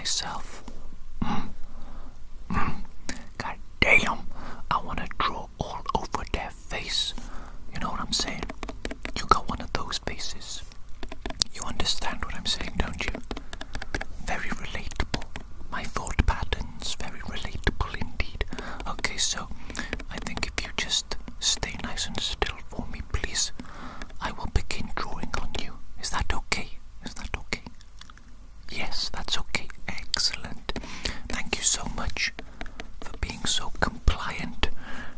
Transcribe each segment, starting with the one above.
myself, God damn, I want to draw all over their face. You know what I'm saying? You got one of those faces. You understand what I'm saying, don't you? Very relatable. My thought patterns, very relatable indeed. Okay, so I think if you just stay nice and still for me, please, I will begin drawing on you. Is that okay? Is that okay? Yes, that's okay. Excellent. Thank you so much for being so compliant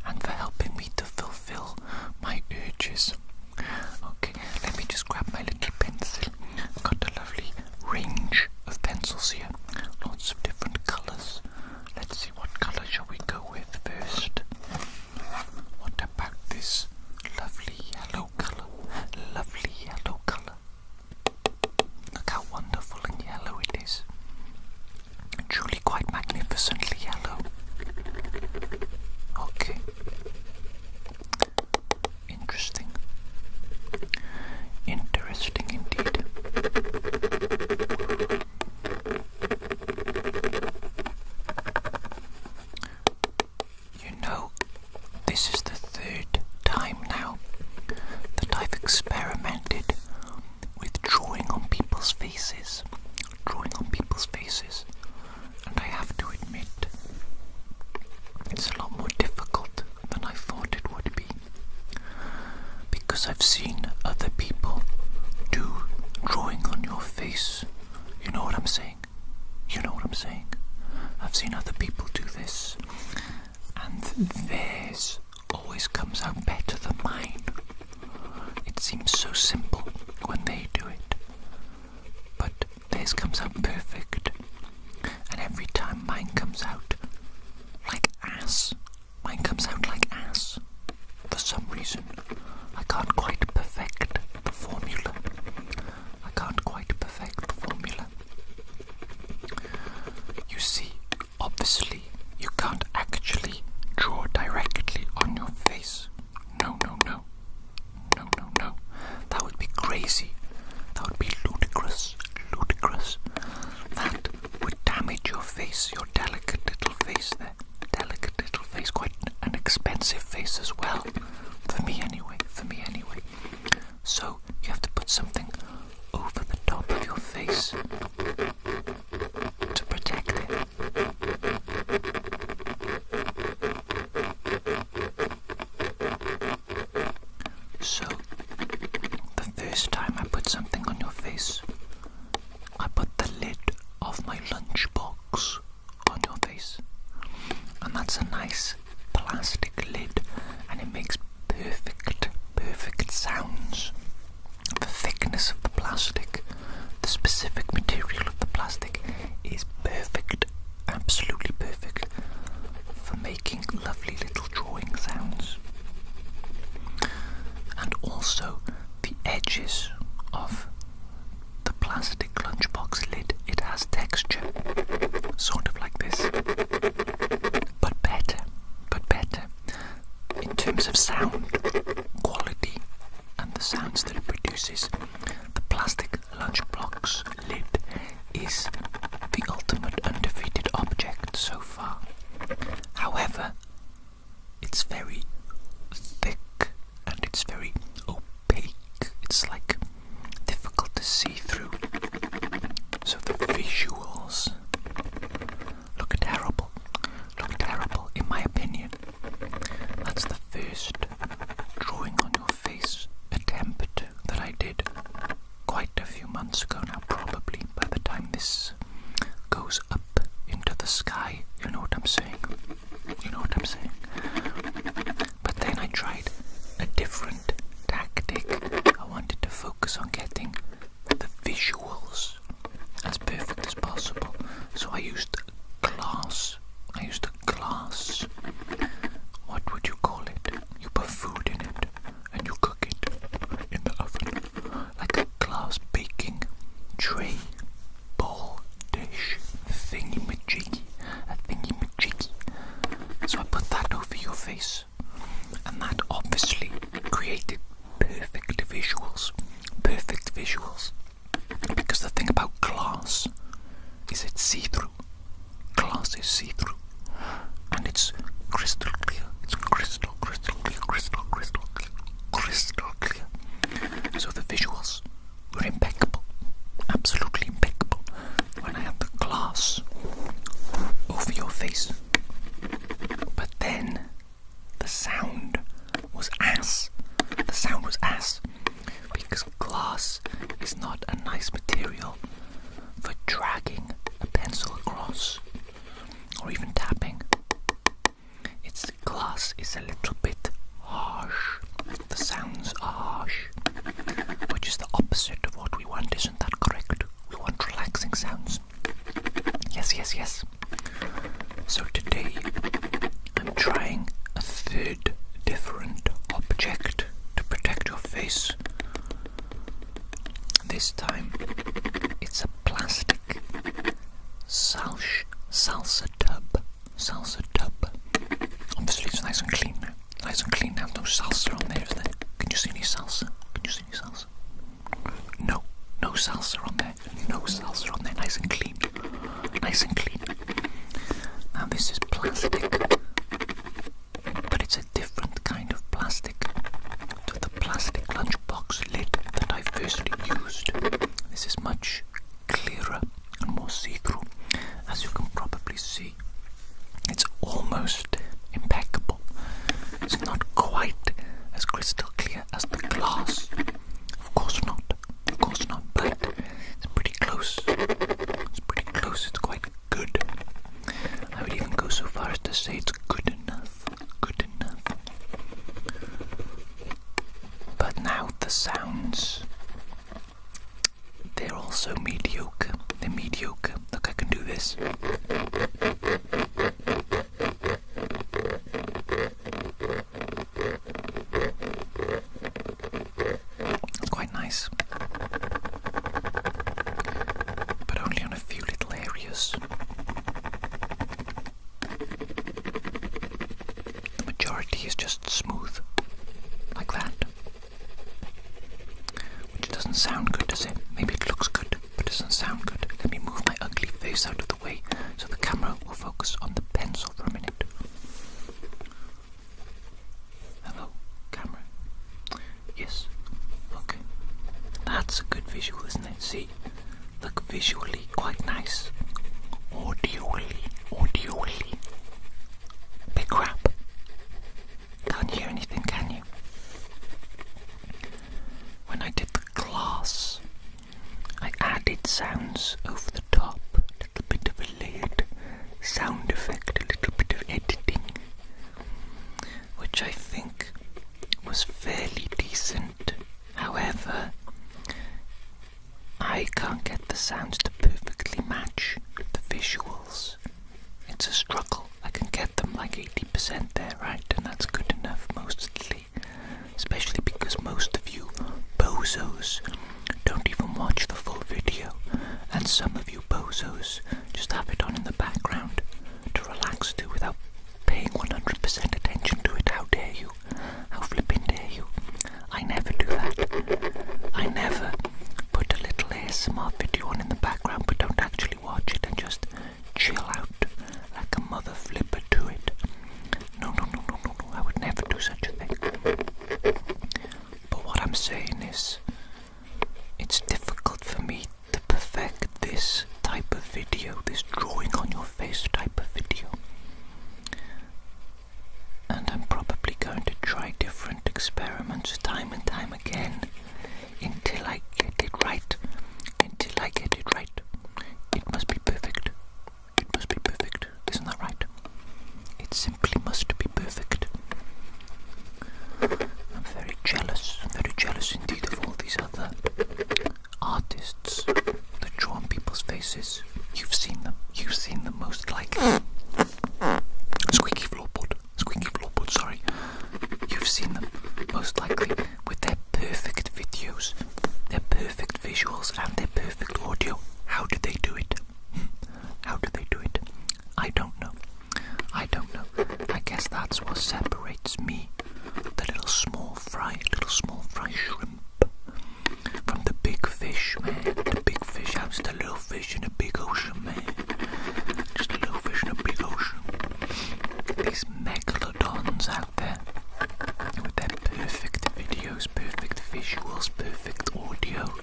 and for helping me to fulfill my urges. Okay, let me just grab my little pencil. I've got a lovely range of pencils here. Lots of different colours. Let's see, what colour shall we go with first? What about this lovely yellow colour? Lovely yellow colour. Look how wonderful and yellow it is. Truly quite magnificently yellow. Okay. Interesting. Interesting indeed. You know, this is the third time now that I've experimented with drawing on people's faces. And I have to admit, it's a lot more difficult than I thought it would be. Because I've seen other people do drawing on your face. You know what I'm saying? I've seen other people do this, and theirs always comes out better than mine. It seems so simple when they do it, but theirs comes out perfect. And every time mine comes out like ass. For some reason, I can't quite perfect the formula. You see, obviously, you can't actually draw directly on your face. No. That would be crazy. That would be ludicrous. That would damage your face, your delicate little face there. Quite an expensive face as well. For me anyway. So you have to put something over the top of your face to protect it. So the first time I put something on your face, I put the lid of my lunchbox on your face. And that's a nice plastic lid, and it makes perfect sounds. The thickness of the plastic, the specific material of the plastic is perfect, absolutely perfect for making lovely little drawing sounds. And also the edges of the plastic lunchbox lid, it has texture, sort of like this. But better. In terms of sound quality and the sounds that it produces, the plastic lunchbox lid is the ultimate undefeated object so far. However, it's very thick and it's very opaque. It's like difficult to see through. So the visuals look terrible, in my opinion. That's the first drawing on your face attempt that I did quite a few months ago now, probably by the time this goes up into the sky. You know what I'm saying? But then I tried a different tactic. I wanted to focus on getting the visuals as perfect as possible. So I used glass. What would you call it? You put food in it and you cook it in the oven. Like a glass baking tray, bowl, dish, thingy-majiggy. So I put that over your face, and that obviously created perfect visuals. Because the thing about glass is it's see-through. face. But then the sound was ass. The sound was ass. Because glass is not a nice material for dragging a pencil across or even tapping. Glass is a little bit harsh. The sounds are harsh, which is the opposite of what we want, isn't that correct? We want relaxing sounds. Yes, yes, yes. So today I'm trying a third different object to protect your face. This time it's a plastic salsa tub. Obviously it's nice and clean now. Nice and clean now. No salsa on there, is there? Can you see any salsa? No salsa on there. No salsa on there. Nice and clean. Now this is plastic, but it's a different kind of plastic to the plastic lunchbox lid that I firstly used. This is much clearer and more see-through, as you can probably see. It's almost impeccable. It's not quite as crystal clear as the glass. Of course not, but it's pretty close. It's quite good. I would even go so far as to say it's good enough. But now the sounds, they're also mediocre. They're mediocre. Look, I can do this. Quite nice. But only on a few little areas. The majority is just smooth, like that. Which doesn't sound good, does it? Maybe it looks good, but it doesn't sound good. Let me move my ugly face out of the way so the camera will focus on the pencil for a minute. Hello, camera. Yes. Okay. That's a good visual, isn't it? See? Look, visually quite nice. Audioly. Big crap. Can't hear anything, can you? When I did the glass, I added sounds over the top, a little bit of a layered sound effect, a little bit of editing, which I think was fairly decent. However, I can't get the sounds to perfectly match the visuals. It's a struggle. I can get them like 80% there, right? And that's good enough mostly. Especially because most of you bozos don't even watch the full video. And some of you bozos just have it on in the background to relax to without paying 100% attention to it. How dare you? How flipping dare you? I never do that. I never put a little ASMR video on in the background but don't actually watch it and just chill out like a mother flipper to it. No, I would never do such a thing. But what I'm saying is, it's difficult for me to perfect this type of video, this drawing on your face type of video. And I'm probably going to try different experiments time and time again until I get it right. It must be perfect. Isn't that right? It simply must be perfect. I'm very jealous indeed of all these other artists that draw on people's faces. You've seen them most likely. Squeaky floorboard, sorry. You've seen them most likely with their perfect videos, their perfect visuals and their perfect audio. How do they do it? I don't know. I guess that's what separates me, the little small fry shrimp, from the big fish, man. The big fish. I'm just a little fish in a big ocean, man. Just a little fish in a big ocean. These megalodons out there with their perfect videos, perfect visuals, perfect audio.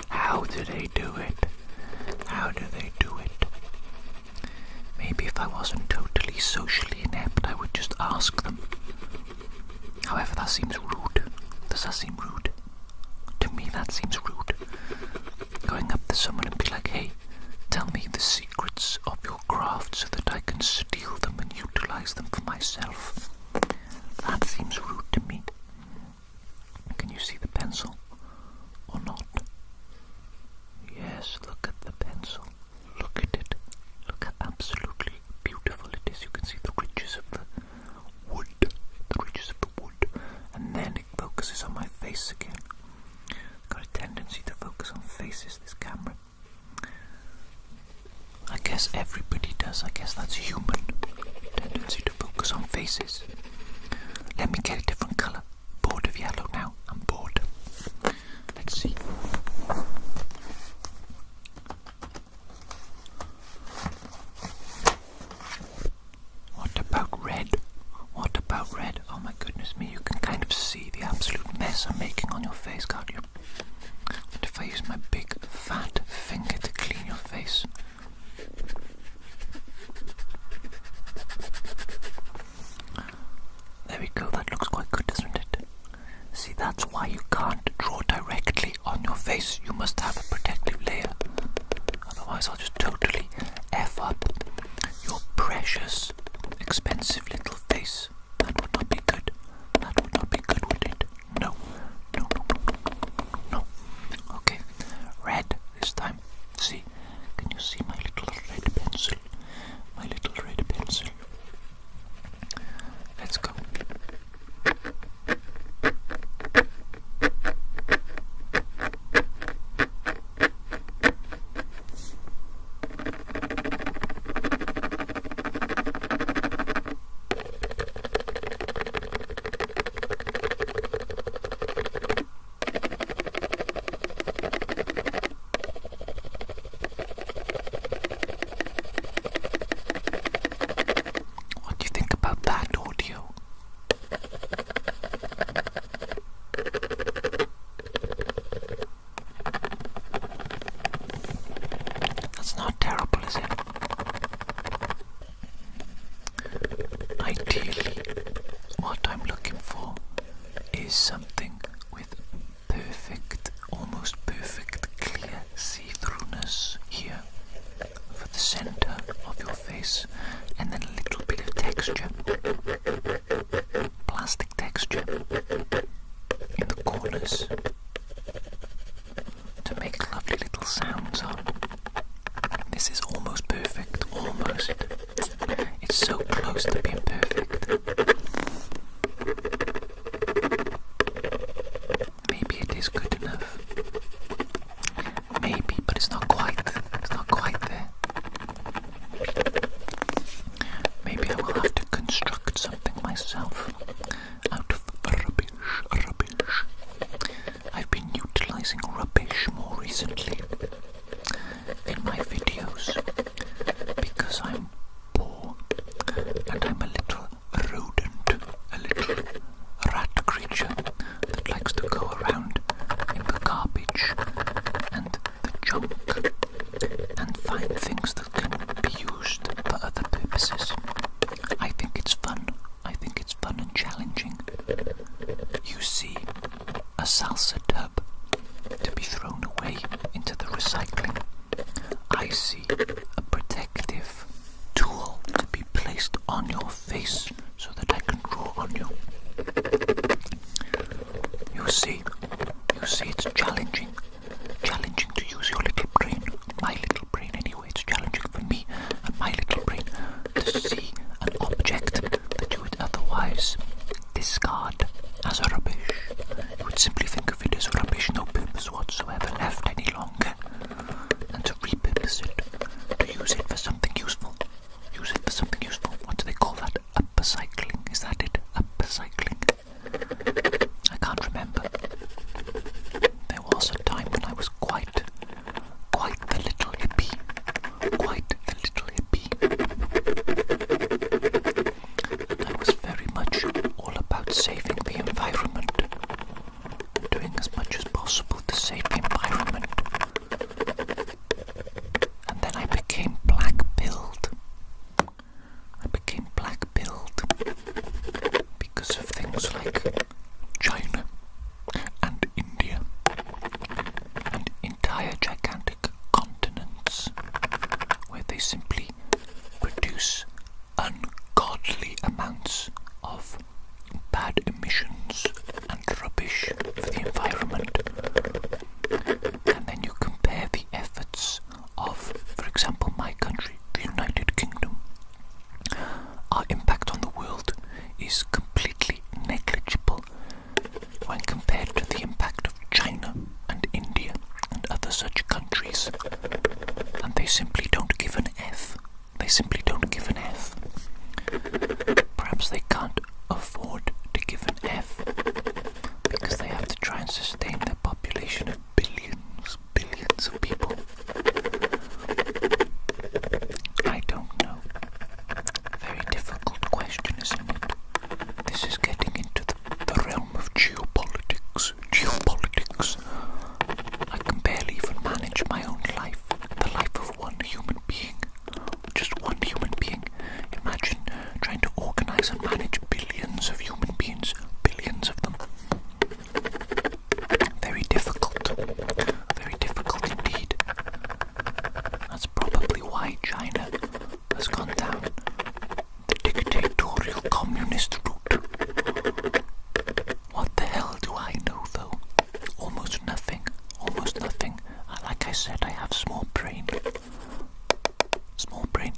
How do they do it? Maybe if I wasn't totally socially inept, I would just ask them. However, that seems rude. Does that seem rude? To me, that seems rude. Going up to someone and be like, hey, tell me the secrets of your craft so that I can steal them and utilize them for myself. That seems rude to me. Can you see the pencil or not? Yes, look at the pencil. Look at it. Look how absolutely beautiful it is. You can see the ridges of the wood. The ridges of the wood. And then it focuses on my face again. It's got a tendency to focus on faces, this camera. I guess everybody does. I guess that's human. Tendency to focus on faces. Let me get a different colour. Bored of yellow now. I'm bored. Let's see. What about red? What about red? Oh my goodness me, you can kind of see the absolute mess I'm making on your face, can't you? What if I use my big fat finger to clean your face? There we go, that looks quite good, doesn't it? See, that's why you can't draw directly on your face. You must have a protective layer. Otherwise I'll just totally F up your precious, expensive little face. That would not be good. That would not be good, would it? No. No, no, no, no, no. Okay, red this time. See, can you see my little red pencil? My little red pencil. Let's go. What do you think about that audio? That's not terrible, is it? Ideally, what I'm looking for is something with perfect, almost perfect clear see-throughness here for the center of your face, and then a little bit of texture, plastic texture in the corners to make lovely little sounds on. This is almost perfect, almost. It's so close to being perfect. Maybe it is good enough. Maybe, but it's not quite there. Maybe I will have to construct something myself out of rubbish. I've been utilizing rubbish more recently in my videos because I'm poor and I'm a little rodent, a little rat creature that likes to go around in the garbage and the junk and find things that can be used for other purposes. I think it's fun. I think it's fun and challenging. You see a salsa tub to be thrown away into the recycling. I see a protective tool to be placed on your face so that I can draw on you. You see it's challenging to use your little brain, my little brain anyway. It's challenging for me and my little brain to see an object that you would otherwise discard as a rubbish. You would simply think of it as rubbish, no purpose whatsoever left any longer, and to repurpose it simply don't give an F. They simply don't give an F. Perhaps they can't afford to give an F because they have to try and sustain their population of billions of people. I don't know. Very difficult question, isn't it? This is getting into the realm of geopolitics. I can barely even manage my own life, the life of one human being. Just one human being. Imagine trying to organize and manage billions of human beings. Billions of them. Very difficult. Very difficult indeed. That's probably why China has gone down the dictatorial communist route. What the hell do I know though? Almost nothing. Almost nothing. Like I said, I have small brain. Small brain.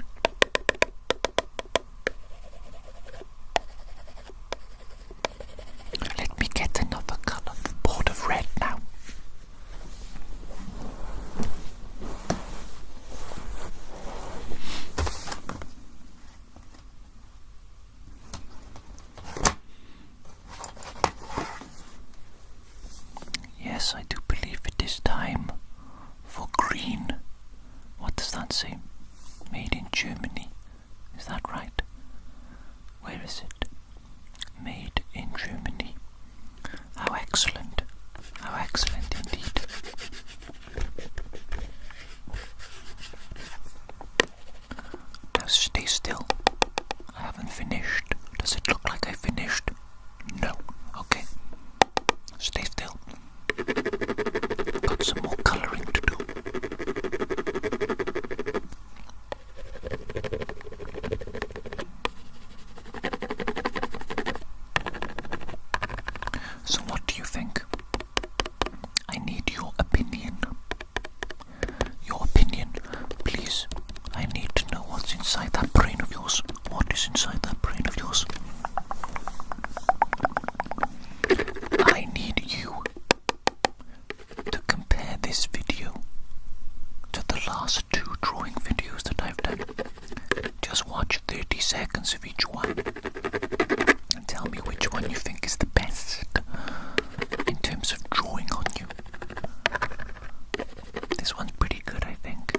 Let me get another colour. Bored of red now. Yes, I do believe it is time for green. What does that say? Made in Germany. Is that right? Where is it? Made in Germany. How excellent. How excellent indeed. Now stay still. I haven't finished. Does it look like I finished? No. Okay. Stay still. Got some more colouring to do. So what do you think? I need your opinion. Your opinion, please. I need to know what's inside that brain of yours. What is inside that brain of yours? I need you to compare this video to the last 2 drawing videos that I've done. Just watch 30 seconds of each one and tell me which one you think is the best in terms of drawing on you. This one's pretty good, I think.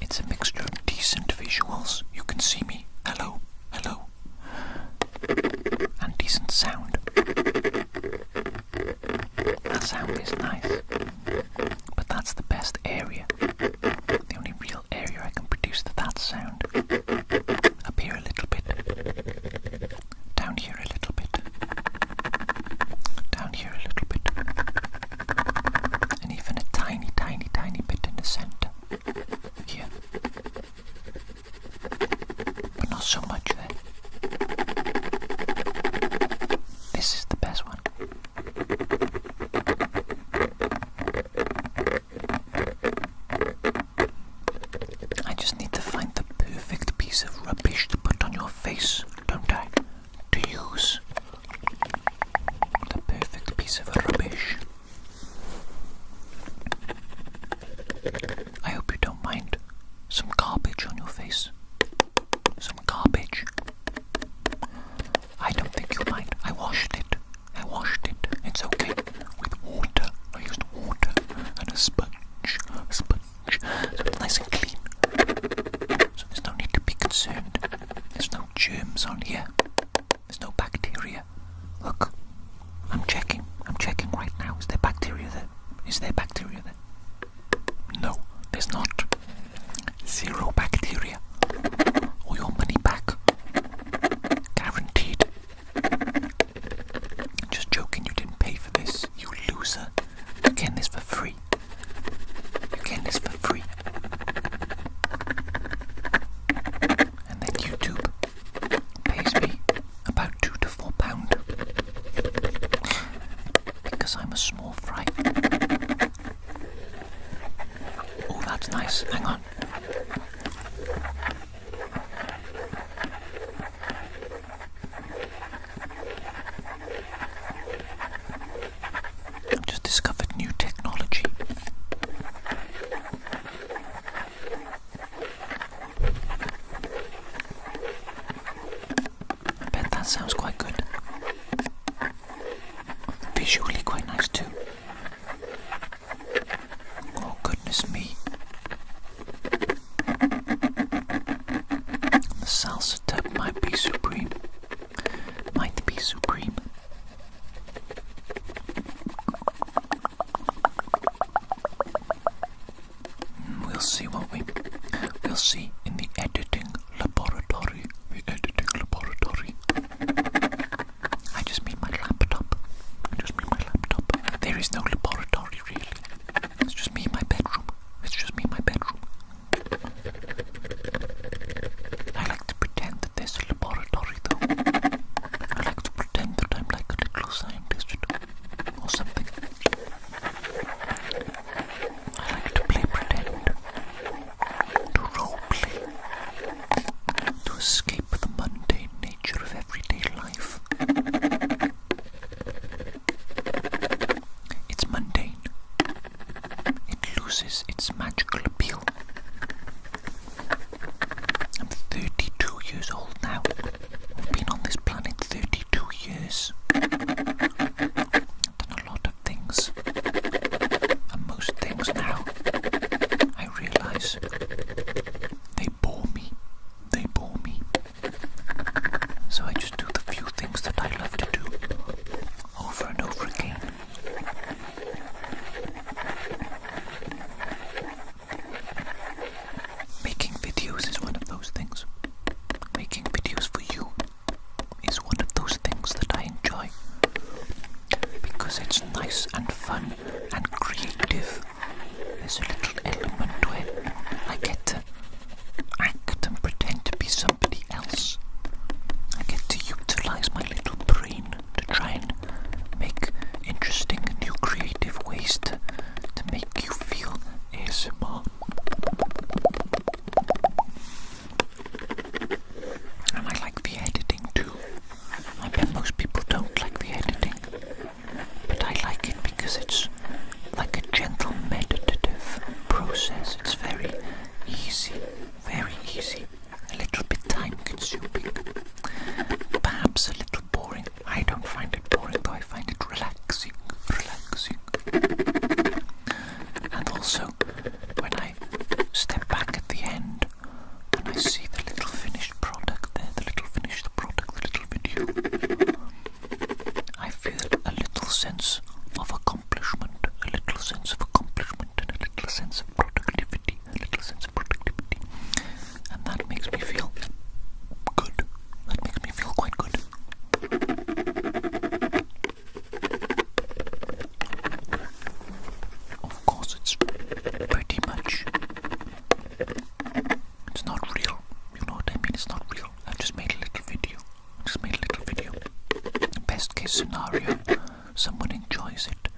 It's a mixture of decent visuals. You can see me. Hello, hello. And decent sound. That sound is nice. But that's the best area. The only real area I can produce that sound. Up here a little bit. Down here a little bit. Down here a little bit. And even a tiny, tiny, tiny bit in the center. Here. But not so much there. This is the best one. I just need to find the perfect piece of rubbish to put on your face, don't I? To use the perfect piece of rubbish. I hope you don't mind some garbage on your face. Some garbage. I don't think you'll mind. I washed it. It's okay. With water. I used water and a sponge. So it's nice and clean. So there's no need to be concerned. There's no germs on here. There's no bacteria. Look. I'm checking right now. Is there bacteria there? Is there bacteria there? No, there's not. 0 bacteria. Or your money back. Guaranteed. Just joking, you didn't pay for this, you loser. You're getting this for free. And then YouTube pays me about £2 to £4 because I'm a small fry. Oh, that's nice. Hang on. I've just discovered new technology. see, won't we? We'll see in the editing laboratory. The editing laboratory. I just mean my laptop. There is no laboratory, really. It's just me in my bedroom. I like to pretend that there's a laboratory, though. I like to pretend that I'm like a little scientist or something. I like to play pretend, to role play, to escape the mundane nature of everyday life. It's mundane. It loses its magical appeal. I'm 32 years old now. I've been on this planet 32 years. I've done a lot of things. And most things now, I realise, they bore me. So I just do the few things that I love to do, over and over again. Making videos is one of those things. Making videos for you is one of those things that I enjoy. Because it's nice and fun and creative. There's a little element where I get to act and pretend to be somebody else. I get to utilize my little brain to try and make interesting new creative ways to make you feel ASMR. And I like the editing too. I bet most people don't like the editing, but I like it because it's like a gentle meditative process. It's very easy, a little bit time consuming, perhaps a little boring. I don't find it boring, though. I find it relaxing. And also, when I step back at the end and I see the little finished product there, the little video, I feel a little sense of accomplishment, and a little sense of productivity, and that makes me feel good. That makes me feel quite good. Of course, it's pretty much, it's not real. You know what I mean? It's not real. I've just made a little video. Best case scenario, someone enjoys it,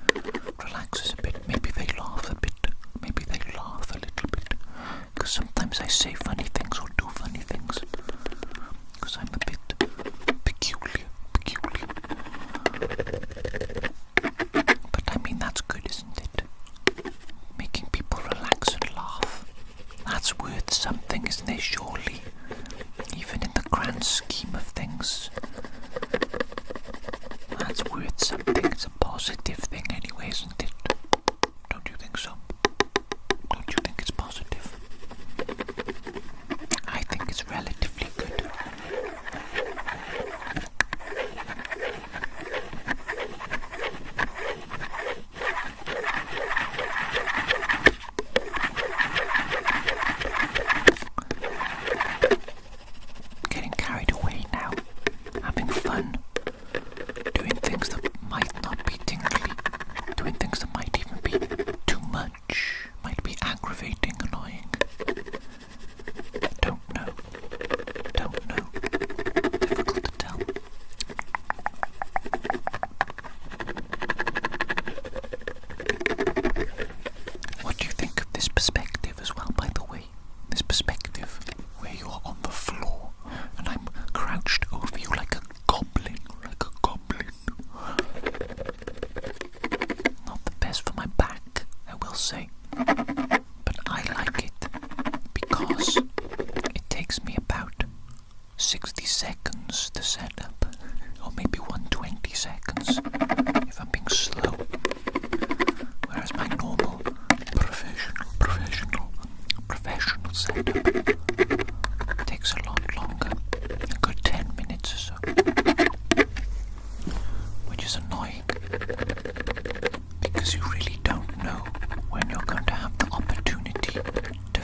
relaxes a bit, maybe they laugh a little bit, because sometimes I say funny things or do funny things, because I'm a bit peculiar. But I mean, that's good, isn't it? Making people relax and laugh, that's worth something, isn't it, surely? Even in the grand scheme of things, that's worth something. It's a positive thing anyway, isn't it? Don't you think so? Don't you think it's positive? I think it's relatively good. Getting carried away now, having fun, doing things that might not be tingly, doing things that might even be too much, might be aggravating, annoying. Don't know. Difficult to tell. What do you think of this perspective as well, by the way? This perspective where you're on the floor and I'm crouched over you like a goblin. Not the best for my back, I will say, but I like it because it takes me about 60 seconds to set up, or maybe 120 seconds if I'm being slow, whereas my normal professional setup takes a lot longer, a good 10 minutes or so, which is annoying because you really don't know when you're going to have the opportunity to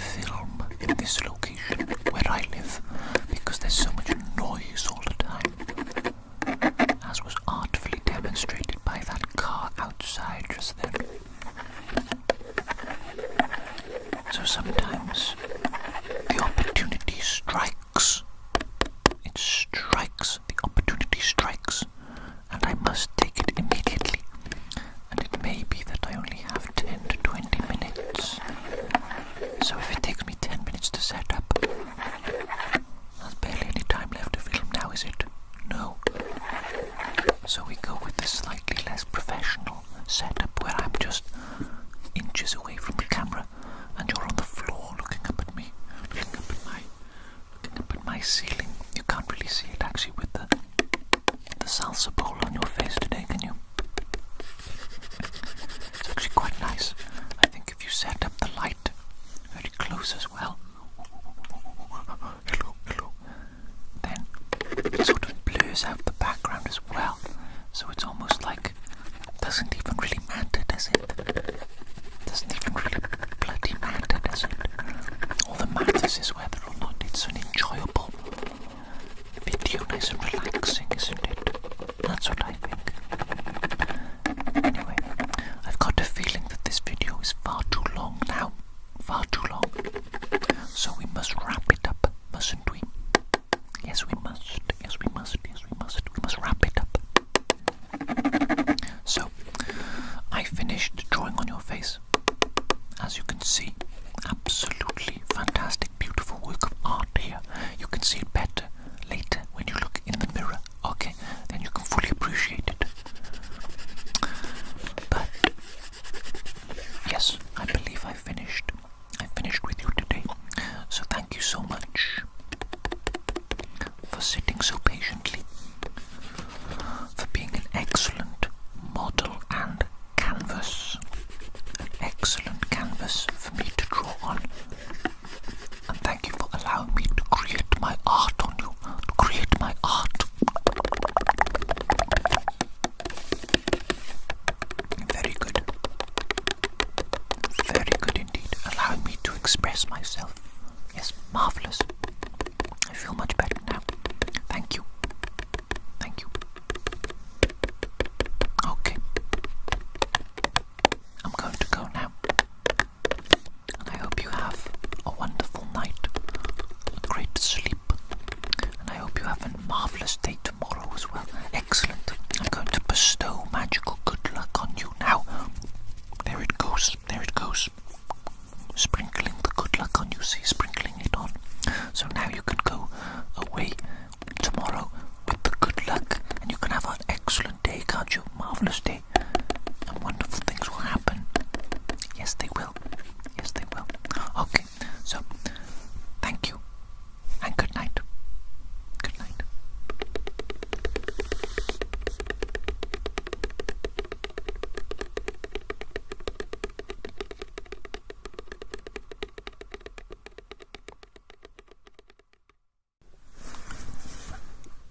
this location where I live because there's so much noise all the time, as was artfully demonstrated by that car outside just then. So sometimes the opportunity strikes. It strikes, the opportunity strikes, and I must take it immediately. And it may be that I only have 10 to 20 minutes. So if it takes me 10 minutes to set up, there's barely any time left to film now, is it? No. So we go with the slightly less professional setup where I'm just inches away from the camera and you're on the floor looking up at me, looking up at my ceiling. You can't really see it actually with the salsa bowl on your face today, can you? It's actually quite nice. I think if you set up the light very close as well, hello, then it sort of blurs out the background as well. So it's almost like it doesn't even really matter, does it? Doesn't even really bloody matter, does it? All that matters is whether or not it's an enjoyable video, nice and relaxing, isn't it? That's what I think. Anyway, I've got a feeling that this video is far too long now. Far too long. So we must wrap it up, mustn't we? Yes, we must. Yes, we must. Yes, we must. We must wrap it up. So, I finished drawing on your face. As you can see, absolutely fantastic, beautiful work of art here. You can see it better later when you look in the mirror. Okay, then you can fully appreciate it. But yes, I believe I finished. I finished with you today. So thank you so much for sitting so patiently, for being an excellent model and canvas. An excellent canvas for me to draw on. And thank you for allowing me to create my art on you. To create my art. Very good. Very good indeed. Allowing me to express myself. Yes, marvellous. I feel much better now. Thank you. Thank you. Okay. I'm going to go now. And I hope you have a wonderful night, a great sleep, and I hope you have a marvellous day tomorrow as well. Excellent. I'm going to bestow magical good luck on you now. There it goes. There it goes. Sprinkling the good luck on you. See, sprinkling it on. So now you can go away tomorrow with the good luck, and you can have an excellent day, can't you? Marvellous day. And wonderful things will happen. Yes, they will. Yes, they will. Okay, so thank you, and good night. Good night.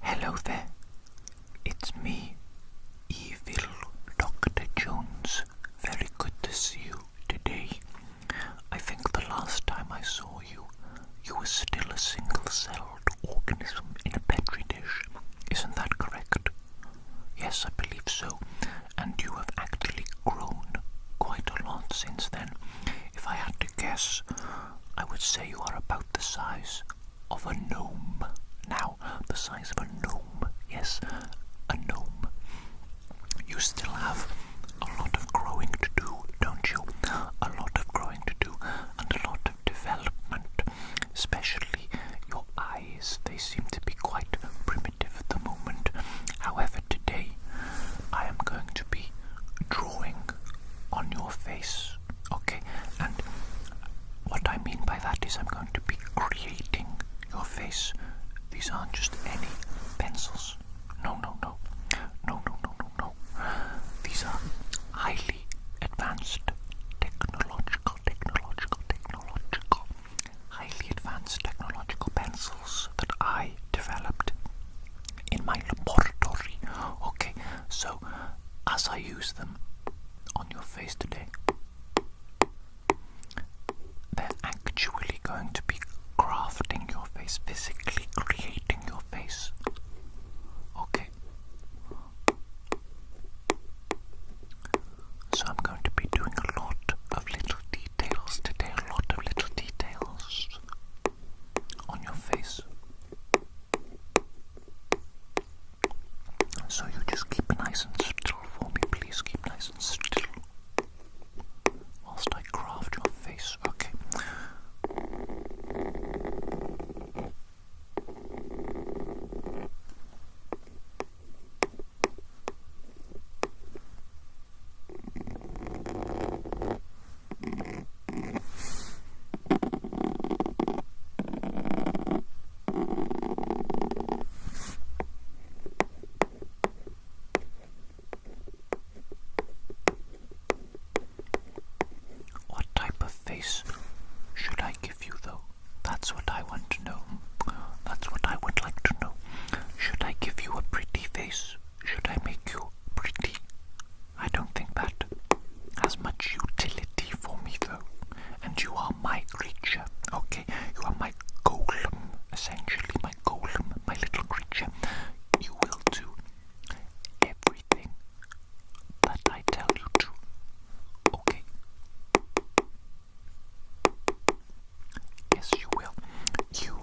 Hello there. It's me, Evil Dr. Jones. Very good to see you today. I think the last time I saw you, you were still a single-celled organism in a petri dish. Isn't that correct? Yes, I believe so. And you have actually grown quite a lot since then. If I had to guess, I would say you are about the size of a gnome. Now, the size of a gnome. Yes, a gnome. You still have a lot of growing to do, don't you? A lot of growing to do and a lot of development, especially your eyes. They seem to be quite primitive at the moment. However, today I am going to be drawing on your face, okay? And what I mean by that is I'm going to be creating your face. These aren't just any pencils. No. These are highly advanced highly advanced technological pencils that I developed in my laboratory. Okay, so as I use them on your face today, they're actually going to be is physically creating your face. Okay. So I'm going to be doing a lot of little details today, a lot of little details on your face. So you just keep nice and still for me, please. Keep nice and still whilst I craft your face. Okay. What type of face should I give you, though? That's what I want to know. That's what I would like to know. Should I give you a pretty face? Should I make you pretty? I don't think that has much utility for me, though. And you are my creature, okay? You are my golem, essentially. My golem, my little creature. You will do everything that I tell you to. Okay. Yes, you will. You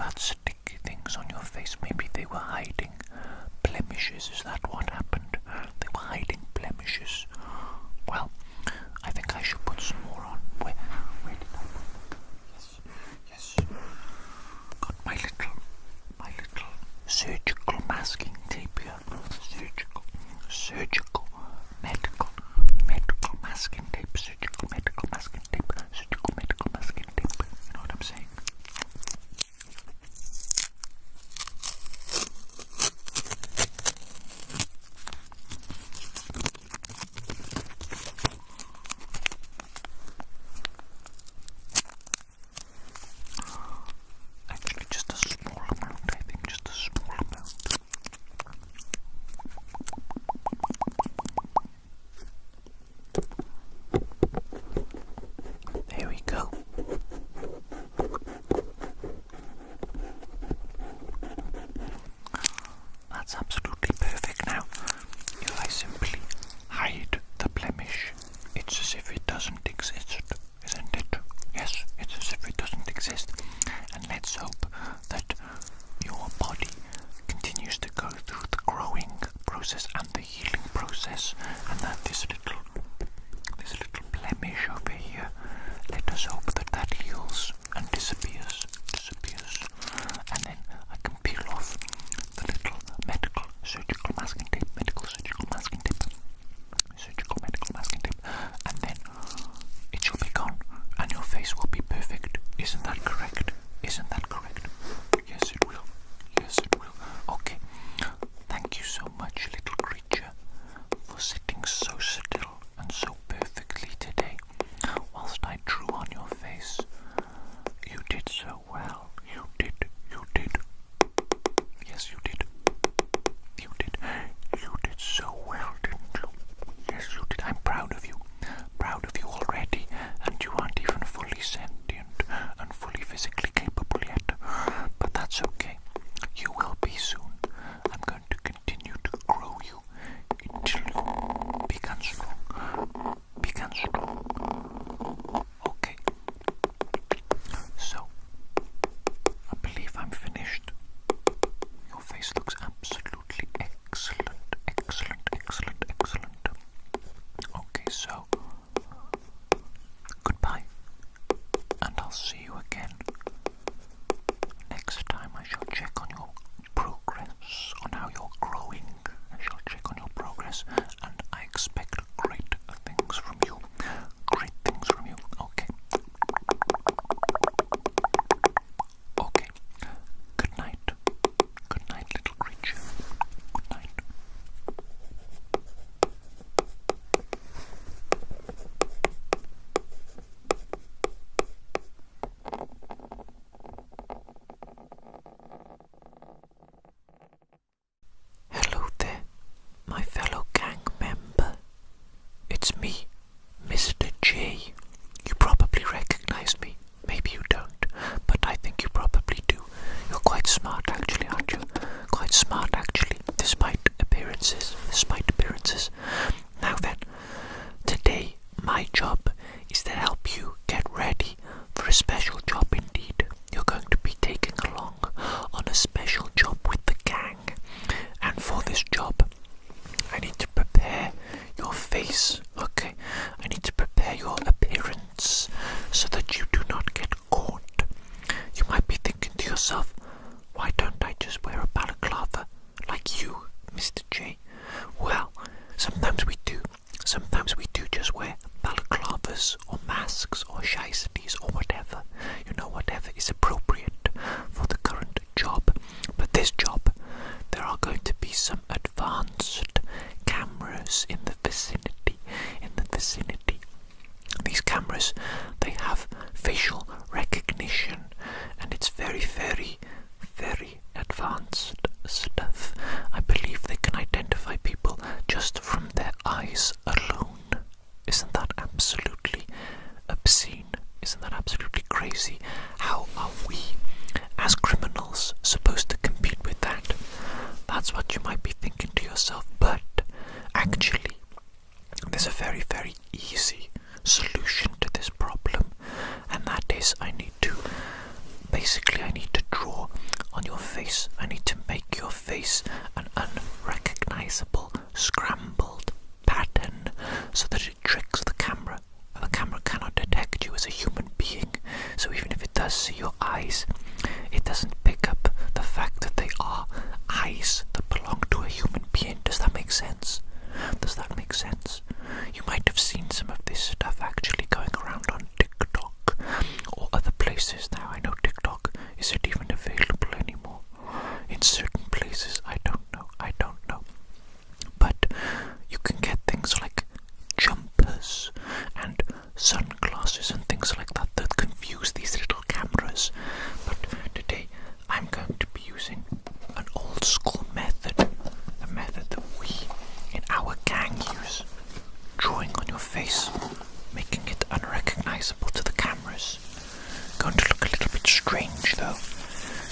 had sticky things on your face. Maybe they were hiding blemishes. Is that what happened? They were hiding blemishes. Well, I think I should put some more on. Where did I put them? Yes. Got my little surgical masking tape here. Surgical, medical masking tape. Surgical, medical masking tape. Surgical, medical masking tape. You know what I'm saying? Actually, just a small amount, I think, just a small amount. There we go. That's absolutely perfect. Now, if I simply hide the blemish, it's as if it doesn't exist, isn't it? Yes, it's as if it doesn't exist. And let's hope that your body continues to go through the growing process and the healing process, and that this little blemish over here, let us hope that that heals and disappears, and then I can peel off the little medical surgical masking tape, and then it shall be gone, and your face will be perfect. Isn't that correct? Yes, it will. Okay. Thank you so much, little creature, for sitting so still and so perfectly today, whilst I drew on your face. You did so well. You did. Yes, you did. You did so well, didn't you? Yes, you did. I'm proud of you. Proud of you already, and you aren't even fully sentient and fully physically capable yet. But that's okay. You will be soon. I'm going to continue to grow you until you become strong. Okay. So, I believe I'm finished. Your face looks absolutely excellent. Okay, so goodbye, and I'll see you again. Next time I shall check on your progress, on how you're growing. I shall check on your progress, and I expect great things from you. Okay. Good night, little creature. Good night. Hello there, my fellow gang member. It's me, Mr. J. You probably recognize me. Maybe you don't, but I think you probably do. You're quite smart, actually, aren't you? Quite smart, actually, despite appearances. Now then, today my job is to help you get ready for a special job indeed. You're going to be taken along on a special job with the gang. And for this job, I need to prepare your face, okay? I need to prepare your appearance so that you do not get caught. You might be thinking to yourself, why don't I just wear a balaclava like you, Mr. J? Well, sometimes we do. Sometimes we do just wear balaclavas or masks or shiesties or whatever. You know, whatever is appropriate for the current job. But this job, there are going to be some advanced cameras in the vicinity. These cameras, they have facial recognition, and it's very, very, very advanced stuff. I believe they can identify people just from their eyes alone. Isn't that absolutely obscene? Isn't that absolutely crazy? How are we, as criminals, supposed to compete with that? That's what you might be thinking to yourself, but actually, there's a very, very easy solution to this problem, and that is I need to draw on your face. I need to make your face an unrecognizable, scrambled pattern so that it tricks the camera. The camera cannot detect you as a human being, so even if it does see your eyes, it doesn't pick up the fact that they are eyes that belong to a human being. Does that make sense? Does that make sense? You might have seen some of this stuff actually going around on TikTok or other places now. I know TikTok isn't even available anymore. In certain places, I don't know. But you can get things like jumpers and sunglasses and things like that that confuse these little cameras. But today I'm going to be using an old school method, a method that we in our gang use. Drawing on your face, making it unrecognizable to the cameras. Going to look a little bit strange though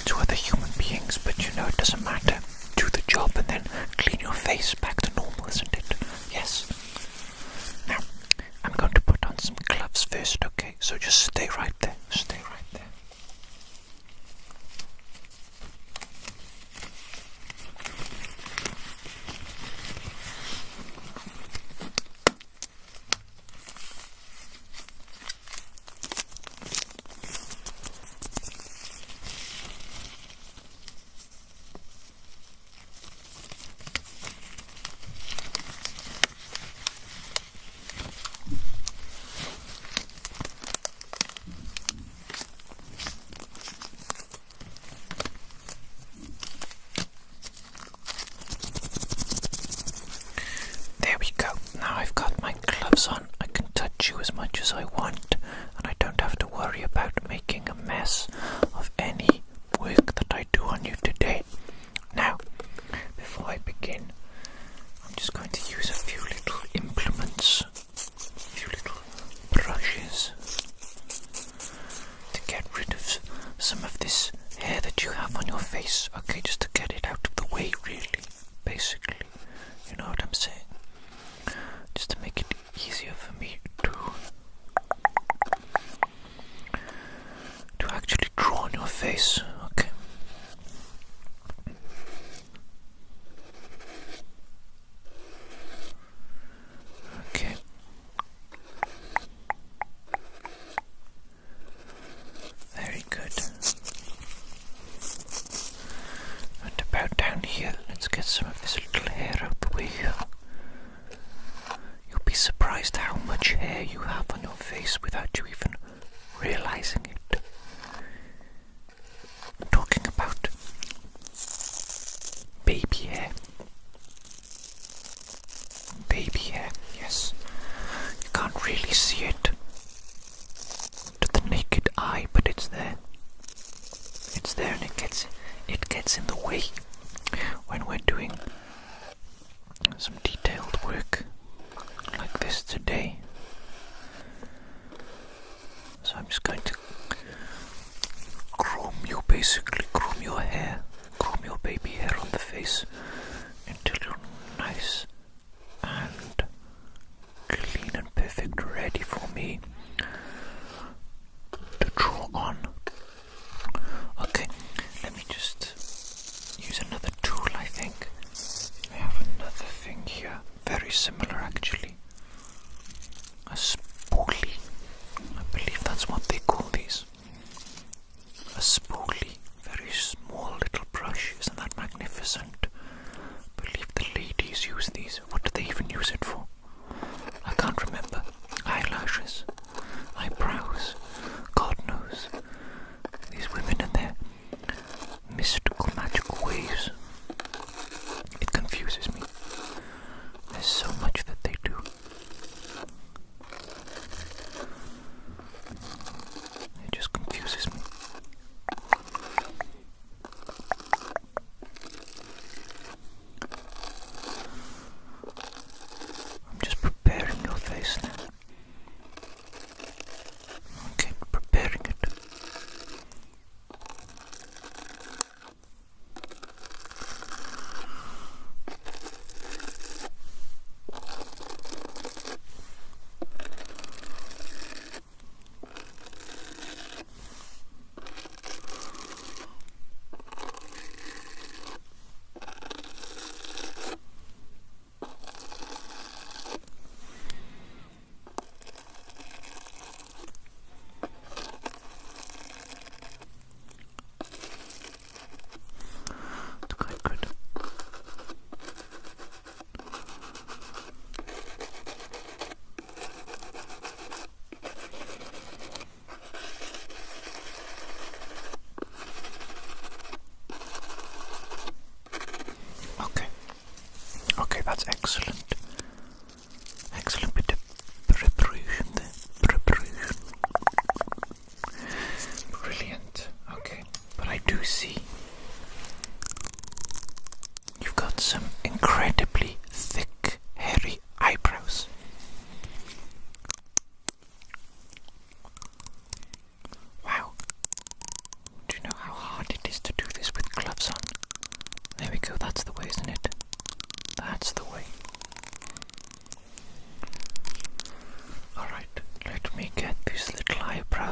to other human beings, but you know it doesn't matter. Do the job and then clean your face back to normal, isn't it? Yes. Now, I'm going to put on some gloves first, okay? So just stay right there. Stay right there. Now I've got my gloves on, I can touch you as much as I want, and I don't have to worry about making a mess of any work that I do on you today. Now, before I begin, I'm just going to use a few little implements, a few little brushes, to get rid of some of this hair that you have on your face, okay, just to get it out of the way, really, basically, you know what I'm saying? Just to make it easier for me to actually draw on your face, okay? Okay. Very good. And about down here, let's get some of this little hair out the way here. You'll be surprised how much hair you have on your face without you even realizing it. I'm talking about baby hair. Baby hair, yes. You can't really see it to the naked eye, but it's there. It's there, and it gets in the way when we're doing some detailed work like this today. So I'm just going to groom your hair, groom your baby hair on the face until you're nice and clean and perfect, ready for me to draw on. Okay, let me just use another tool, I think. I have another thing here, very similar actually. A spoolie. I believe that's what they call these. A spoolie. Very small little brush. Isn't that magnificent? I believe the ladies use these. What do they even use it for? I can't remember. Eyelashes. Eyebrows. God knows. These women and their mystical, magical ways. It confuses me. There's so much that they do.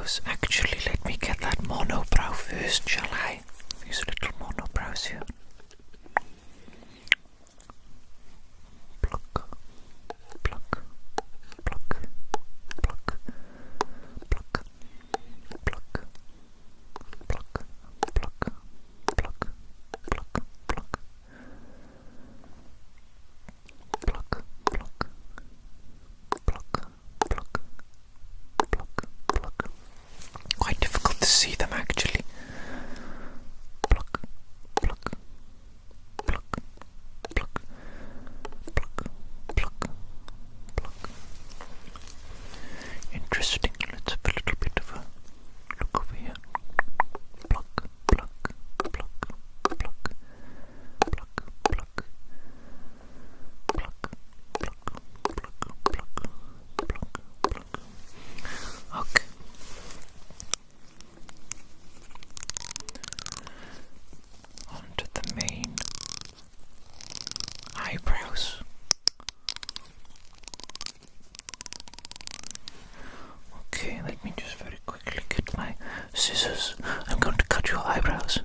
eyebrows. Actually, let me get that monobrow first, shall I? These little monobrows here. Pluck, pluck, pluck, pluck, pluck, pluck, pluck, pluck, pluck, pluck, pluck, pluck, pluck, pluck. Quite difficult to see them actually. Pluck, pluck, pluck, pluck, pluck, pluck, pluck. Interesting. Let's have a little bit of a look over here. Pluck, pluck, pluck, pluck, pluck, pluck, pluck, pluck, pluck, pluck, pluck. Okay. Onto the main eyebrows. Okay, let me just very quickly get my scissors. I'm going to cut your eyebrows.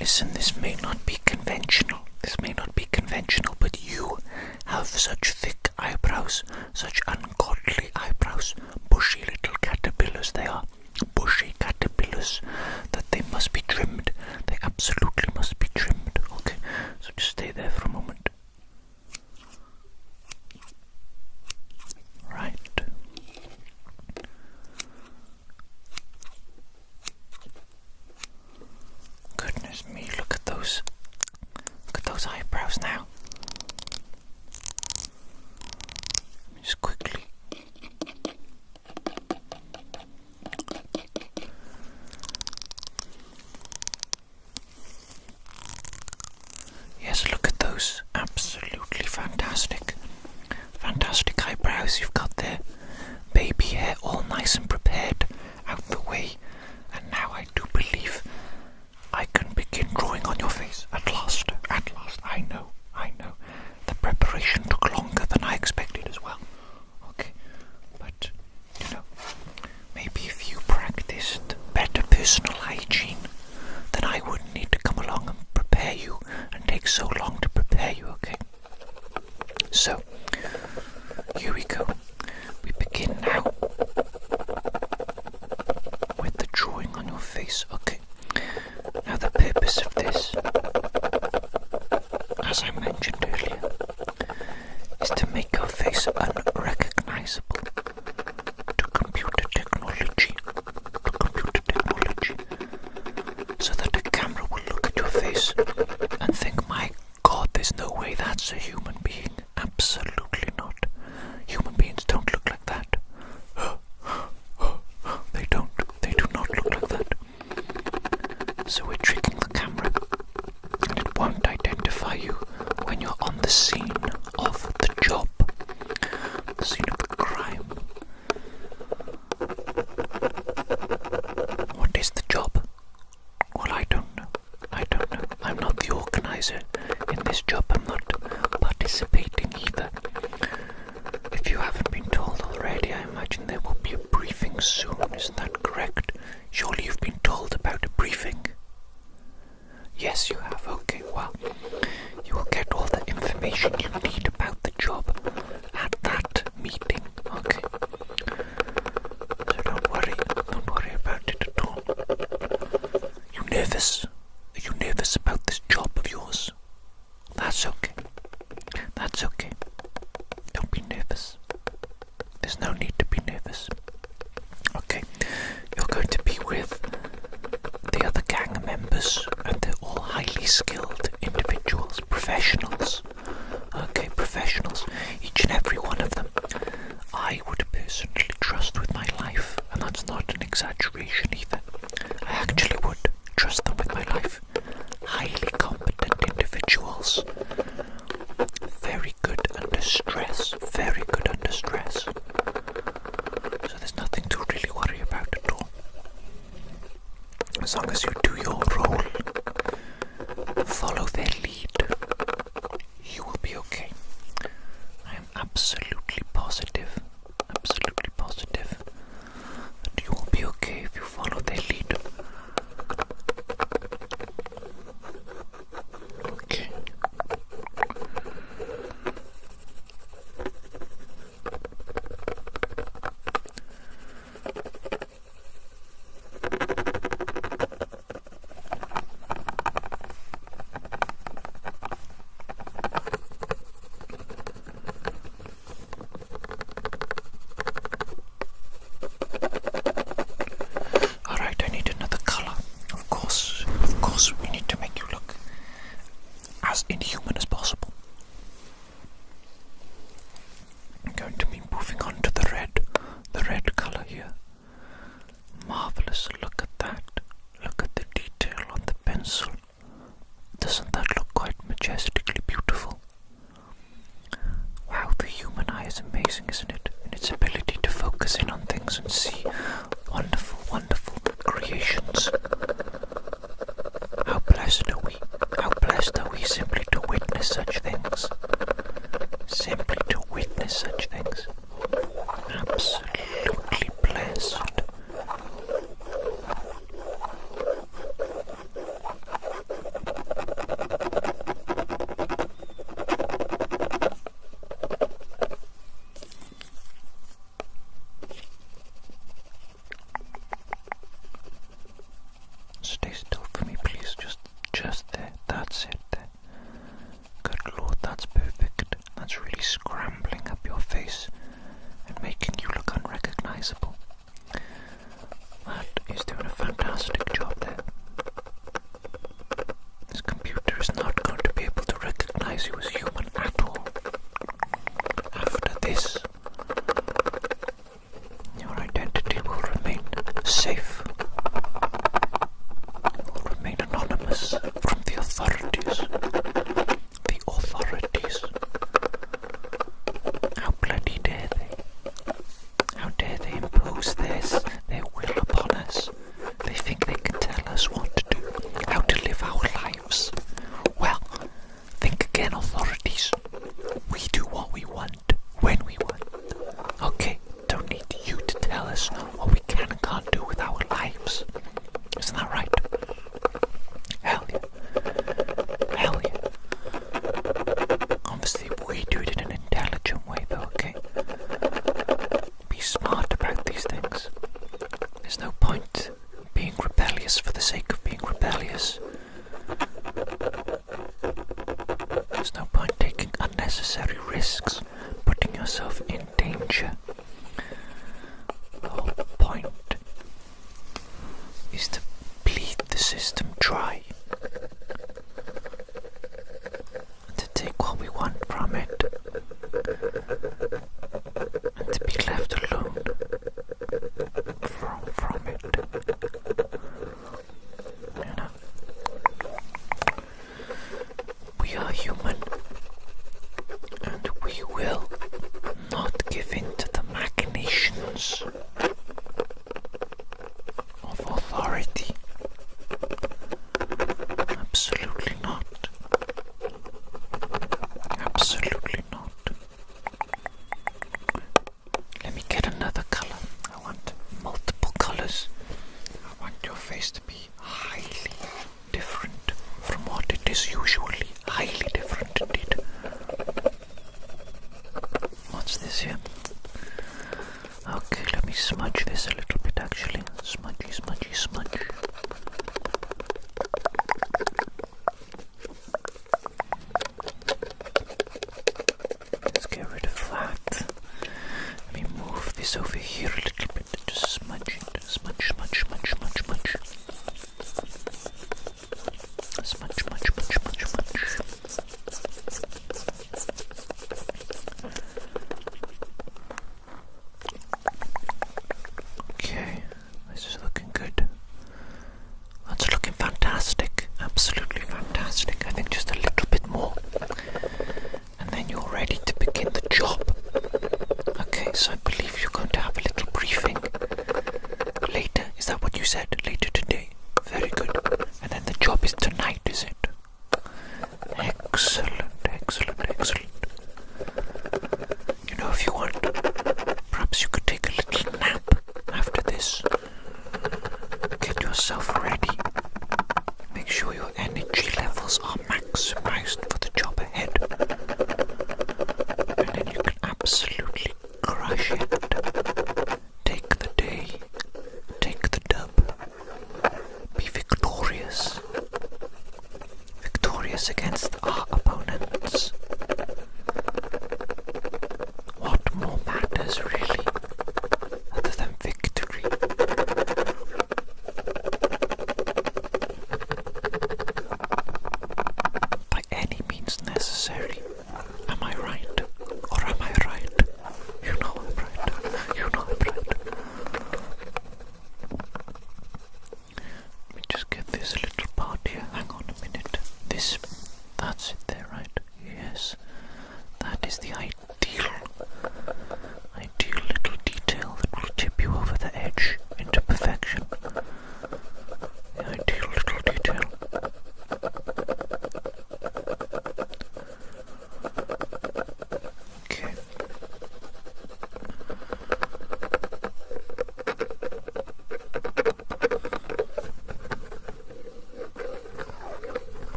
Listen, this may not be conventional. But you have such thick eyebrows, such ungodly eyebrows, bushy little caterpillars they are, bushy caterpillars, that they must be trimmed. They absolutely must be trimmed. Okay, so just stay there for a moment. Right. Goodness me, look at those eyebrows now. Just quickly. Yes, look at those. Absolutely fantastic. Fantastic eyebrows you've got there. Baby hair all nice and prepared out the way. And now I do believe I can begin drawing on your face. At last. I know. The preparation took longer than I expected as well. Okay, but, maybe if you practiced better personal hygiene, then I wouldn't need to come along and prepare you and take so long to prepare you, okay? So, here we go. We begin now with the drawing on your face, okay? Now the purpose of this, as I mentioned earlier, is to make your face unrecognizable to computer technology, so that the camera will look at your face and think, my God, there's no way that's a human being. Absolutely not. Human beings don't look like that. They do not look like that. So we're tricking the camera, and it won't identify you when you're on the scene of the job, the scene of the crime. What is the job? Well, I don't know. I'm not the organizer in this job. I'm not participating either. If you haven't been told already, I imagine there will be a briefing soon. Isn't that correct? Surely you've been told about a briefing. Yes, you have. Okay, well, you will get all the information you need about the job at that meeting. Okay. So don't worry about it at all. You nervous? Are you nervous about this job of yours? That's okay. Don't be nervous. There's no need to be nervous. Okay, you're going to be with the other gang members, and they're all highly skilled individuals, professionals. Okay, professionals. Each and every one of them I would personally trust with my life, and that's not an exaggeration either. I actually would trust them with my life. Highly competent individuals. Very good under stress. So there's nothing to really worry about at all. As long as you do your role, follow their lead, blessed are we? How blessed are we simply to witness such things? Simply to witness such things. Absolutely blessed. Stay still for me, please. Just there. That's it there. Good Lord, that's perfect. That's really scrambling up your face and making you look unrecognizable. That is doing a fantastic job there. This computer is not going to be able to recognize you as human at all. After this, your identity will remain safe. Remain anonymous from the authorities. The authorities. How bloody dare they? How dare they impose their will upon us? They think they can tell us what to do, how to live our lives. Well, think again, authorities. We do what we want, when we want. Okay, don't need you to tell us what we can and can't do with our lives. Isn't that right? Hell yeah. Hell yeah. Obviously, we do it in an intelligent way though, okay? Be smart about these things. There's no point being rebellious for the sake of being rebellious. There's no point taking unnecessary risks, putting yourself in danger. The whole point is to bleed the system dry and to take what we want from it and to be left alone from it. You know, we are human and we will not give in to the machinations of authority. Absolutely not. Absolutely not. Let me get another color. I want multiple colors. I want your face to be highly different from what it is usually. Highly different indeed. What's this here? Okay, let me smudge this a little bit actually. Smudgy, smudgy, smudge. Let's get rid of that. Let me move this over here a little bit. Just smudge it. Smudge, smudge, smudge, smudge, smudge. Smudge, smudge, smudge, smudge, smudge. Okay, this is looking good. That's looking fantastic. Absolutely fantastic. I think just a little bit more. And then you're ready to begin the job. Okay, so I believe you're going to have a little briefing later. Is that what you said? Later today? Very good. And then the job is tonight, is it? Excellent, excellent, excellent. You know, if you want, perhaps you could take a little nap after this. Get yourself ready. Make sure your energy levels are maximized for the job ahead. And then you can absolutely crush it. Take the day. Take the dub. Be victorious. Victorious against our opponents. What more matters really, other than victory? By any means necessary. Am I right? Or am I right? You know I'm right. You know I'm right. Let me just get this little part here. Hang on a minute. That's it there, right?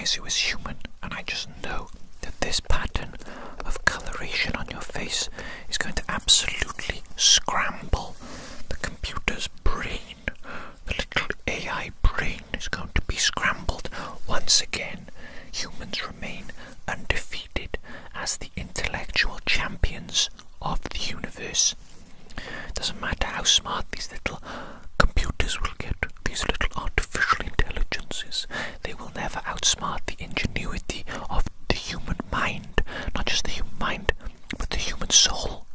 recognize you as human, and I just know that this pattern of coloration on your face is going to absolutely scramble the computer's brain. The little AI brain is going to be scrambled. Once again, humans remain undefeated as the intellectual champions of the universe. Doesn't matter how smart these little computers will get, these little artificial intelligences, they will never outsmart the ingenuity of the human mind. Not just the human mind, but the human soul.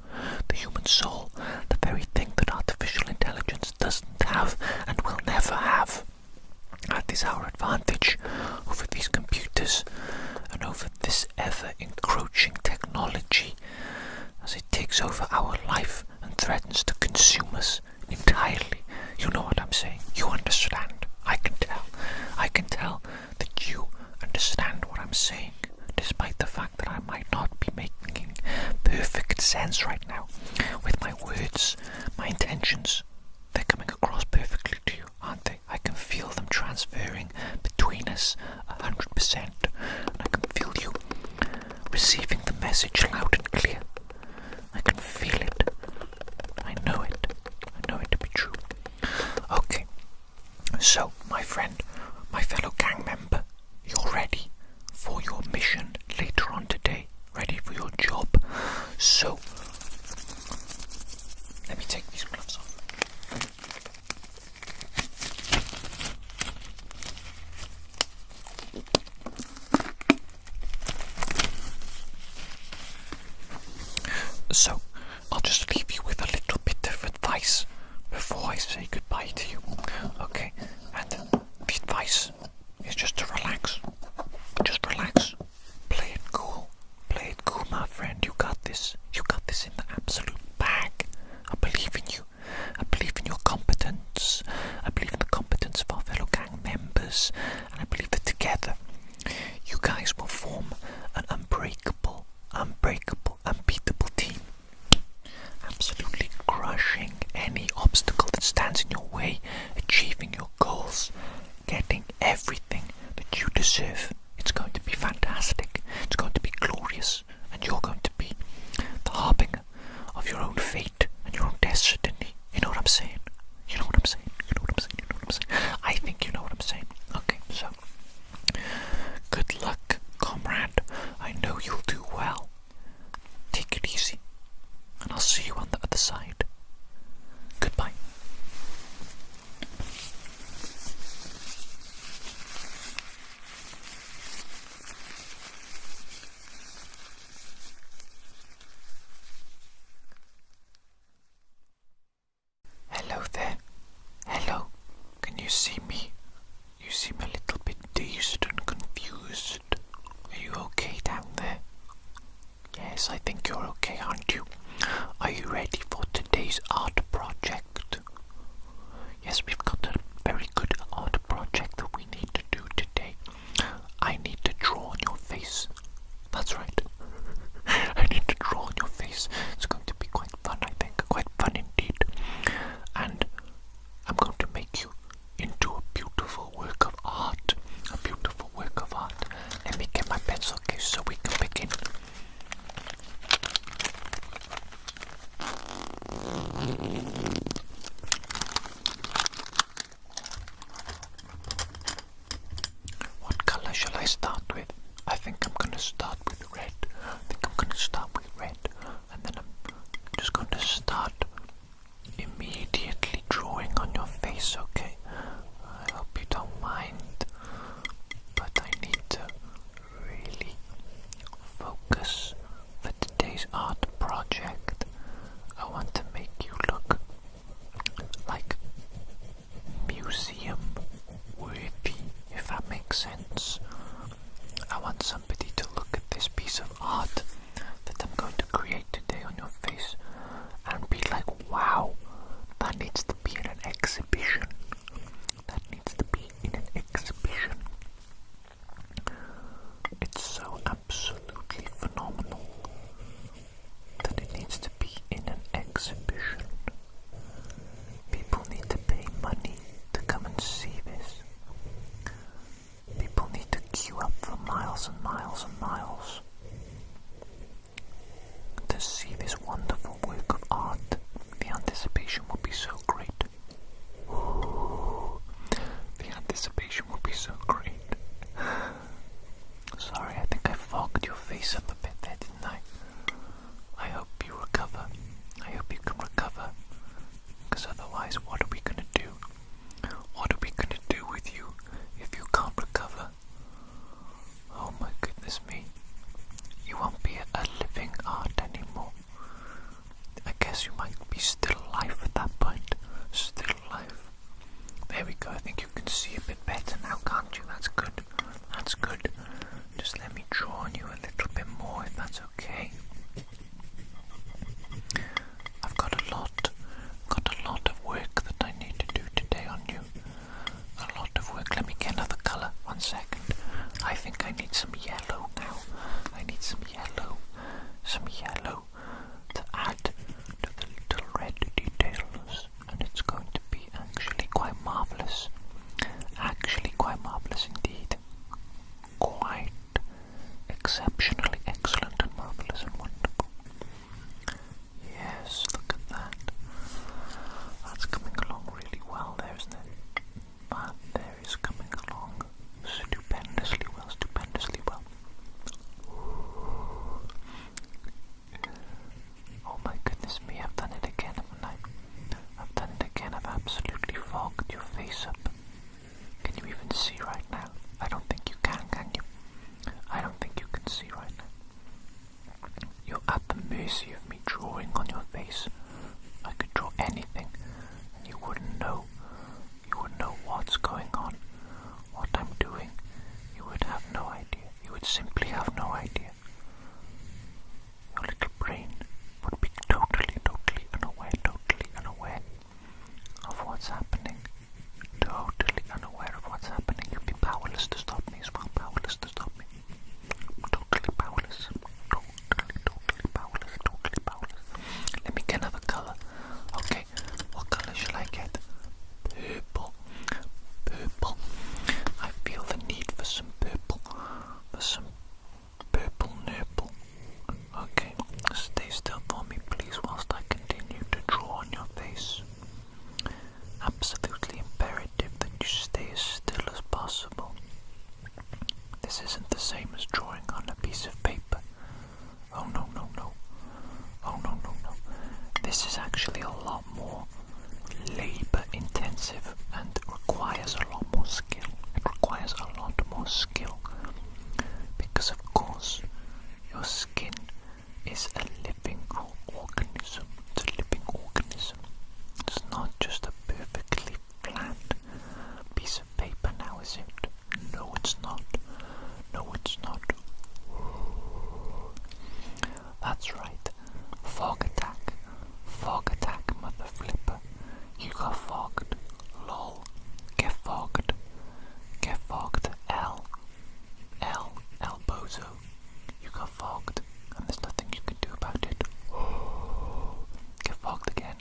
The human soul, the very thing that artificial intelligence doesn't have and will never have. That is our advantage over these computers and over this ever-encroaching technology as it takes over our life and threatens to consume us entirely. You know what I'm saying. You understand. I can tell. I can tell that you understand what I'm saying, despite the fact that I might not be making perfect sense right now with my words, my intentions. They're coming across perfectly to you, aren't they? I can feel them transferring between us 100%. And I can feel you receiving the message loud and clear. I can feel it. I know it. I know it to be true. Okay. So, my friend, my fellow gang member, you're ready for your mission later on today. Ready for your job. So, let me take these gloves off. So, I'll just leave you with a little bit of advice before I say goodbye to you. Okay? And the advice is just to relax. Just relax. Play it cool. Play it cool, my friend. You got this. You got this in the absolute bag. I believe in you. I believe in your competence. I believe in the competence of our fellow gang members. And I believe that together, you guys will form an unbreakable, unbeatable team. Absolutely crushing any obstacle that stands in your way, achieving your goals, getting everything that you deserve. It's going to be fantastic. It's going to be glorious. And you're going to be the harbinger of your own fate and your own destiny. You know what I'm saying? You know what I'm saying? You know what I'm saying? You know what I'm saying? I think you know what I'm saying. Okay, so good luck, comrade. I know you'll do well. Take it easy. And I'll see you on the other side. Goodbye. Hello there. Hello. Can you see me? You seem a little bit dazed and confused. Are you okay down there? Yes, I think you're okay, aren't you? Are you ready for today's art project? Yes, we've got a very good art project that we need to do today. I need to draw on your face. That's right. I need to draw on your face. It's going to be quite fun, I think. Quite fun indeed. And I'm going to make you into a beautiful work of art. A beautiful work of art. Let me get my pencil case so we can begin. What color shall I start with? I think I'm going to start with red. And then I'm just going to start immediately drawing on your face, okay? I hope you don't mind, but I need to really focus for today's art project. I want to make you look like museum worthy, if that makes sense. I want somebody to look at this piece of art that I'm going to create today on your face and be like, wow, that needs to be in an exhibition. That needs to be in an exhibition. It's so absolutely phenomenal that it needs to be in an exhibition. People need to pay money to come and see this. People need to queue up miles and miles and miles to see this wonderful work of art. The anticipation will be so great. Ooh, the anticipation will be so great. Sorry, I think I fogged your face up a bit there, didn't I? I hope you recover. I hope you can recover. Because otherwise, what are we going to do? What are we going to do with you if you can't recover? Oh my goodness me. You won't be a living art anymore. I guess you might be still alive at that point. Still alive. There we go. I think you can see a bit better now, can't you? That's good. That's good. Just let me draw on you a little bit more, if that's okay. I've got a lot of work that I need to do today on you. A lot of work. Let me get another colour. 1 second. I think I need some yellow now. I need some yellow to add to the little red details, and it's going to be actually quite marvellous. Actually quite marvellous indeed. Quite exceptionally excellent and marvellous and wonderful. Yes, look at that. That's coming along really well there, isn't it? That there is coming along stupendously well, stupendously well. Oh my goodness me, I've done it again, haven't I? I've done it again. I've absolutely fogged your face up. Can you even see right now? I don't think you can you? I don't think you can see right now. You're at the mercy of me drawing on your face. I could draw anything and you wouldn't know. You wouldn't know what's going on, what I'm doing. You would have no idea. You would simply have no idea. Your little brain would be totally unaware of what's happening. Totally unaware of what's happening. You'd be powerless to stop me as well. Powerless to stop me. Totally powerless. Totally powerless. Let me get another colour. Okay, what colour shall I get? Purple. I feel the need for some purple. For some purple nurple. Okay, stay still for me please whilst I continue to draw on your face. Absolutely imperative that you stay as still as possible. This isn't the same as drawing on a piece of paper. Oh no. This is actually a lot more labor intensive and requires a lot more skill. It requires a lot more skill because of course your skin is a living organism. It's a living organism. It's not just a perfectly flat piece of paper now, is it? No, it's not. That's right. Fog attack, mother flipper. You got fogged. Lol. Get fogged. L bozo. You got fogged, and there's nothing you can do about it. Get fogged again.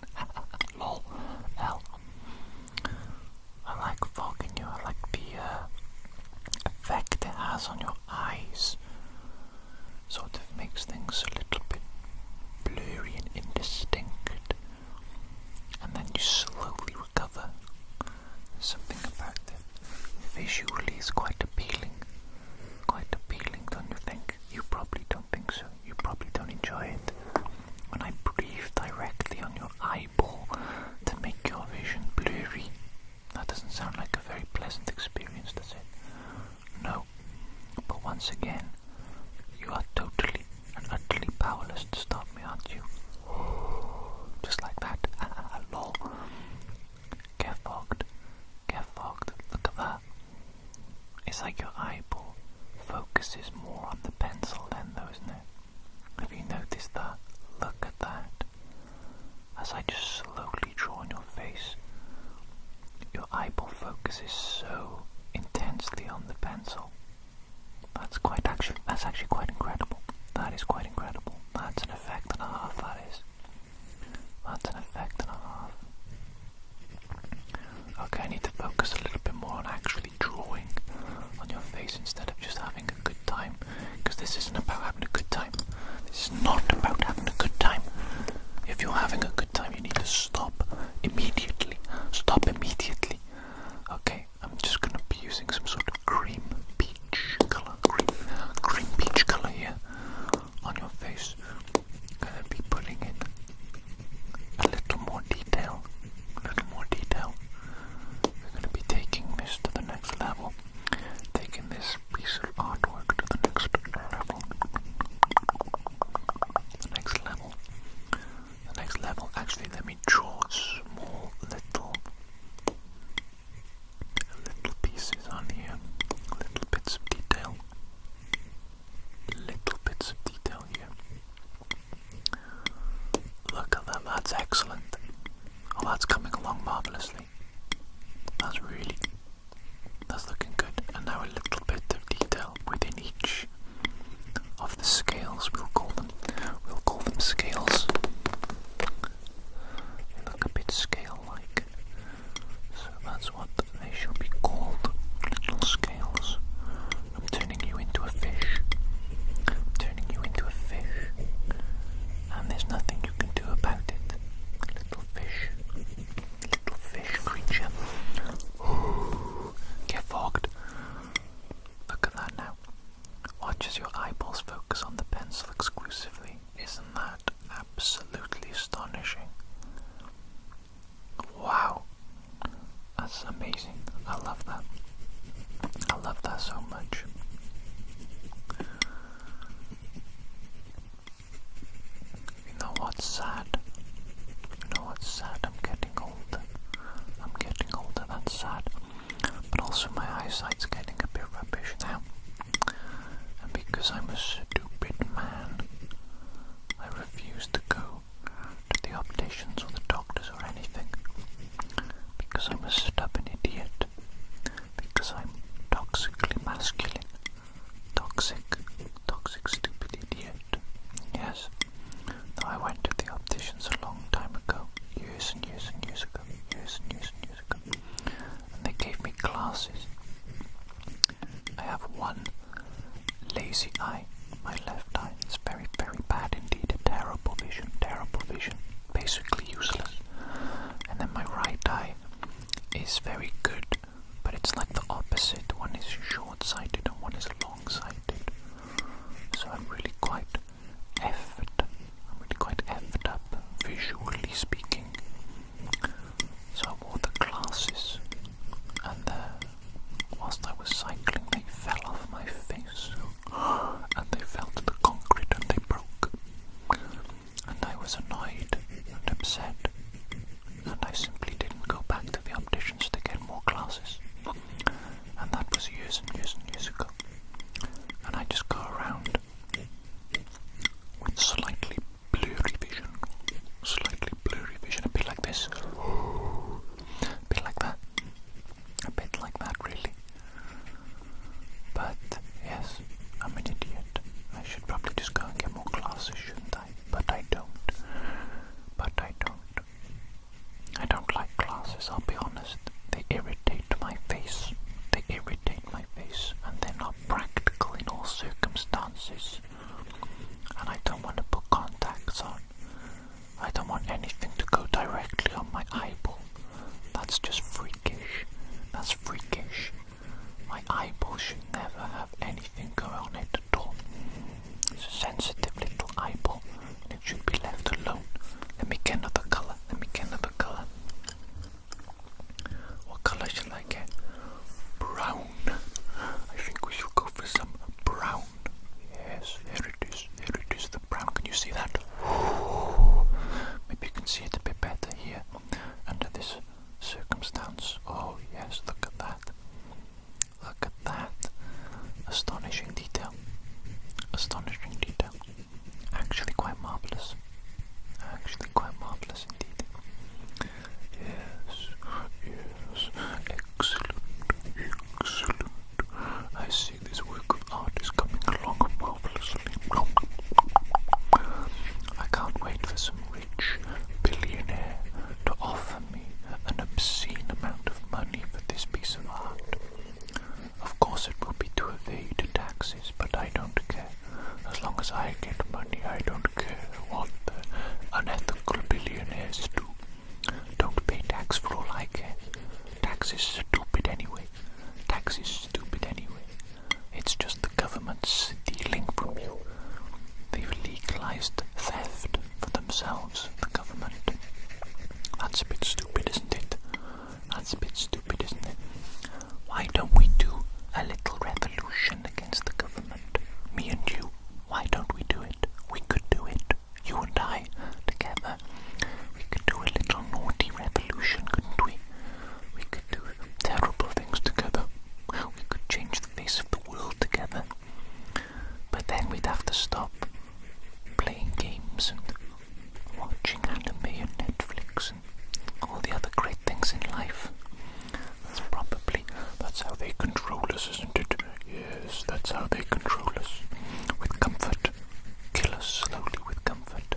Lol. L. I like fogging you. I like the effect it has on your eyes. Sort of makes things a little bit blurry and indistinct, and then you slowly recover. There's something about it. Visually is quite appealing, don't you think? You probably don't think so. You probably don't enjoy it. When I breathe directly on your eyeball to make your vision blurry, that doesn't sound like a very pleasant experience, does it? No. But once again, you are totally and utterly powerless to stop me, aren't you? Just like that. Lol. Get fogged. Look at that. It's like your eyeball focuses more on the pencil then, though, isn't it? Have you noticed that? Look at that. As I just slowly draw on your face, your eyeball focuses so intensely on the pencil. That's actually quite incredible. That is quite incredible. That's an effect and a half, that is. That's an effect and a half. Okay, I need to focus a little bit more on actually drawing on your face instead of just having a good time this isn't about having a good time. This is not about having a good time. If you're having a good time, you need to stop immediately. Stop immediately. Okay, I'm just going to be using some sort of cream peach color. Cream peach color here on your face. I'm going to be putting in a little more detail. We're going to be taking this to the next level. Taking this piece of artwork to the next level. The next level. Actually, let me draw small little pieces on here. Little bits of detail. Here. Look at that. That's excellent. Oh, that's coming along marvelously. That's looking good. And now a little bit of detail within each of the scales. We'll call them scales. They look a bit scale-like. So that's what they should be called. Little scales. I'm turning you into a fish. And there's nothing you can do about it. Little fish creature. Ooh, get fogged. Look at that now. Watch as your eyeballs focus on the pencil exclusively. Isn't that absolutely astonishing? Wow. That's amazing. I love that. I love that so much. You know what's sad? I'm getting older. That's sad. But also my eyesight's getting a bit rubbish now. And because I'm a stupid man, I refuse to go to the opticians or the doctors or anything. Because I'm a stubborn idiot. Because I'm toxically masculine. Toxic stupid idiot. Yes. Though I went to the opticians a long time ago. Years and years ago. And they gave me glasses. I have one lazy eye. My left eye is very, very bad indeed. Terrible vision. Basically useless. And then my right eye is very good, but it's like the opposite. One is short-sighted and one is long-sighted. So I'm really quite effed up, visually speaking. So I wore the glasses, and whilst I was cycling, they fell off my face, and they fell to the concrete and they broke. And I was annoyed and upset, and I simply didn't go back to the opticians to get more glasses. And that was years and years ago. And I just go around with slightly blurry vision, a bit like this, a bit like that really. But yes, I'm an idiot. I should probably just go and get more glasses, shouldn't I? But I don't. I don't like glasses, I'll be honest. They irritate my face, and they're not practical in all circumstances. And I don't want to put contacts on. I don't want anything to go directly on my eyeball. That's just freakish. My eyeball should never have anything go on it at all. It's a sensitive little eyeball, and it should be left alone. Let me get another color. What color should I get? Brown. I think we should go for some brown. Yes, there it is, the brown. Can you see that? Maybe you can see it a bit better here under this circumstance. Oh yes, look at that. Astonishing detail. Actually quite marvellous indeed. Yes, excellent. I see this work of art is coming along marvellously. I can't wait for some rich billionaire to offer me an obscene amount of money for this piece of art. Of course it will be to evade taxes, but I don't care. because I get money. I don't care what the unethical billionaires do. Don't pay tax for all I care. Tax is stupid anyway. Tax is stupid anyway. It's just the government stealing from you. They've legalized theft for themselves, the government. That's a bit stupid, isn't it? That's a bit stupid, isn't it? Why don't we do a little revolution against the government? Me and you. Why don't we do it? We could do it. You and I, together. We could do a little naughty revolution, couldn't we? We could do terrible things together. We could change the face of the world together. But then we'd have to stop playing games and watching anime and Netflix and all the other great things in life. That's how they control us, isn't it? Yes, that's how they control us. With comfort. Kill us slowly with comfort.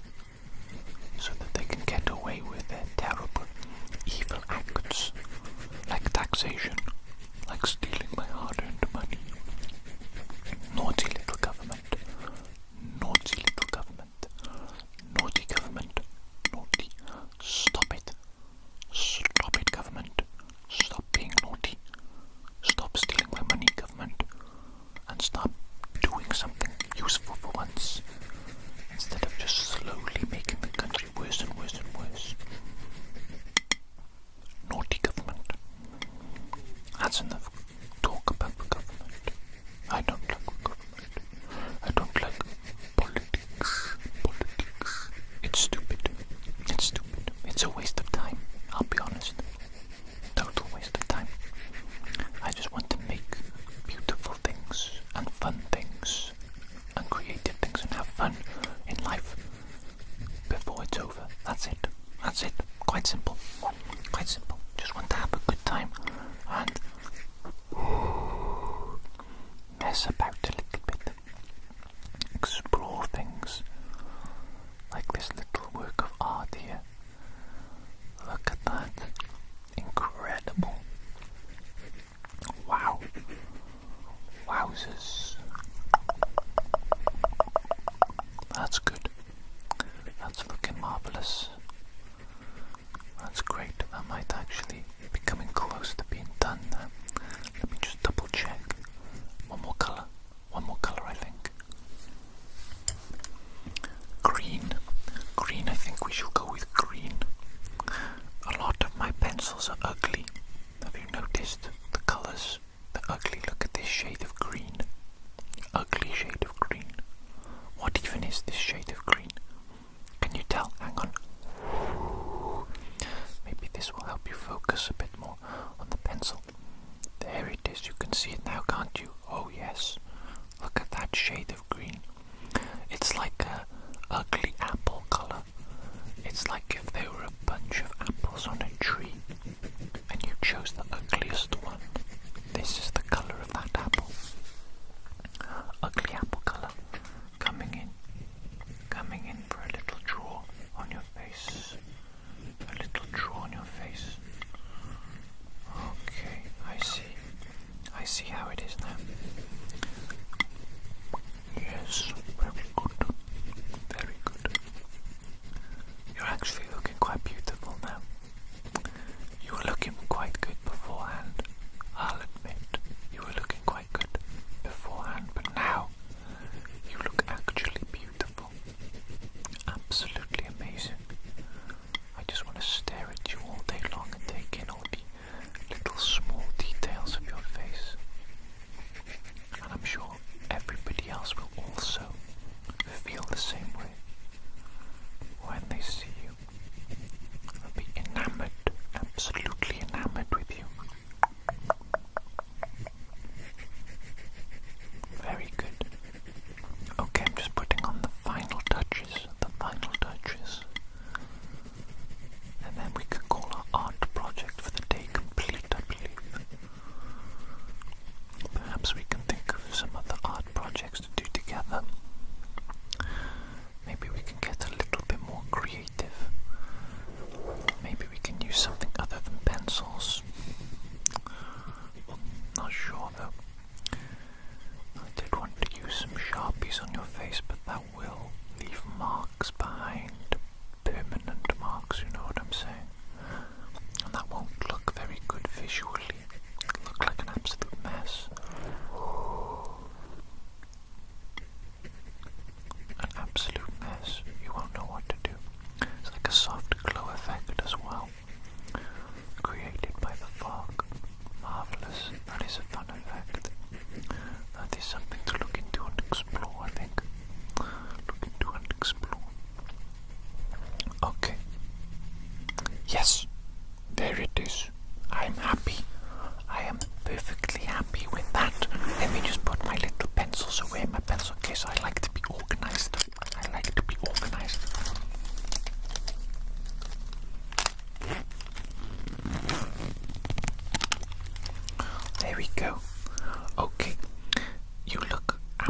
So that they can get away with their terrible, evil acts. Like taxation. Like stealing my hard-earned money. Naughty little government. Naughty little government. Naughty government. Naughty. Stop it. Stop it, government. Stop being naughty. Stop stealing my money, government. And stop doing something useful for once. Instead of just slowly making the country worse and worse and worse. Naughty government. That's enough talk about the government. I don't like the government. I don't like politics. Politics. It's stupid. It's stupid. It's a waste of time. I'll be honest. Total waste of time. I just want to make beautiful things and fun things and creative things and have fun in life before it's over. That's it. That's it. Quite simple. Quite simple. Just want to have a good time and mess about a little bit. Explore things like this little work of art here. Look at that. Incredible. Wow. Wowzers. That's good. That's looking marvellous. That's great. That might actually be coming close to being done now. Let me just double check. One more colour. One more colour, I think. Green. Green, I think we shall go with green. A lot of my pencils are ugly. Have you noticed the colours? They're ugly. Look at this shade of green. Ugly shade of green. What even is this shade of green? Can you tell? Hang on. Maybe this will help you focus a bit more on the pencil. There it is. You can see it now, can't you? Oh yes. Look at that shade of green. It's like a ugly apple colour. It's like if there were a bunch of apples on a tree and you chose the ugliest one. This is the colour of that apple. Ugly apple colour. Coming in for a little draw on your face. A little draw on your face. Okay, I see how it is now.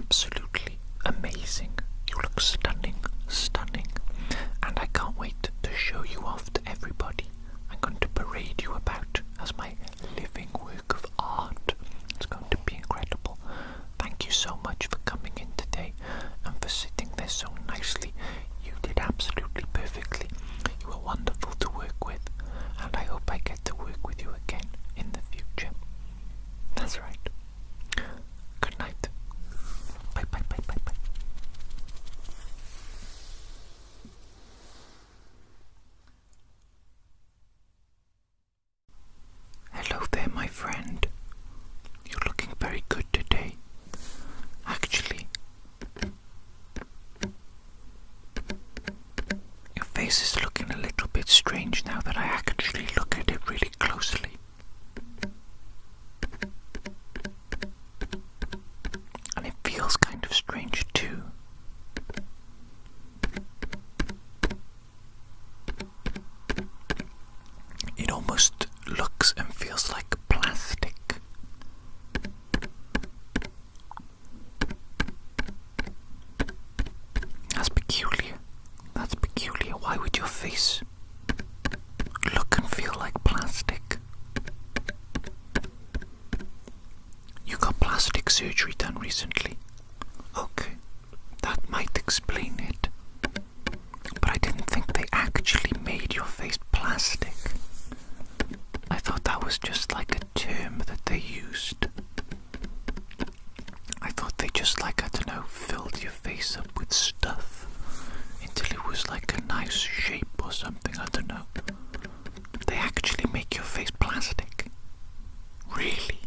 absolutely amazing. You look stunning, stunning. And I can't wait to show you off to everybody. I'm going to parade you about as my living work of art. It's going to be incredible. Thank you so much for coming in today and for sitting there so nicely. You did absolutely perfectly. You were wonderful to work with, and I hope I get to work with you again in the future. That's right. Good night. Bye bye bye bye bye. Hello there, my friend. You're looking very good today. Actually, your face is looking a little bit strange now that I actually look at it really closely. And it feels kind of strange too. It almost looks and feels like plastic. That's peculiar. That's peculiar. Why would your face look and feel like plastic? You got plastic surgery done recently. Okay, that might explain it. But I didn't think they actually made your face plastic. I thought that was just like a term that they used. I thought they just I don't know, filled your face up with stuff until it was like a nice shape or something, I don't know. They actually make your face plastic. Really?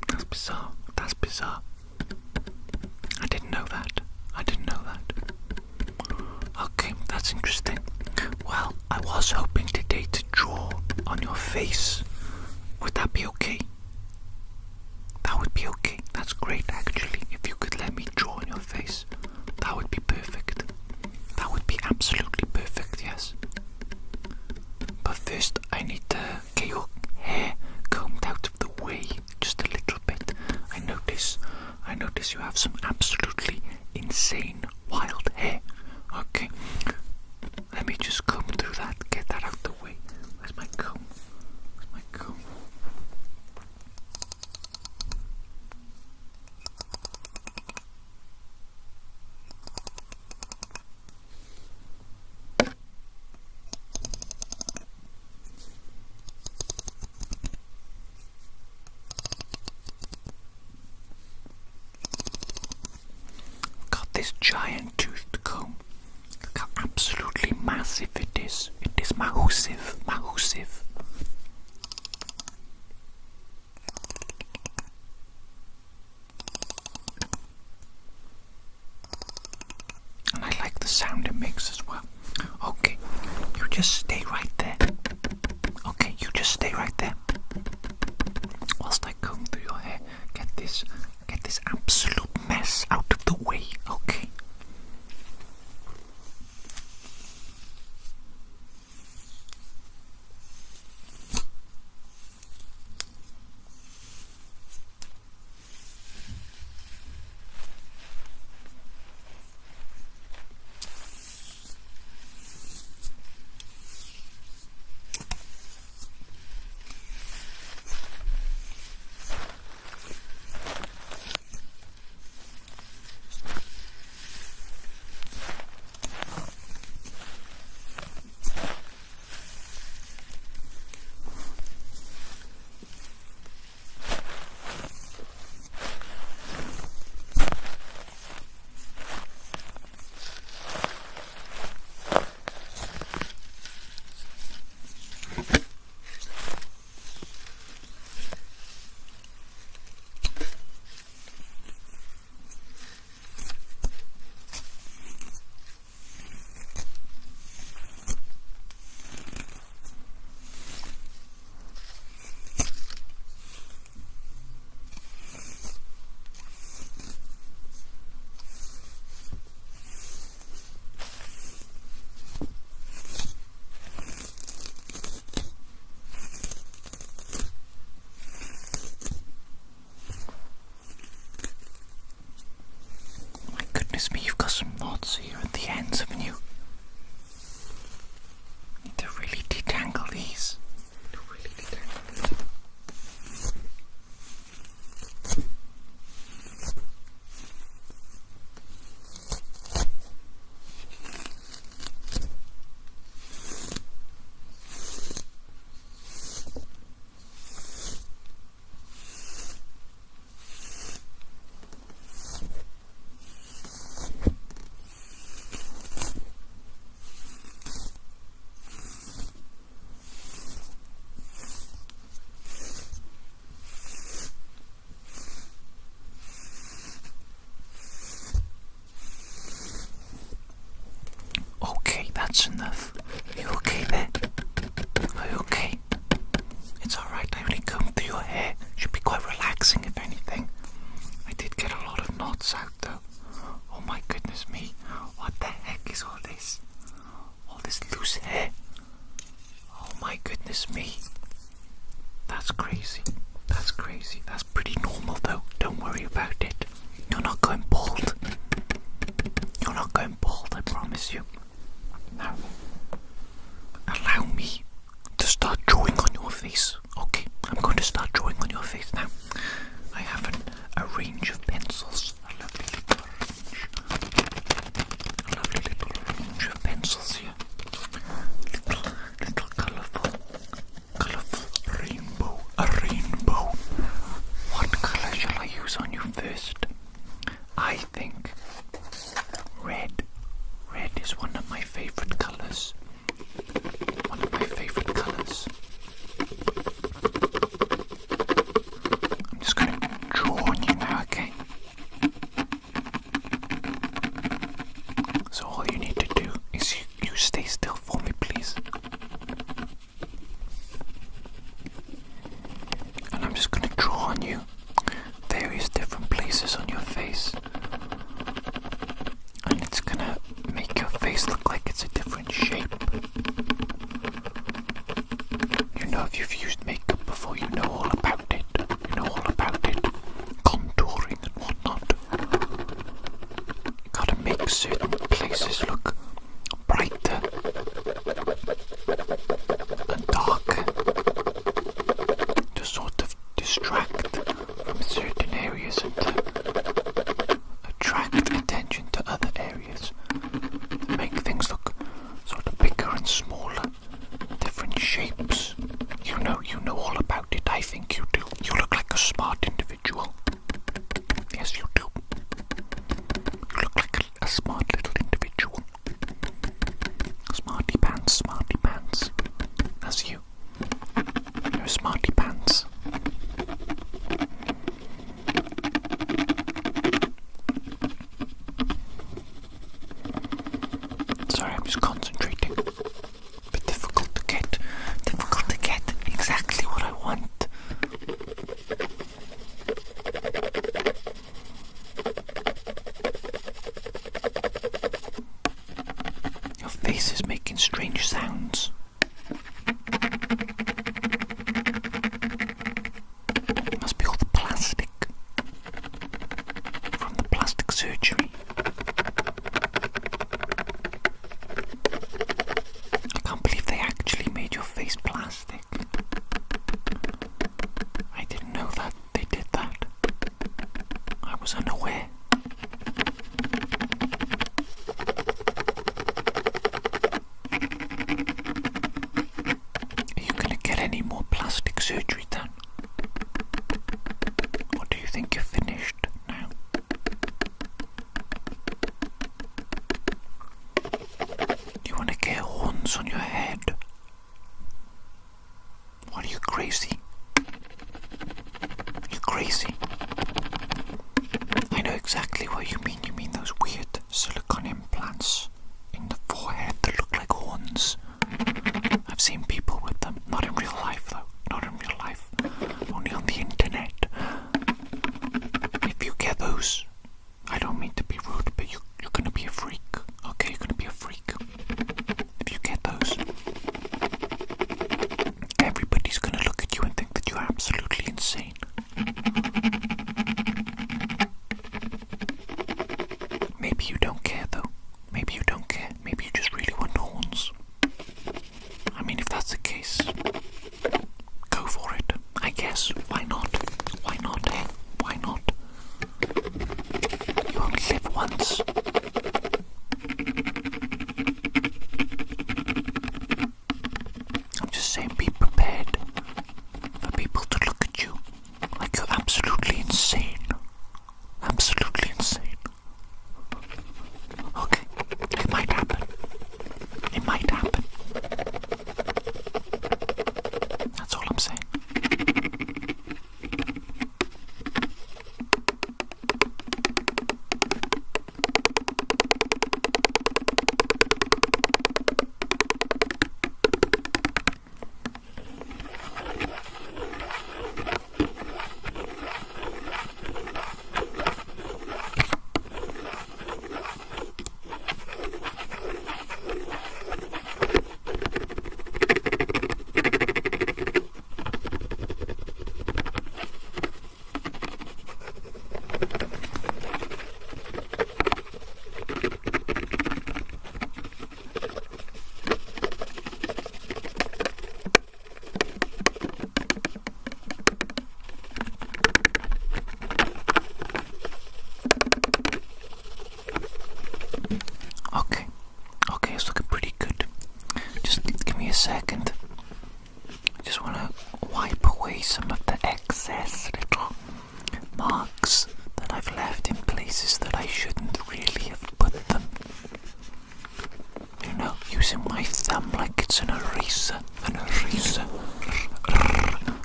That's bizarre. That's bizarre. I didn't know that. I didn't know that. Okay, that's interesting. Well, I was hoping today to draw on your face. Would that be okay? That would be okay. That's great, actually. If you could let me draw on your face, that would be perfect. That would be absolutely perfect, yes. But first, I need to get your hair combed out of the way just a little bit. I notice you have some absolutely insane, wild hair. Okay. Let me just comb through that, get that out the way. Where's my comb? Where's my comb? Got this giant toothed comb. Look how absolutely massive it is. It is massive, massive. And I like the sound it makes as well. Okay, you just stay right there. Okay, you just stay right there. Whilst I comb through your hair, get this absolute mess out of the way. Okay. knots here at the ends, haven't you? Need to really detangle these. Okay, that's enough. Are you okay there? Are you okay? It's alright, I only combed through your hair. Should be quite relaxing if anything. I did get a lot of knots out though. Oh my goodness me. What the heck is all this? All this loose hair. Oh my goodness me. That's crazy. That's crazy. That's pretty normal though. Don't worry about it. You're not going bald. You're not going bald, I promise you. Now, allow me to start drawing on your face. Okay, I'm going to start drawing on your face now. I have a range of pencils. A lovely little range of pencils here. Little colourful rainbow. A rainbow. What colour shall I use on you first? I think red. Red is one of my favourite colours. One of my favourite colours. I'm just going to draw on you now, okay? So all you need to do is you stay still for me, please. And I'm just going to draw on you various different places on your face. And it's going to make your face look like it's a different shape. You know, if you've used makeup before, you know all about it. You know all about it. Contouring and whatnot. You gotta make certain places look brighter and darker to sort of distract from certain areas and to attract attention to other areas. Make things look sort of bigger and smaller, different shapes. You know all about it. I think you do. You look like a smart individual. Yes, you do. You look like a smart little individual. Smarty pants. That's you. You're a smarty pants. Sorry, I'm just concentrating. Bit difficult to get exactly what I want. Your face is making strange sounds. It must be all the plastic from the plastic surgery. I can't believe they actually made your face plastic. I didn't know that they did that. I was unaware. Are you going to get any more plastic surgery done? Or do you think you're finished now? Do you want to get horns on your head? What, are you crazy? You're crazy. I know exactly what you mean. You mean those weird silicone implants in the forehead that look like horns. I've seen people with them. Not in real life though. Not in real life. Only on the internet. If you get those, I don't mean to be rude, but you're gonna be a freak. Okay, you're gonna be a freak. If you get those, everybody's gonna look at you and think that you're absolutely insane. Maybe you don't care though. That's an eraser. An eraser.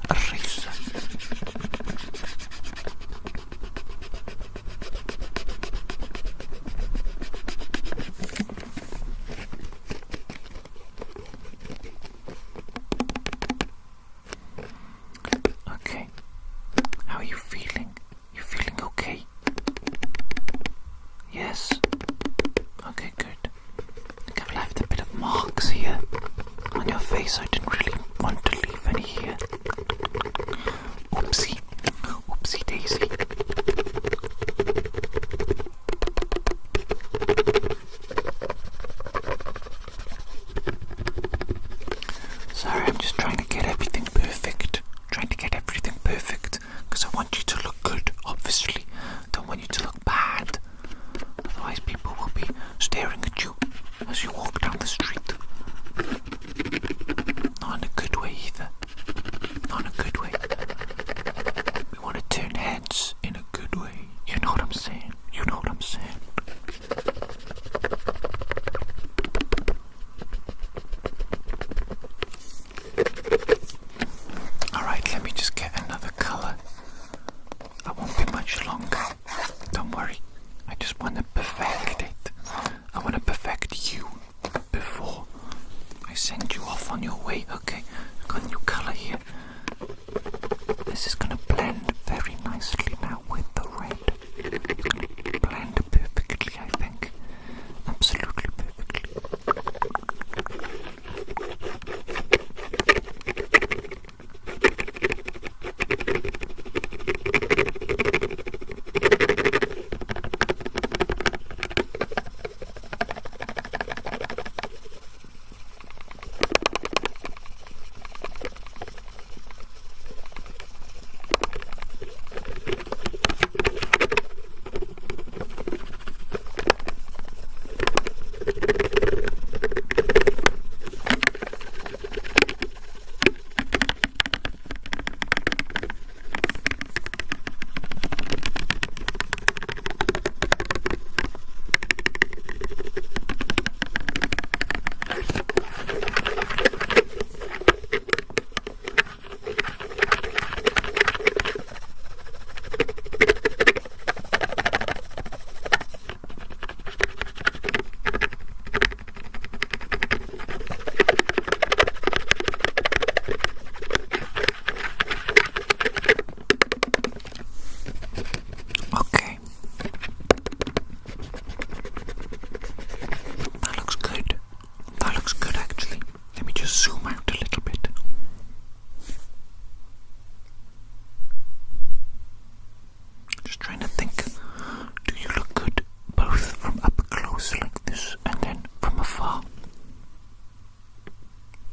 Eraser. Okay. How are you feeling? You feeling okay? Yes. Okay, good. I think I've left a bit of marks here on your face. I didn't really want to leave any here. Oopsie. Oopsie daisy. Sorry, I'm just trying to get everything perfect. Trying to get everything perfect because I want you to look good, obviously. Don't want you to look bad. Otherwise people will be staring at you as you walk down the street. Not in a good way either. Not in a good way. We want to turn heads in a good way. You know what I'm saying? You know what I'm saying? Alright, let me just get another colour. I won't be much longer. Don't worry. I just want to perfect it. I want to perfect you before I send you off on your way. Okay, I've got a new colour here. This is going to blend very nicely now with the red. It's going to blend perfectly, I think. Absolutely perfectly.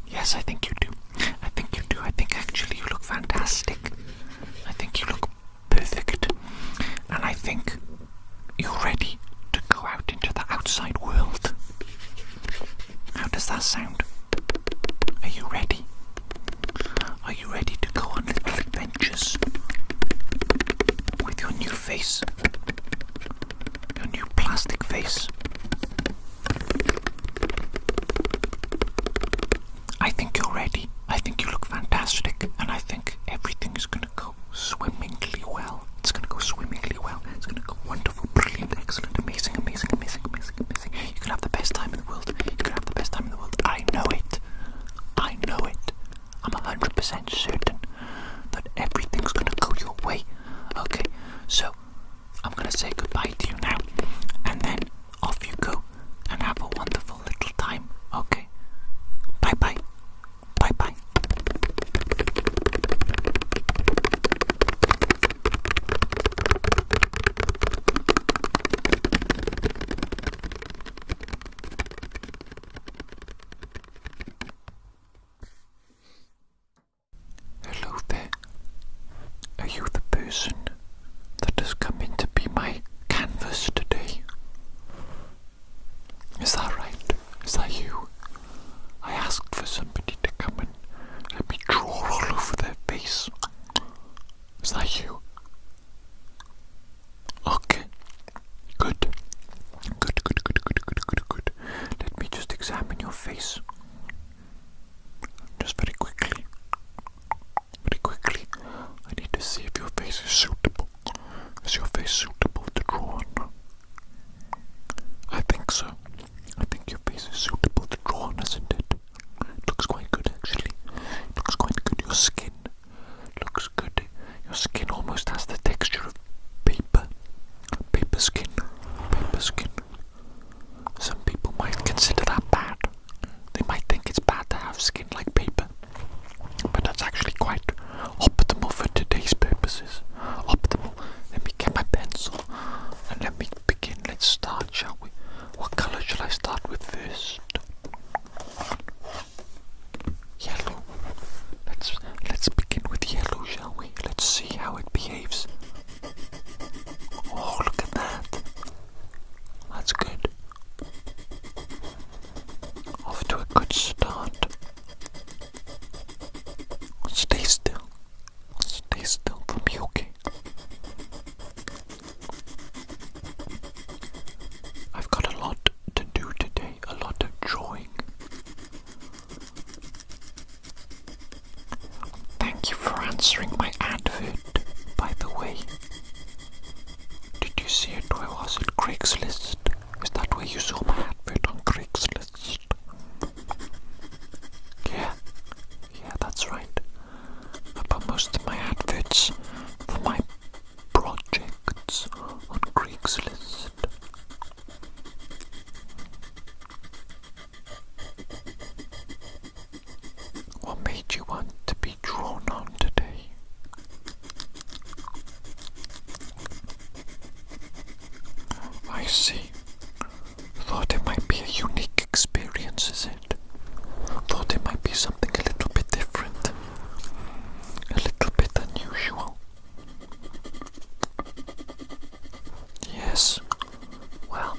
Yes, I think you do. I think you do. I think actually you look fantastic. I think you look perfect. And I think you're ready to go out into the outside world. How does that sound? Are you ready? Are you ready to go on little adventures with your new face? Your new plastic face? I think you're ready. I think you look fantastic, and I think everything is going to go swimmingly well. It's going to go swimmingly well. It's going to go wonderful, brilliant, excellent, amazing, amazing, amazing, amazing, amazing. You can have the best time in the world. You can have the best time in the world. I know it. I know it. I'm 100% certain that everything's going to go your way. Okay, so I'm going to say goodbye to you now, and then off you go and have a wonderful little time. Okay, bye-bye. Bye-bye. Hello there. Are you the person that has come in to be my canvas today? Is that right? Is that you? I asked for somebody to come and let me draw all over their face. Is that you? Okay. Good. Good. Let me just examine your face. Netflix list. What made you want to be drawn on today? I see. Thought it might be a unique experience, is it? Thought it might be something a little bit different. A little bit unusual. Yes. Well,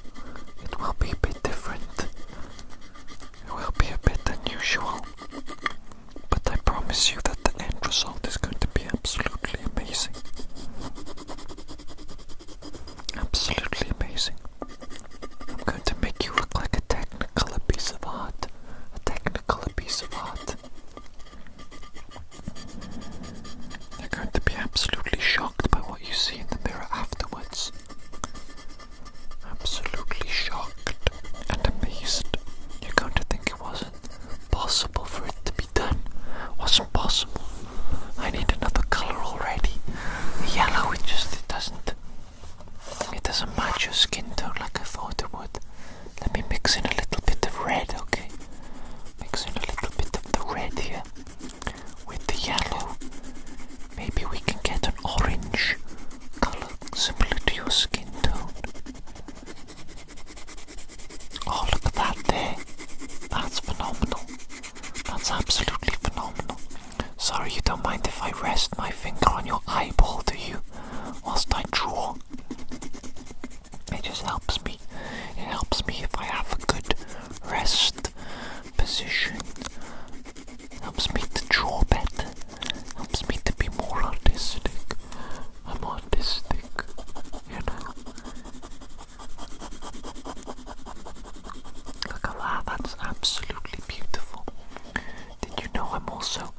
it will be a bit different. It will be a bit unusual. But I promise you that the end result is going to be absolutely amazing. Absolutely amazing. I'm going to make you look like a technicolor piece of art. A technicolor piece of art. You're going to be absolutely shocked by what you see in the mirror afterwards. Absolutely shocked and amazed. You're going to think it wasn't possible for it to be done. Wasn't possible. I need another color already. The yellow, it doesn't match your skin tone like I thought it would. Let me mix in a little bit of red, okay? Mix in a little bit of the red here with the yellow. Maybe we can get an orange color similar to your skin tone. Oh, look at that there. That's phenomenal. That's absolutely phenomenal. Sorry, you don't mind if I rest my finger on your eyeball, do you? Whilst I draw. It just helps me. It helps me if I have a good rest position. It helps me to draw better. It helps me to be more artistic. I'm artistic, you know. Look at that, that's absolutely beautiful. Did you know I'm also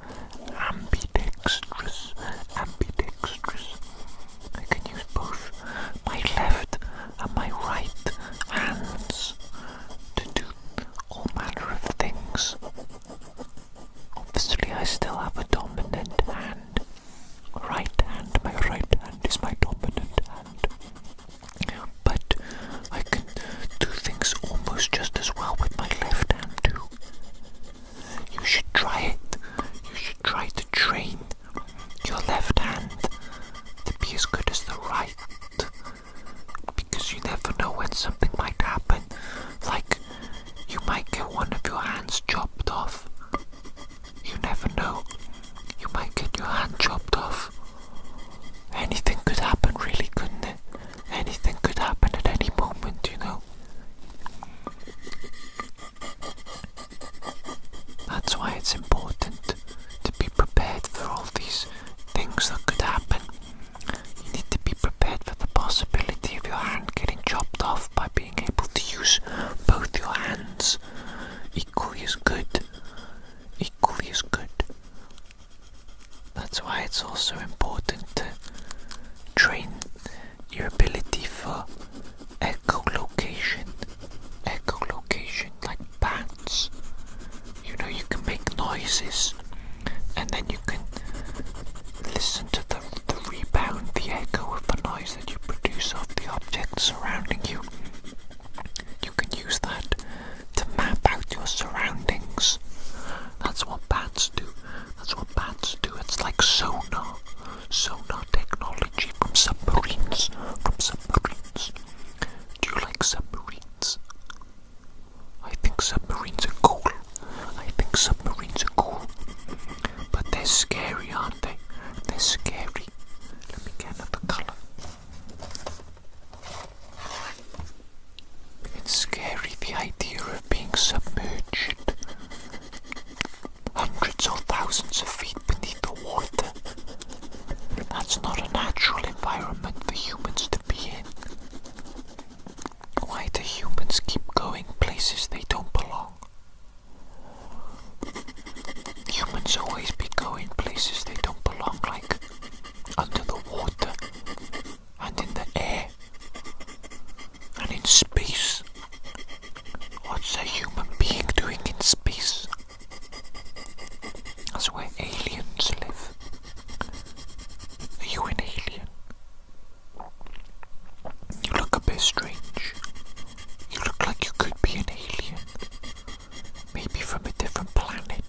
ambidextrous? Ambidextrous. I can use both my left and my right hands to do all manner of things. Obviously I still have a dominant hand. Right hand, my right hand is my dominant hand. But I can do things almost just as well with my left hand too. You should try it. You should try to train your left hand to be as good as the right. Because you never know when something might happen. Like, you might get one of your hands chopped off. You never know. You might get your hand chopped off. Anything could happen, really, couldn't it? Anything could happen at any moment, you know. That's why it's important to be prepared for all these things that could happen. You need to be prepared for the possibility of your hand getting chopped off by being able to use both your hands equally as good. Equally as good. That's why it's also important to train your ability for echolocation. Echolocation, like bats. You know, you can make noises and then you can listen to the rebound, the echo of the noise that you produce off the objects surrounding you. You can use that to map out your surroundings. That's what bats do. That's what bats do. It's like sonar. Sonar technology from submarines. From submarines. Do you like submarines? I think submarines are cool. I think submarines are cool. But they're scary, aren't they? They're scary. Let me get another colour. strange. You look like you could be an alien. Maybe from a different planet.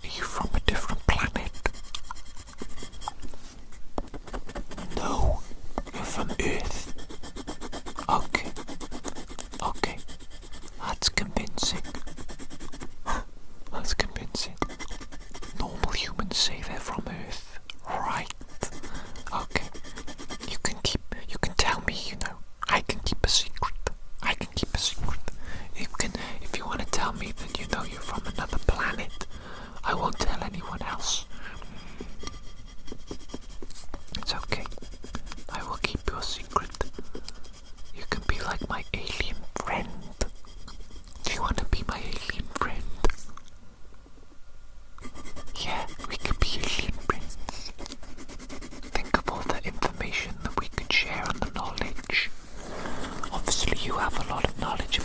Are you from a different planet? No, you're from Earth. Okay. Okay. That's convincing. That's convincing. Normal humans say they're from Earth. Right. Okay. You can tell me, I can keep a secret. I can keep a secret. If you want to tell me that you're from another planet, I won't tell anyone else. It's okay. I will keep your secret. You can be like my alien friend. Do you want to be my alien friend? Yeah, we could be alien friends. Think of all the information that we could share and the knowledge. Obviously you have a lot of knowledge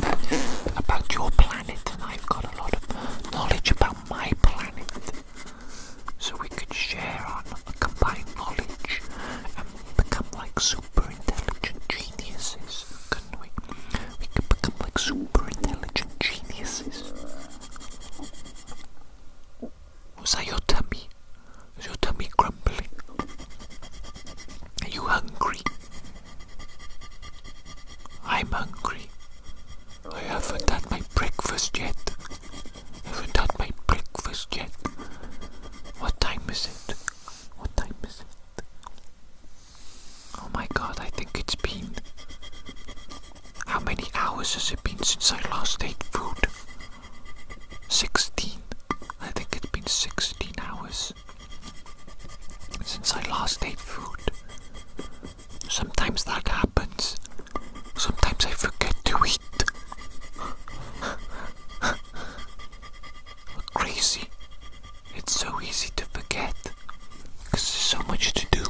about your planet, and I've got a lot of knowledge about my planet. So we could share our combined knowledge and become like super intelligent geniuses, couldn't we? We could become like super intelligent geniuses. Was that your tummy? Is your tummy grumbling? Are you hungry? I'm hungry. I haven't had my breakfast yet. What time is it? Oh my god, I think it's been... How many hours has it been since I last ate food? 16. I think it's been 16 hours since I last ate food. Sometimes that happens. Sometimes I forget to eat. Crazy. It's so easy to forget. Because there's so much to do.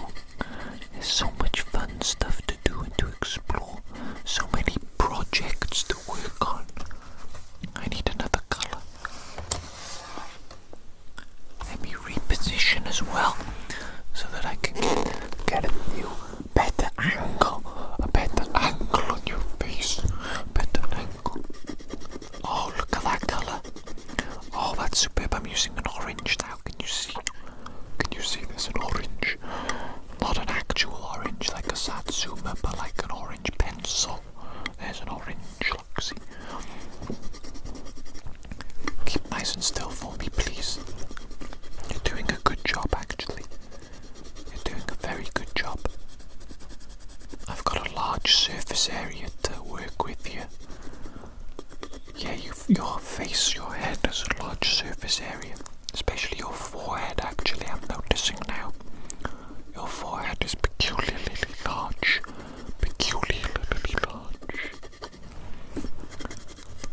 There's so much fun stuff to do and to explore. So many projects to work on. I need another color. Let me reposition as well, so that I can get a new, better angle. A better angle on your face. Better angle. Oh, look at that color. Oh, that's superb. I'm using an orange now. Can you see? There's an orange? Not an actual orange like a Satsuma, but like an orange pencil. There's an orange, look, see? Keep nice and still for me, please. You're doing a good job, actually. You're doing a very good job. I've got a large surface area to work with here. Yeah, your face, your head has a large surface area. Especially your forehead, actually, I'm noticing now. Your forehead is peculiarly large.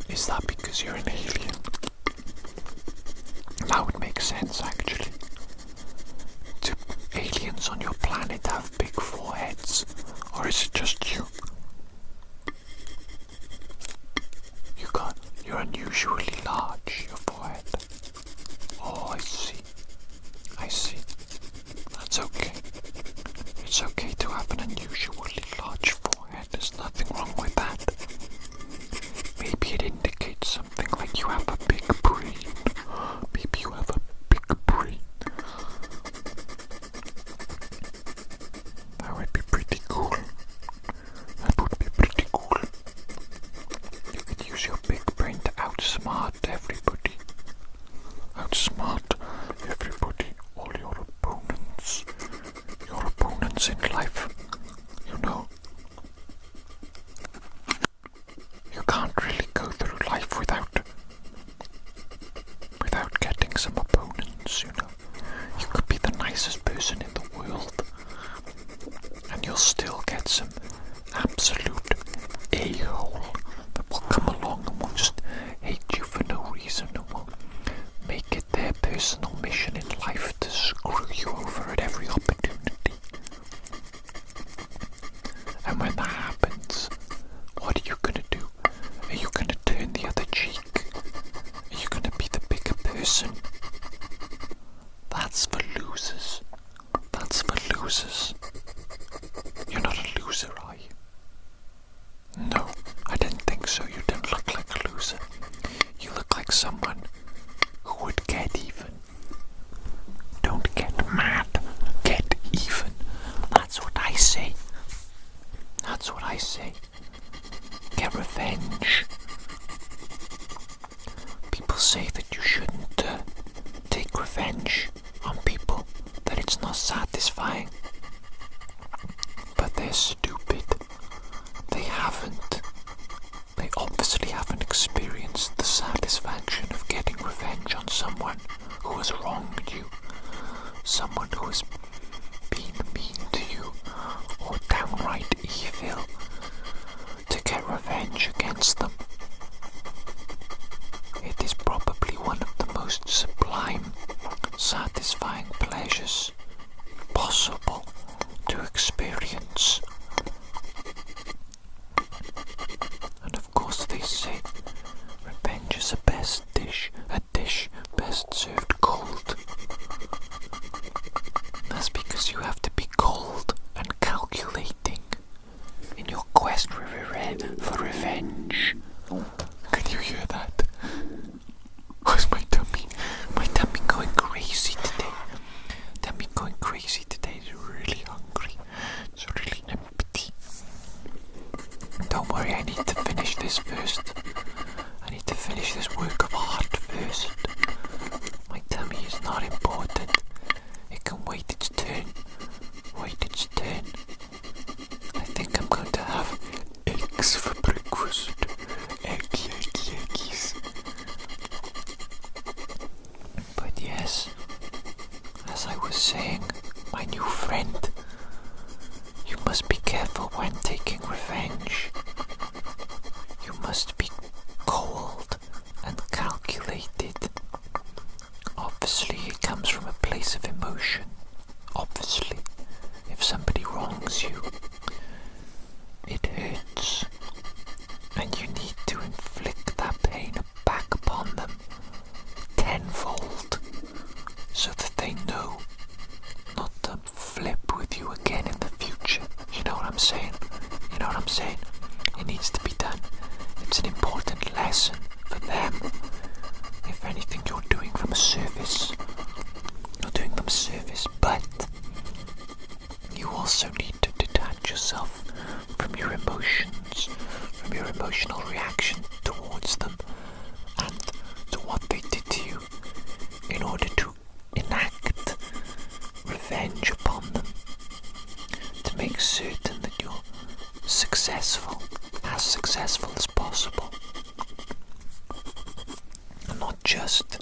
Is that because you're an alien? That would make sense, actually. Do aliens on your planet have big foreheads? Or is it just you? You're unusually large, your forehead. Oh, I see. That's okay. It's okay to have an unusually large forehead. There's nothing wrong with that. Maybe it indicates something like you have a big brain. Maybe you have a big brain. That would be pretty cool. You could use your big brain to outsmart everybody. All your opponents. Your opponents in life. You can't really go through life without getting some opponents, You could be the nicest person in the world, and you'll still get some absolute a-hole that will come along and will just hate you for no reason and will make it their personal mission in life to screw you over at every opportunity. And when that happens, what are you gonna do? Are you gonna turn the other cheek? Are you gonna be the bigger person? That's for losers. You're not a That's what I say. Get revenge. People say that you shouldn't take revenge on people, that it's not satisfying. But they're stupid. They obviously haven't experienced the satisfaction of getting revenge on someone who has wronged you, someone who has been mean to you, or downright evil. To get revenge against them, it is probably one of the most sublime, satisfying pleasures possible to experience. And of course they say revenge is a dish best served cold. That's because you have to be cold and calculating in your quest for revenge. Can you hear that? Where's my tummy going crazy today? Tummy going crazy today. It's really hungry. It's really empty. Don't worry, I need to finish this first. I need to finish this work of art first. My tummy is not important. It can wait its turn. Wait its turn. I think I'm going to have eggs for breakfast. Eggies. But yes, as I was saying, my new friend, you must be careful when taking revenge. You must be cold and calculated. Obviously, it comes from a place of emotion. Obviously, if somebody wrongs you, it hurts, and you need to inflict that pain back upon them tenfold, so that they know not to flip with you again in the future. You know what I'm saying? It needs to be done. It's an important lesson for them. If anything, you're doing them a service. But you also need to detach yourself from your emotions, from your emotional reaction towards them, and to what they did to you, in order to enact revenge upon them, to make certain that you're successful as possible, and not just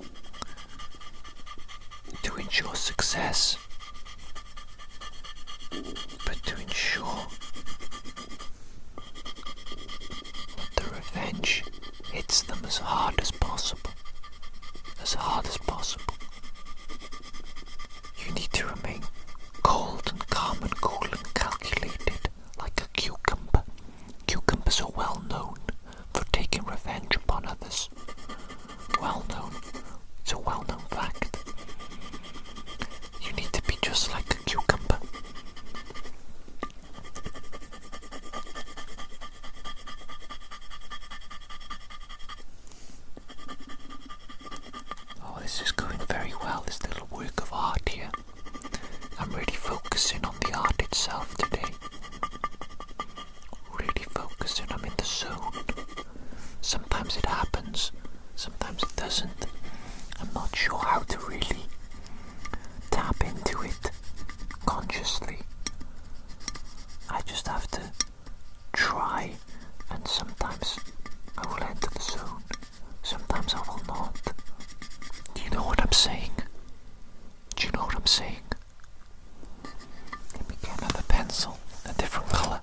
to ensure success, but to ensure that the revenge hits them as hard as possible. You need to remain cold and calm and cool and calculated, like a cucumber. Cucumbers are well known for taking revenge upon others. Well known. It's a well-known fact. You need to be just like a cucumber. Oh, this is going very well, this little work of art here. I'm really focusing on the art itself today. Really focusing, I'm in the zone. Sometimes it happens, sometimes it doesn't. I'm not sure how to really tap into it consciously. I just have to try, and sometimes I will enter the zone, sometimes I will not. Do you know what I'm saying? Let me get another pencil, a different colour.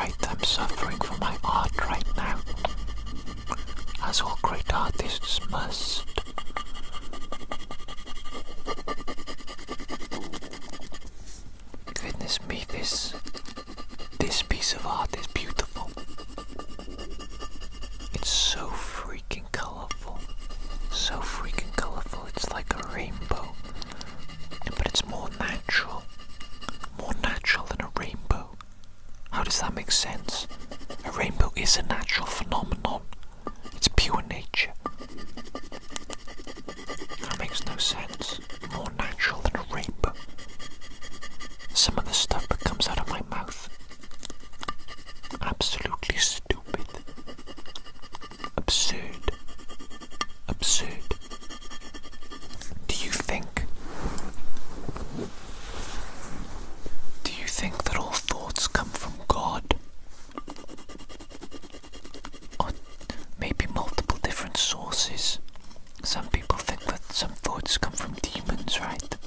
right? I'm suffering for my art right now, as all great artists must. Goodness me, this piece of art is beautiful. It's so freaking colourful. So freaking colourful. It's like a rainbow. But it's more natural. More natural than a rainbow. How does that make sense? A rainbow is a natural phenomenon. It's pure nature. That makes no sense. More natural than a rainbow. Some of the stuff that comes out of my mouth, absolutely stupid. Absurd. Absurd. Do you think that all thoughts come from God? Or maybe multiple different sources? Some people think that some thoughts come from demons, right?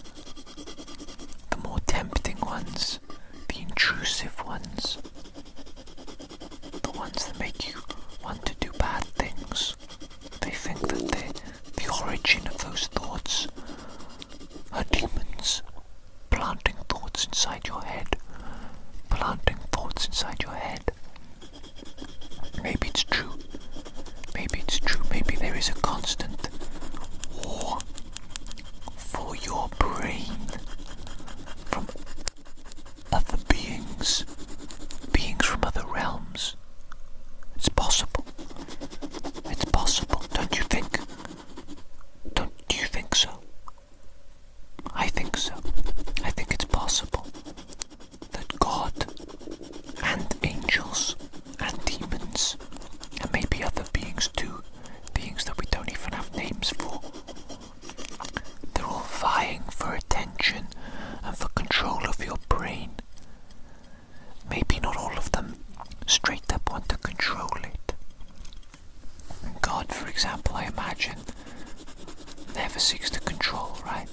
The more tempting ones, the intrusive ones, the ones that make you want to do bad things. They think that the origin of those thoughts are demons planting thoughts inside your head. Planting thoughts inside your head. Maybe it's true. Maybe it's true. Maybe there is a constant war for your brain from other beings from other realms. It's possible. It's possible. Don't you think? Do you think so? I think so. I think it's possible that God and angels and demons and maybe other beings too, beings that we don't even have names for, they're all vying for attention and for control of your brain. Maybe not all of them straight up want to control it. God, for example, I imagine, never seeks to control, right?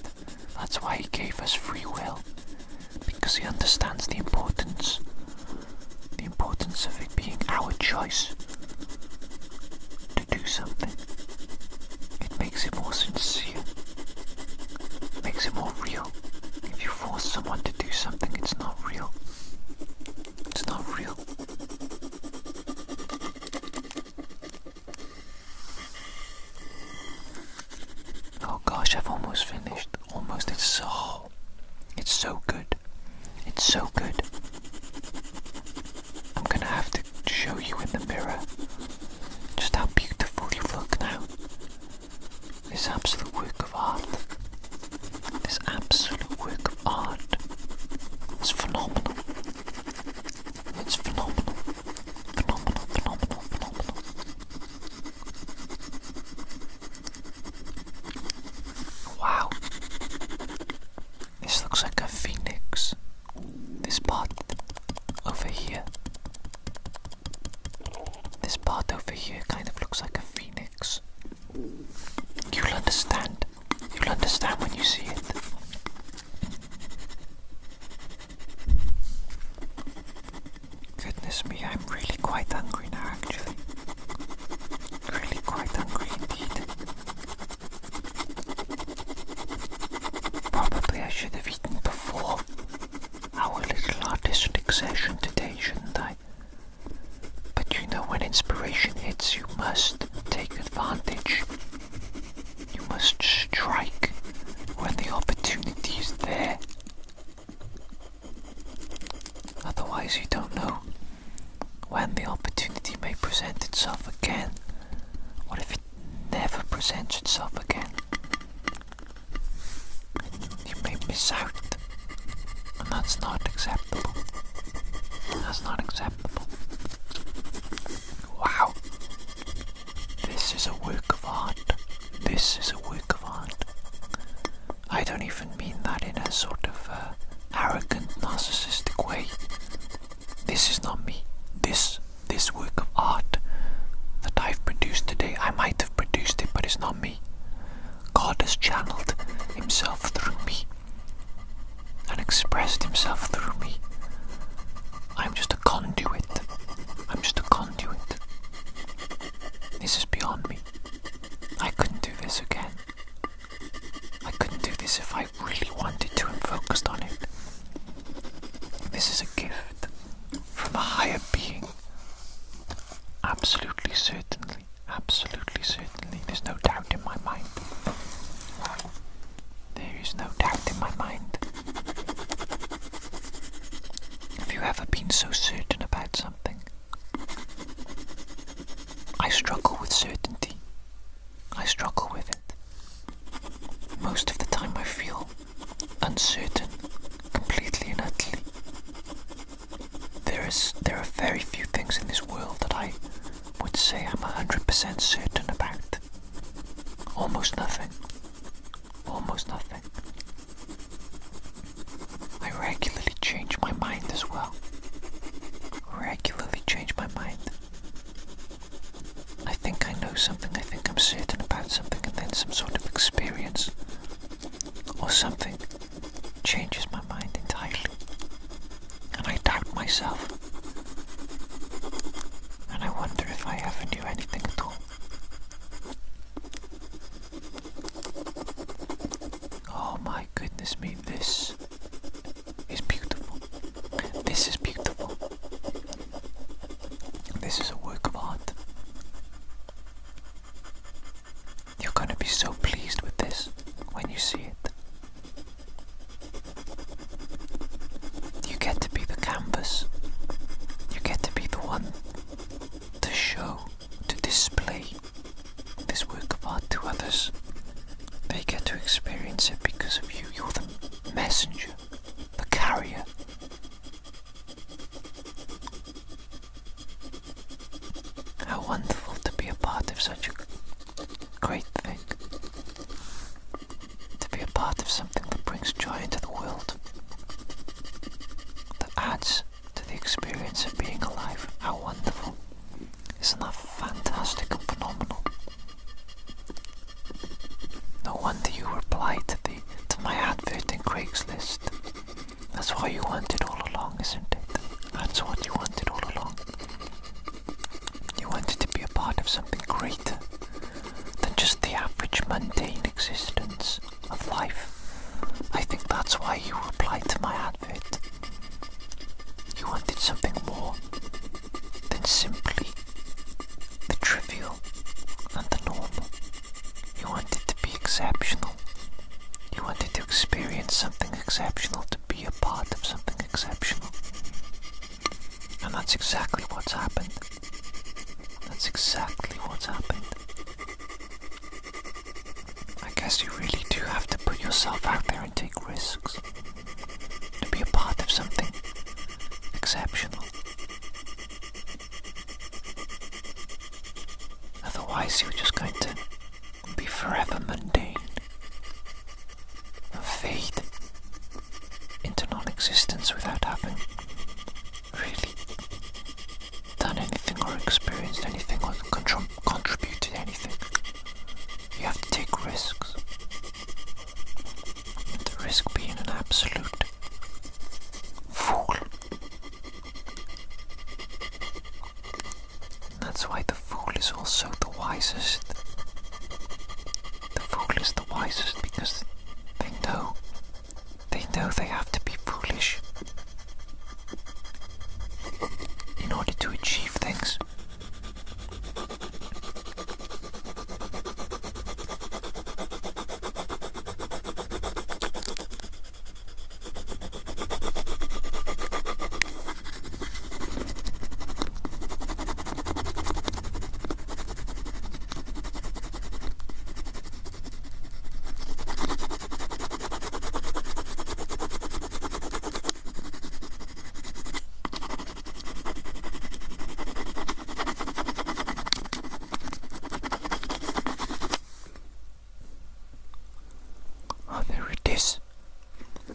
That's why he gave us free will, because he understands the importance of it being our choice to do something. It makes it more sincere, it makes it more real. If you force someone to do something, it's not real. It's not real. Oh gosh, I've almost finished. Almost. It's so good. It's so good. I'm gonna have to show you in the mirror just how beautiful you look now. This absolute work of art. This absolute work of art. It's phenomenal. It's phenomenal. Phenomenal, phenomenal, phenomenal. Wow. This looks like a phoenix. This part over here. This part over here kind of looks like a phoenix. You'll understand. You'll understand when you see it. Goodness me, I'm really quite hungry now, actually. Really quite hungry indeed. Probably I should have eaten before our little artistic session today, shouldn't I? But you know, when inspiration hits, you must take advantage. You must strike when the opportunity is there. Otherwise, you don't know when the opportunity may present itself again. What if it never presents itself again? You may miss out, and that's not acceptable. That's not acceptable. Wow. This is a work of art. This is a work of art. I don't even mean that in a sort of arrogant, narcissistic way. This is not me. This work of art that I've produced today, I might have produced it, but it's not me. God has channeled himself through me and expressed himself through me. I'm just a conduit. certainly, absolutely certainly. There's no doubt in my mind. There is no doubt in my mind. Have you ever been so certain about something? I struggle with certainty. I struggle with it. Most of the time I feel uncertain, completely and utterly. There are very few things in this world that I would say I'm 100% certain about. Almost nothing. Almost nothing. I regularly change my mind as well. Regularly change my mind. I think I know something, I think I'm certain about something, and then some sort of experience or something changes my mind entirely. And I doubt myself. And I wonder if I ever knew anything at all. Oh my goodness me, this is beautiful. This is beautiful. This is a work of art. You're going to be so pleased with this when you see it. You get to be the canvas. You get to be the one to show, to display this work of art to others. They get to experience it because of you. You're the messenger, the carrier. How wonderful to be a part of such a great thing. To be a part of something that brings joy into the world. That adds to the experience of being alive. How wonderful. Isn't that fantastic and phenomenal? No wonder you replied to my advert in Craigslist. That's what you wanted all along, isn't it? That's what you wanted all along. You wanted to be a part of something greater than just the average mundane existence of life. I think that's why you replied to my advert. You wanted something more than simply the trivial and the normal. You wanted to be exceptional. You wanted to experience something exceptional, to be a part of something exceptional. And that's exactly what's happened. That's exactly what's happened. I guess you really do have to put yourself out there and take risks to be a part of something exceptional. Otherwise you're just going to be forever mundane and fade into non-existence without having really done anything or experienced anything or contributed anything. You have to take risks. The risk being an absolute fool. And that's why the fool is also the wisest. The fool is the wisest because they know they have to be foolish in order to achieve things.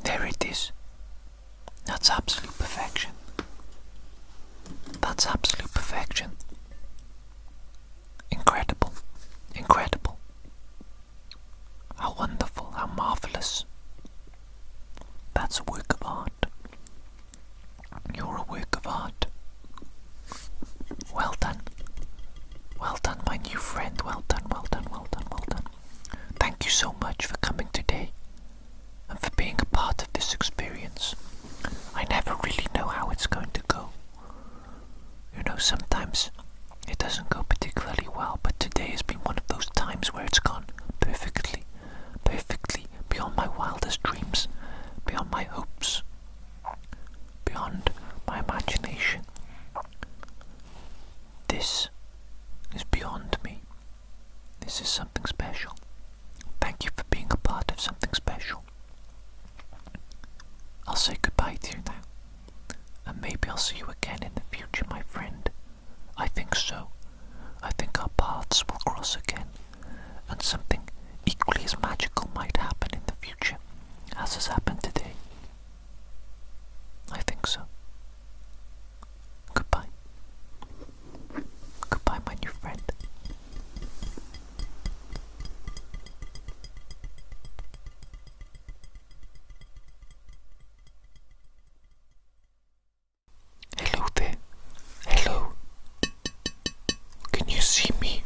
There it is. That's absolute perfection. That's absolute perfection. Incredible. Incredible. How wonderful, how marvelous. That's a work of art. You're a work of art. Well done. Well done, my new friend. Well done, well done, well done, well done. Thank you so much for coming today and for being a part of this experience. I never really know how it's going to go. You know, sometimes It doesn't go particularly well, but today has been one of those times where it's gone perfectly, perfectly beyond my wildest dreams, beyond my hopes, beyond my imagination. This is beyond me. This is something special. Thank you for being a part of something special. I'll say goodbye to you now, and maybe I'll see you again in the future, my friend. I think so. I think our paths will cross again, and something equally as magical might happen in the future as has happened today. I think so. Goodbye. Goodbye, my new friend. Hello there. Hello. Can you see me?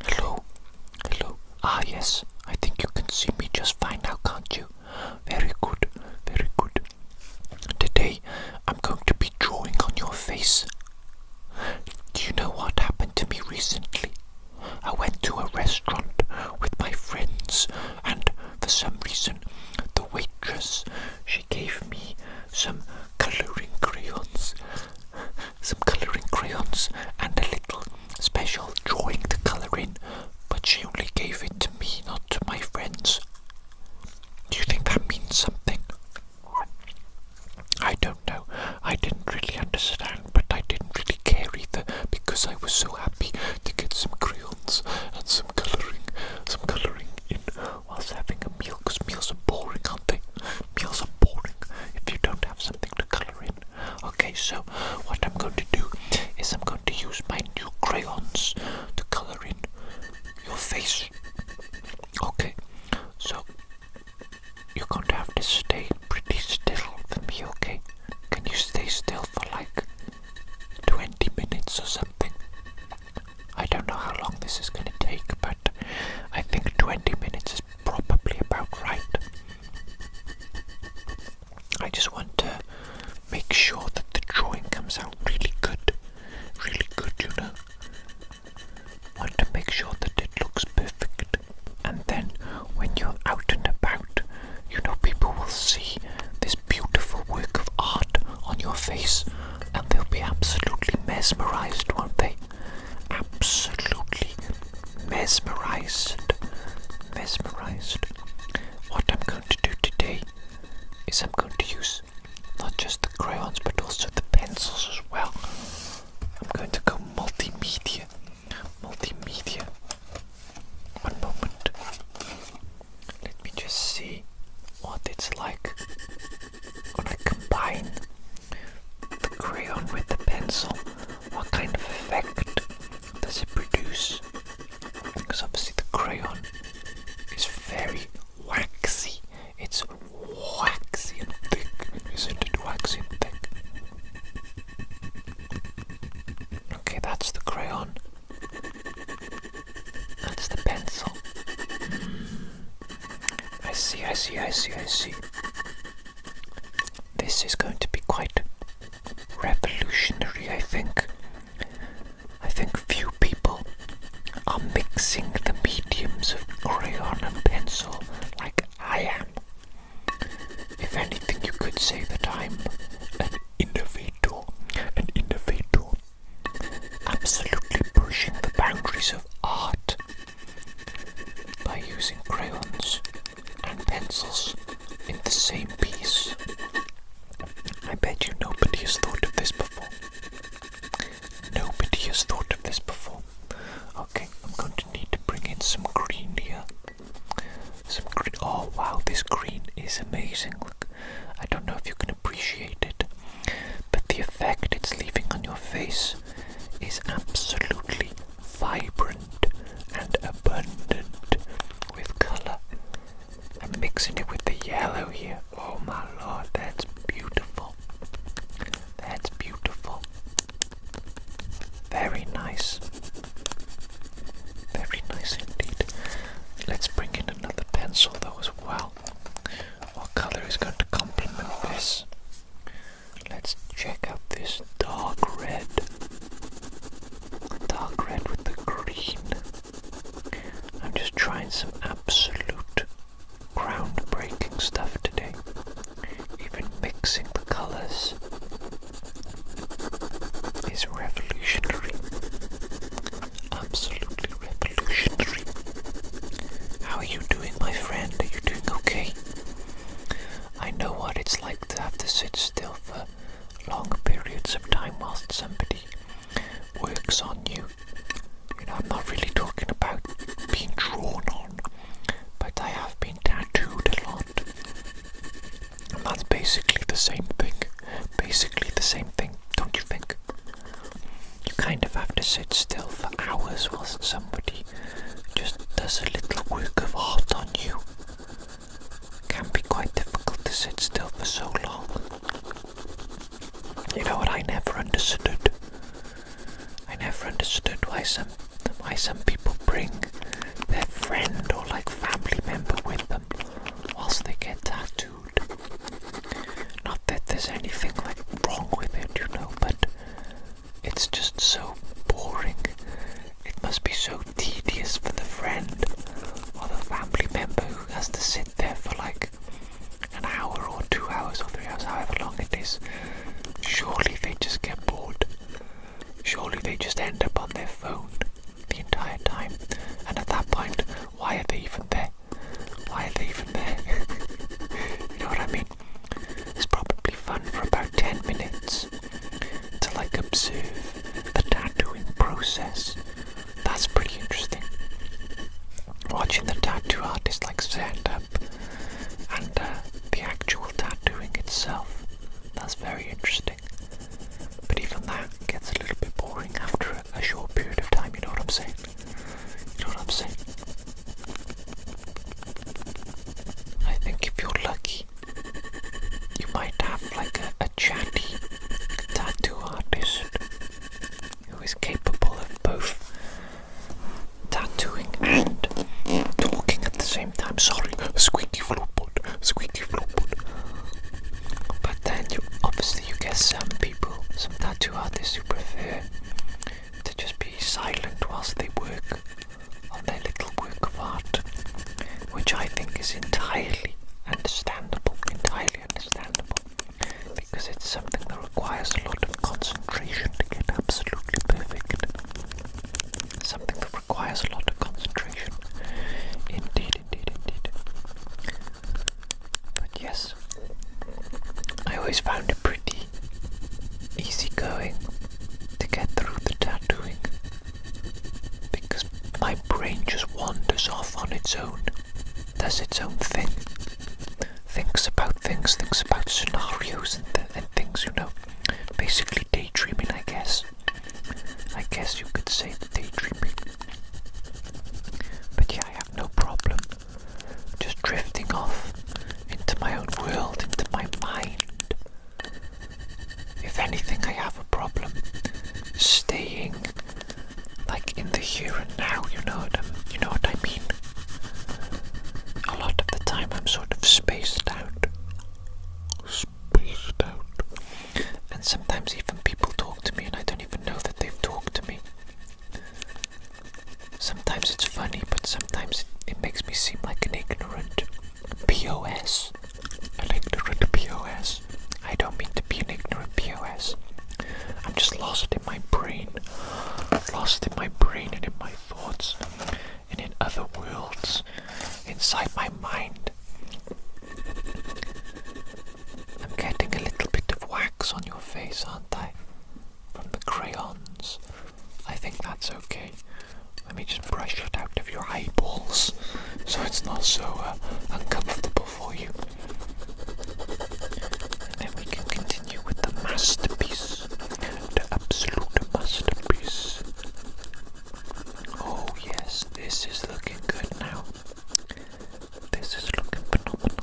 Hello. Hello. Ah, yes. I think you can see me just fine now, can't you? Very good. Very good. Today, I'm going to be drawing on your face. Do you know what happened to me recently? I went to a restaurant with my friends, and for some reason, the waitress, she gave me some colouring crayons and a little special drawing to colour in, but she only gave it to me, not to my friends. Do you think that means something? I don't know. I didn't really understand, but I didn't really care either, because I was so happy to get some crayons and some colouring in whilst having a meal, because meals are boring, aren't they? Meals are boring if you don't have something to colour in. Okay, so what I'm going to do is I'm going to use my new crayons to colour in your face. Okay, so you're going to have to stay pretty still for me, okay? Can you stay still for like 20 minutes or something? I don't know how long this is going to take, but I think 20 minutes is probably about right. I just want to make sure that the drawing comes out really good, you know. Want to make sure that it looks perfect, and then when you're out and about, you know, people will see this beautiful work of art on your face, and they'll be absolutely mesmerized, won't they? Absolutely mesmerized. What I'm going to do today is I'm going to use not just the crayons but also the pencils as well. I'm going to go multimedia. One moment. Let me just see what it's like when I combine the crayon with the pencil. What kind of effect does it produce? Because obviously the crayon is very waxy. It's waxy and thick, isn't it? Waxy and thick. Okay, that's the crayon. That's the pencil. I see. This is going to be quite revolutionary, I think. I think few people are mixing the mediums of crayon and pencil like I am. If anything, you could say that I'm an innovator. Absolutely pushing the boundaries of art by using crayons and pencils in the same piece. I bet you nobody has thought of this before. Okay, I'm going to need to bring in some green here. Some green. Oh wow, this green is amazing. Look, I don't know if you can appreciate it, but the effect it's leaving on your face is absolutely vibrant and abundant with colour. I'm mixing it with the yellow here. Oh my lord, that's beautiful. Very nice. Very nice indeed. Let's bring in another pencil though as well. What colour is going to complement this? Let's check out this dark red. is revolutionary. Absolutely revolutionary. How are you doing, my friend? Are you doing okay? I know what it's like to have to sit still for long periods of time whilst somebody works on you. You know, I'm not really talking about being drawn on, but I have been tattooed a lot. And that's basically the same thing. Basically the same thing, don't you think? You kind of have to sit still for hours whilst somebody just does a little work of art on you. It can be quite difficult to sit still for so long. You know what I never understood? I never understood why some people bring their friend or like family member with them whilst they get tattooed. Not that there's anything like wrong with it, you know, but it's just so boring. It must be so tedious for the friend or the family member who has to sit there for like an hour or 2 hours or 3 hours, however long it is. Surely they just get bored. Surely they just end up on their phone the entire time. And at that point, why are they even there? Why are they even there? You know what I mean? It's probably fun for about 10 minutes to like observe the tattooing process. That's pretty interesting. Watching the tattoo artist like stand up and the actual tattooing itself. That's very interesting. But even that gets a little bit boring after a short period of time, you know what I'm saying? You know what I'm saying? I think if you're lucky, you might have like a chatty tattoo artist who is capable of both tattooing and talking at the same time. Sorry, squeaky floorboard, squeaky floorboard. But then obviously you get some people, some tattoo artists who prefer to just be silent whilst they work on their little work of art, which I think is entirely understandable, because it's something that requires a lot of concentration to get absolutely perfect. Something that requires a lot of concentration. Indeed. But yes, I always found it pretty easy going to get through the tattooing, because my brain just wanders off on its own, does its own thing, thinks about scenarios and things, you know, basically daydreaming, I guess you could say daydreaming. But yeah, I have no problem just drifting off into my own world, into my mind. If anything, I have a problem staying like in the here and now, you know what I mean? A lot of the time I'm sort of spaced out. And sometimes even people talk to me and I don't even know that they've talked to me. Sometimes it's funny, but sometimes it makes me seem like an ignorant POS. An ignorant POS. I don't mean to be an ignorant POS. I'm just lost in my brain. Lost in my brain and in my thoughts. And in other worlds. Inside my mind. I'm getting a little bit of wax on your face, aren't I? From the crayons. I think that's okay. Let me just brush it out of your eyeballs so it's not so uncomfortable for you. And then we can continue with the masterpiece. The absolute masterpiece. Oh yes, this is looking good now. This is looking phenomenal.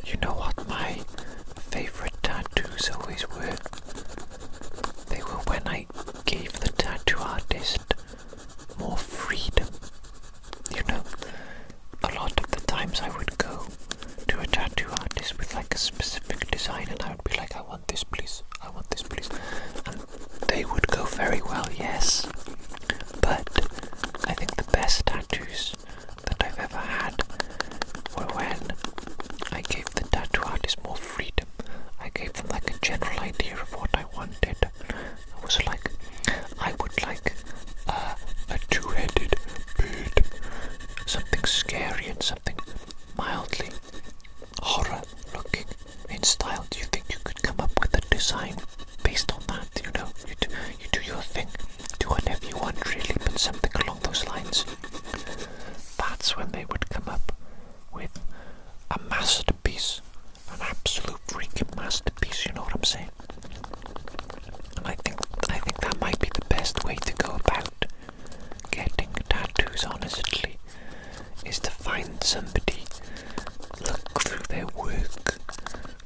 You know what my favorite tattoos always were? They were when I gave the tattoo artist more freedom. You know, a lot of the times I would go to a tattoo sign based on that, you know. You do your thing, do whatever you want really, but something along those lines. That's when they would come up with a masterpiece, an absolute freaking masterpiece, you know what I'm saying? And I think that might be the best way to go about getting tattoos, honestly, is to find somebody, look through their work,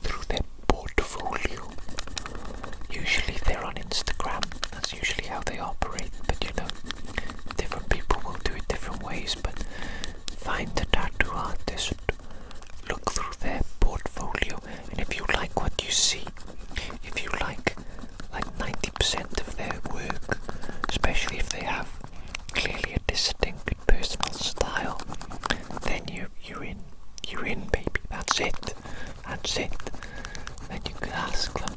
through their portfolio. Usually they're on Instagram, that's usually how they operate, but you know, different people will do it different ways, but find a tattoo artist, look through their portfolio, and if you like what you see, if you like 90% of their work, especially if they have clearly a distinct personal style, then you're in, baby. That's it. Then you could ask them.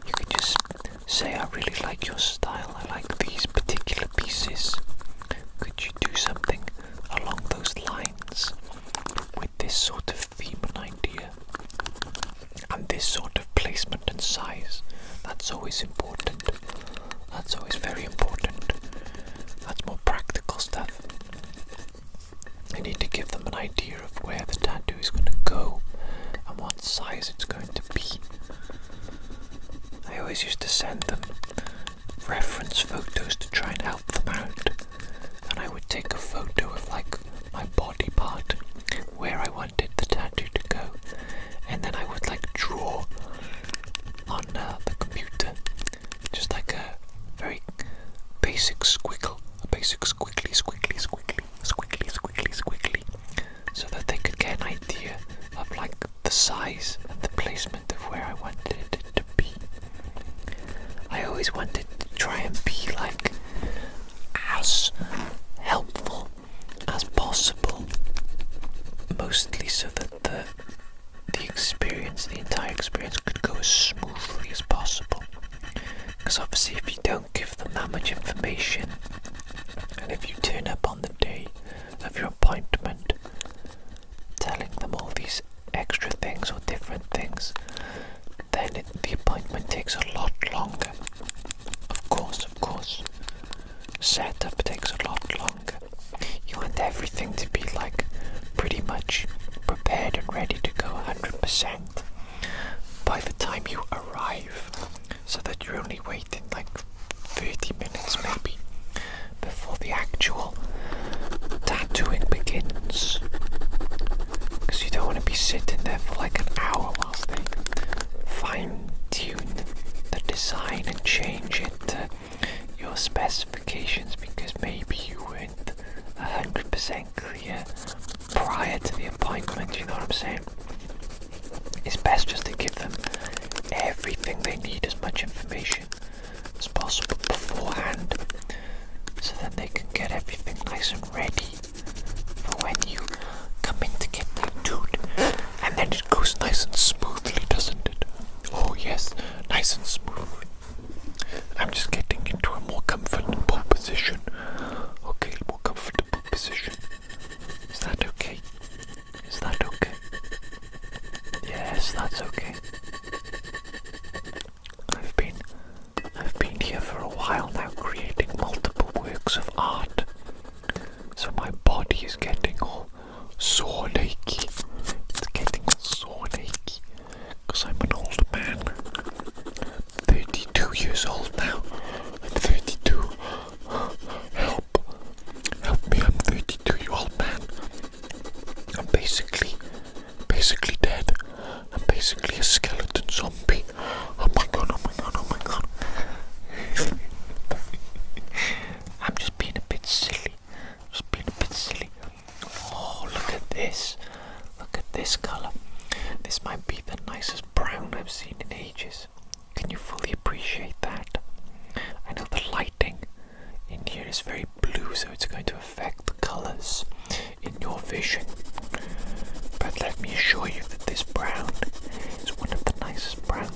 You could just say, I really like your style. I like these particular pieces. Could you do something along those lines with this sort of theme and idea and this sort of placement and size? That's always important. That's always very important. That's more practical stuff. I need to give them an idea of where the tattoo is going to go and what size it's going to be. I always used to send them reference photos to try and help them out. And I would take a photo of like my body part, where I wanted the tattoo to go, and then I would like draw on the computer just like a very basic squiggle, a basic squiggly, so that they could get an idea of like the size and the placement of where I wanted it to be. I always wanted to try and be like as helpful as possible, mostly so that the entire experience could go as smoothly as possible. Because obviously if you don't give them that much information, and if you turn up on the day of your appointment telling them all these extra things or different things, then the appointment takes a lot longer. Of course. Setup takes a lot longer. You want everything to be like pretty much prepared and ready to go 100% by the time you arrive, so that you're only waiting like 30 minutes maybe before the actual tattooing begins. Because you don't want to be sitting there for like an hour whilst they fine-tune the design and change it to your specifications, because maybe you weren't 100% clear prior to the appointment, you know what I'm saying? It's best just to give them everything they need, as much information as possible beforehand, so then they can get everything nice and ready for when you come in to get tattooed. And then it goes nice and smoothly, doesn't it? Oh yes, nice and smoothly. I'm just getting into a more comfortable position. Okay, more comfortable position. Is that okay? Is that okay? Yes, that's okay. I've been here for a while now, creating multiple works of art. So my body is getting all sore and achy. It's getting all sore and achy. Because I'm an old man. 32 years old now. I'm 32. Help me, I'm 32-year-old man. I'm basically dead. I'm basically a skeleton zombie. Oh my god. I'm just being a bit silly. Oh, look at this. Look at this colour. This might be the nicest brown I've seen in ages. Can you fully appreciate that? I know the lighting in here is very blue, so it's going to affect the colours in your vision. But let me assure you that this brown is one of the nicest browns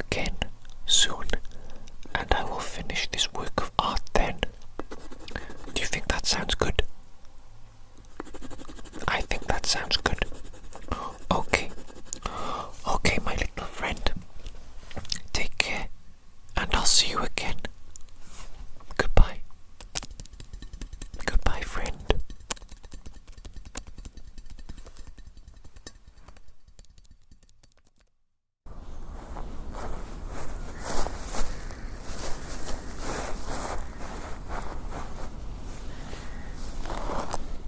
again soon, and I will finish this work of art then. Do you think that sounds good? I think that sounds good. Okay. Okay, my little friend. Take care, and I'll see you again. Goodbye. Goodbye, friend.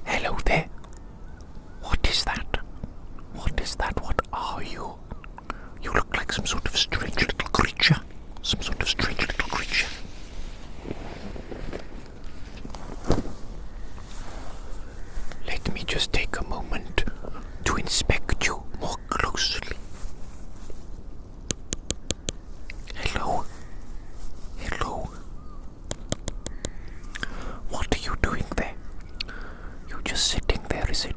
Hello there. What is that? What is that? What are you? You look like some sort of strange little creature. Some sort of strange little creature. Let me just take a moment to inspect you more closely. Hello? Hello? What are you doing there? You're just sitting there, is it?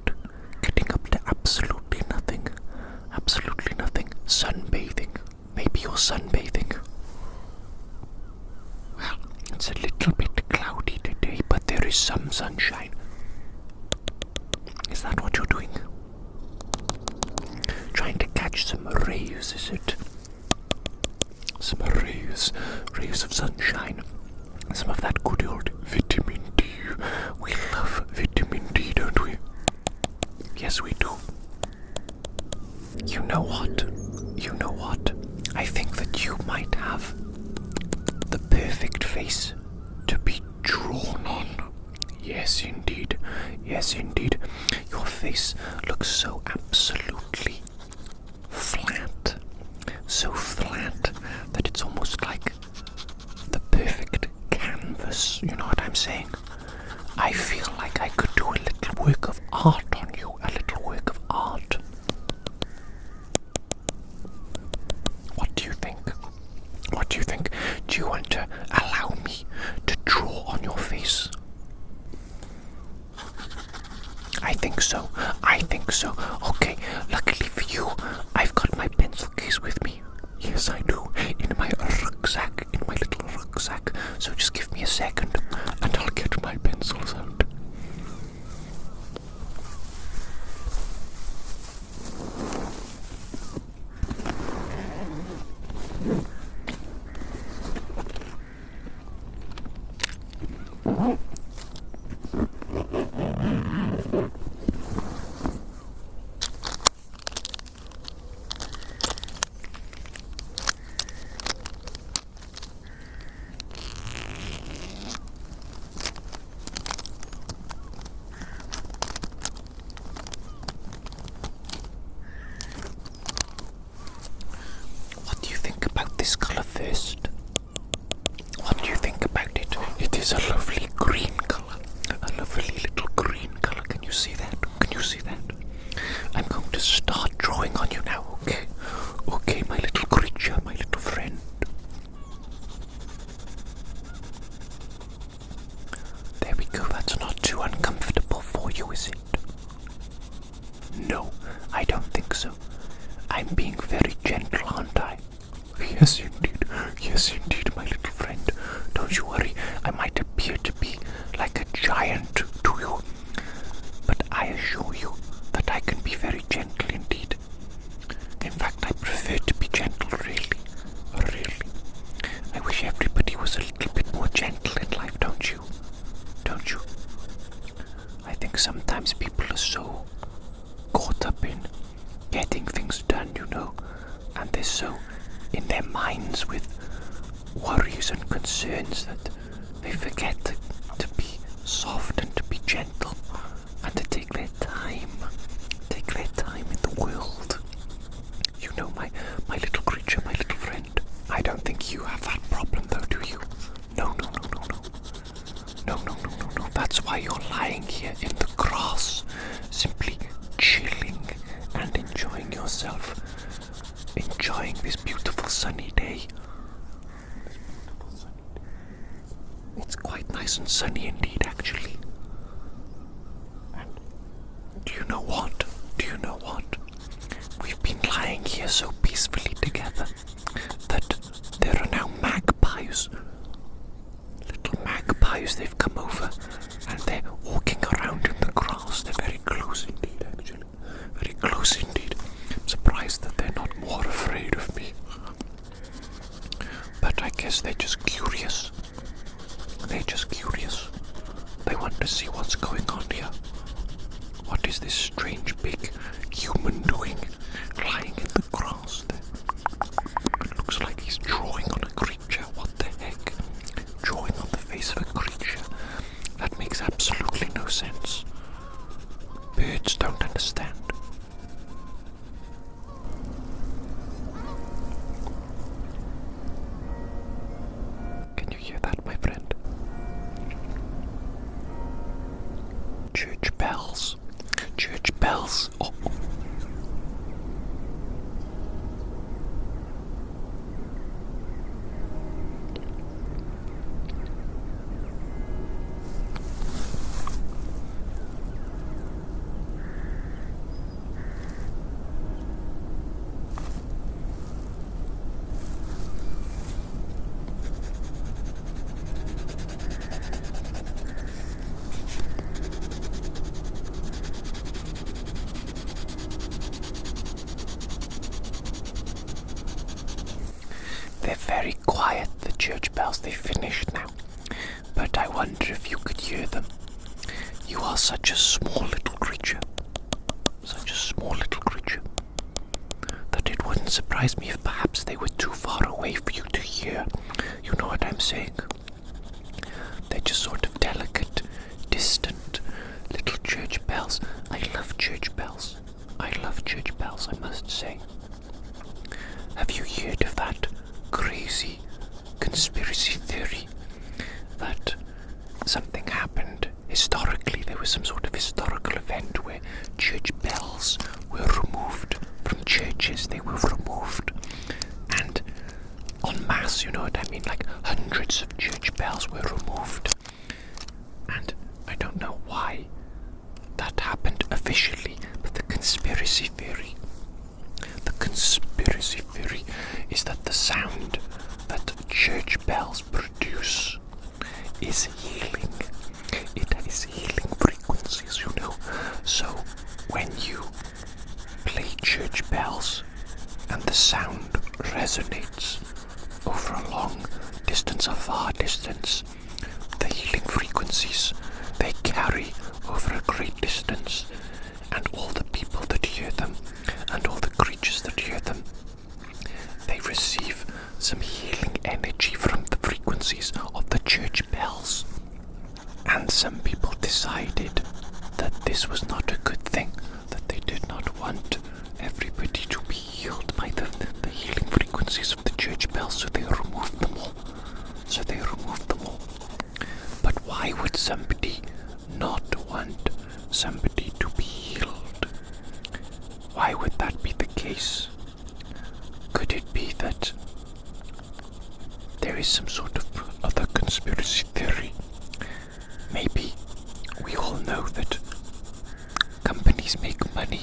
Getting up to absolutely nothing. Absolutely nothing. Sunbathing. Maybe you're sunbathing. Well, it's a little bit cloudy today, but there is some sunshine. Is that what you're doing? Trying to catch some rays, is it? Some rays of sunshine. Some of that good old vitamin D. We love vitamin D, don't we? Yes, we do. You know what? You know what? I think that you might have the perfect face to be drawn on. Yes, indeed. Yes, indeed. Your face looks so absolutely flat. So flat that it's almost like the perfect canvas. You know what I'm saying? I feel like I could do a little work of art on you. A little work of art. What do you think? What do you think? Do you want to allow me to draw on your face? I think so. I think so. Okay, luckily for you, I've got my pencil case with me. Yes, I do. In my rucksack. In my little rucksack. So just give me a second and I'll get my pencils out. This colour first. What do you think about it? It is a lovely green colour. A lovely little green colour. Can you see that? Can you see that? I'm going to start drawing on you now, okay? Okay, my little creature, my little friend. There we go. That's not too uncomfortable for you, is it? No, I don't think so. I'm being very gentle, aren't I? Yes, indeed. Yes, indeed, my little friend. Don't you worry. I might appear to be like a giant to you, but I assure you that I can be very gentle indeed. In fact, I prefer to be gentle, really. Really. I wish everybody was a little bit more gentle in life, don't you? Don't you? I think sometimes people are so caught up in getting things done, you know, and they're so in their minds with worries and concerns that they forget to be soft and to be gentle and to take their time in the world. You know, my little creature, my little friend. I don't think you have that problem though, do you? No. No. That's why you're lying here in the grass, simply chilling and enjoying yourself. Enjoying this beautiful sunny day. It's quite nice and sunny indeed, actually. And do you know what? We've been lying here so peacefully together that curious. They're just curious. They're just curious. They want to see what's going on here. What is this strange big human doing lying in the grass there? It looks like he's drawing on a creature. What the heck? Drawing on the face of a creature. That makes absolutely no sense. Birds don't understand. Can you hear that, my friend? Church bells. Church bells. Oh. They're very quiet, the church bells. They finished now. But I wonder if you could hear them. You are such a small little creature. Such a small little creature. That it wouldn't surprise me if perhaps they were too far away for you to hear. You know what I'm saying? They're just sort of delicate, distant little church bells. I love church bells. I love church bells, I must say. Have you heard of that crazy conspiracy theory that something happened historically? There was some sort of historical event where church bells were removed from churches. They were removed, and en masse, you know what I mean? Like hundreds of church bells were removed, and I don't know why that happened officially, but the conspiracy theory is that the sound that church bells produce is healing. It is healing frequencies, you know. So when you play church bells and the sound resonates over a long distance, a far distance, the healing frequencies, they carry over a great distance, and all the people that hear them and all the creatures that hear them, they receive some healing energy from the frequencies of the church bells. And some people decided that this was not a good thing, that they did not want everybody to be healed by the healing frequencies of the church bells, so they removed them all. But why would somebody not want somebody to be healed? Why would that be the case? Could it be that there is some sort of other conspiracy theory? Maybe we all know that companies make money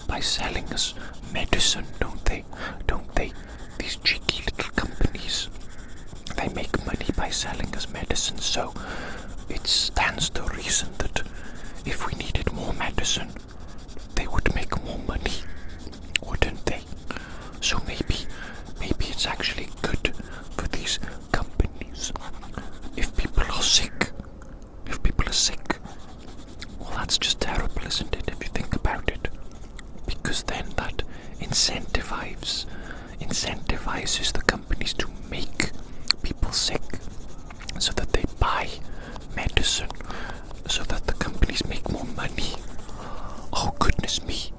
by selling us medicine, don't they? These cheeky little companies, they make money by selling us medicine, so it stands to reason that if we needed more medicine, they would make more money, wouldn't they? So maybe it's actually good for these companies. If people are sick, well, that's just terrible, isn't it, if you think about it? Because then that incentivizes the companies to make people sick, so that they buy medicine, so that the companies make more money. Oh goodness me,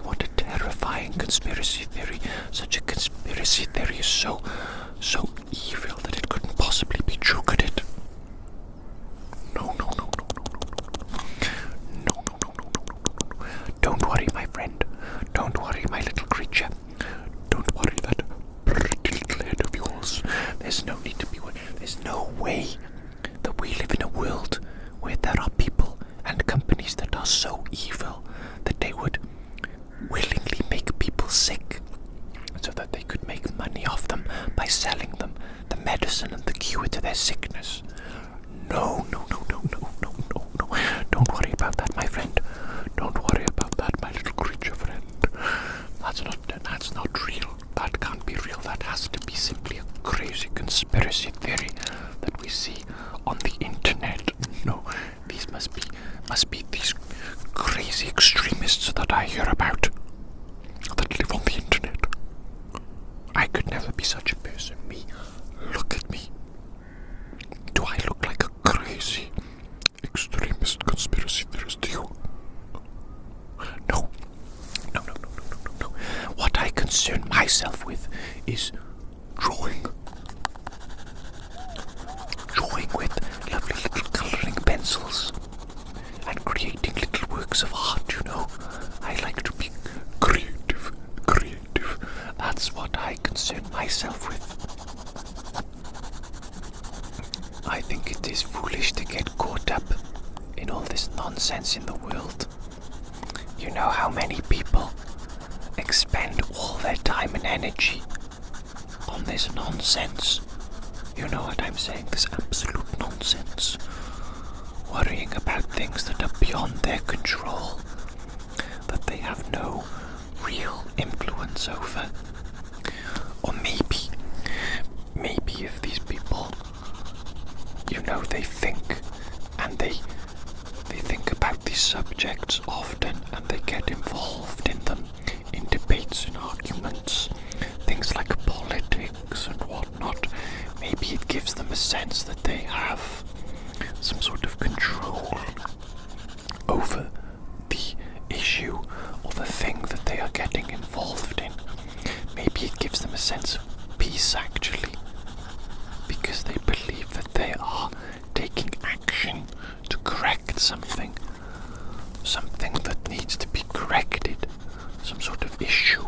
what a terrifying conspiracy theory. Such a conspiracy theory is so evil that it couldn't possibly be true, could it? No. Don't worry, my friend. Don't worry, my little creature. Don't worry, that pretty little head of yours. There's no need to be worried. There's no way that we live in a world where there are people and companies that are so evil that they would willingly make people sick so that they could make money off them by selling them the medicine and the cure to their sickness. No. Don't worry about that, my friend. Don't worry about that, my little creature friend. That's not real. That can't be real. That has to be simply a crazy conspiracy theory that we see on the internet. No, these must be these crazy extremists that I hear about that live on the internet. I could never be such a person. Me, look at me. Do I look like a crazy extremist conspiracy theorist to you? No. What I concern myself with is drawing. Drawing with lovely little colouring pencils and creating little works of art, you know. I like to be creative. That's what I concern myself with. I think it is foolish to get caught up in all this nonsense in the world. You know how many people expend all their time and energy on this nonsense. You know what I'm saying? This absolute nonsense. Worrying about things that are beyond their control, that they have no real influence over. Or maybe if these people, you know, they think and they think about these subjects often and they get involved in them, in debates and arguments, things like politics and whatnot. Maybe it gives them a sense that they have some sort of control over the issue or the thing that they are getting involved in. Maybe it gives them a sense of peace, actually, because they believe that they are taking action to correct something that needs to be corrected, some sort of issue.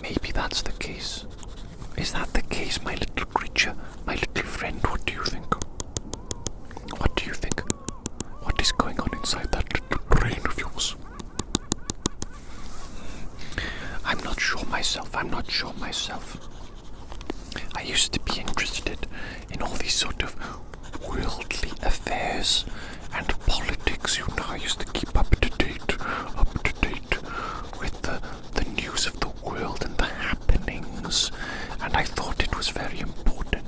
Maybe that's the case. Is that the case, my little creature, my little friend? What do you think? What do you think? What is going on inside that little brain of yours? I'm not sure myself. I used to be interested in all these sort of worldly affairs and politics. You know, I used to keep up to date with the news of the world and the happenings, and I thought it was very important.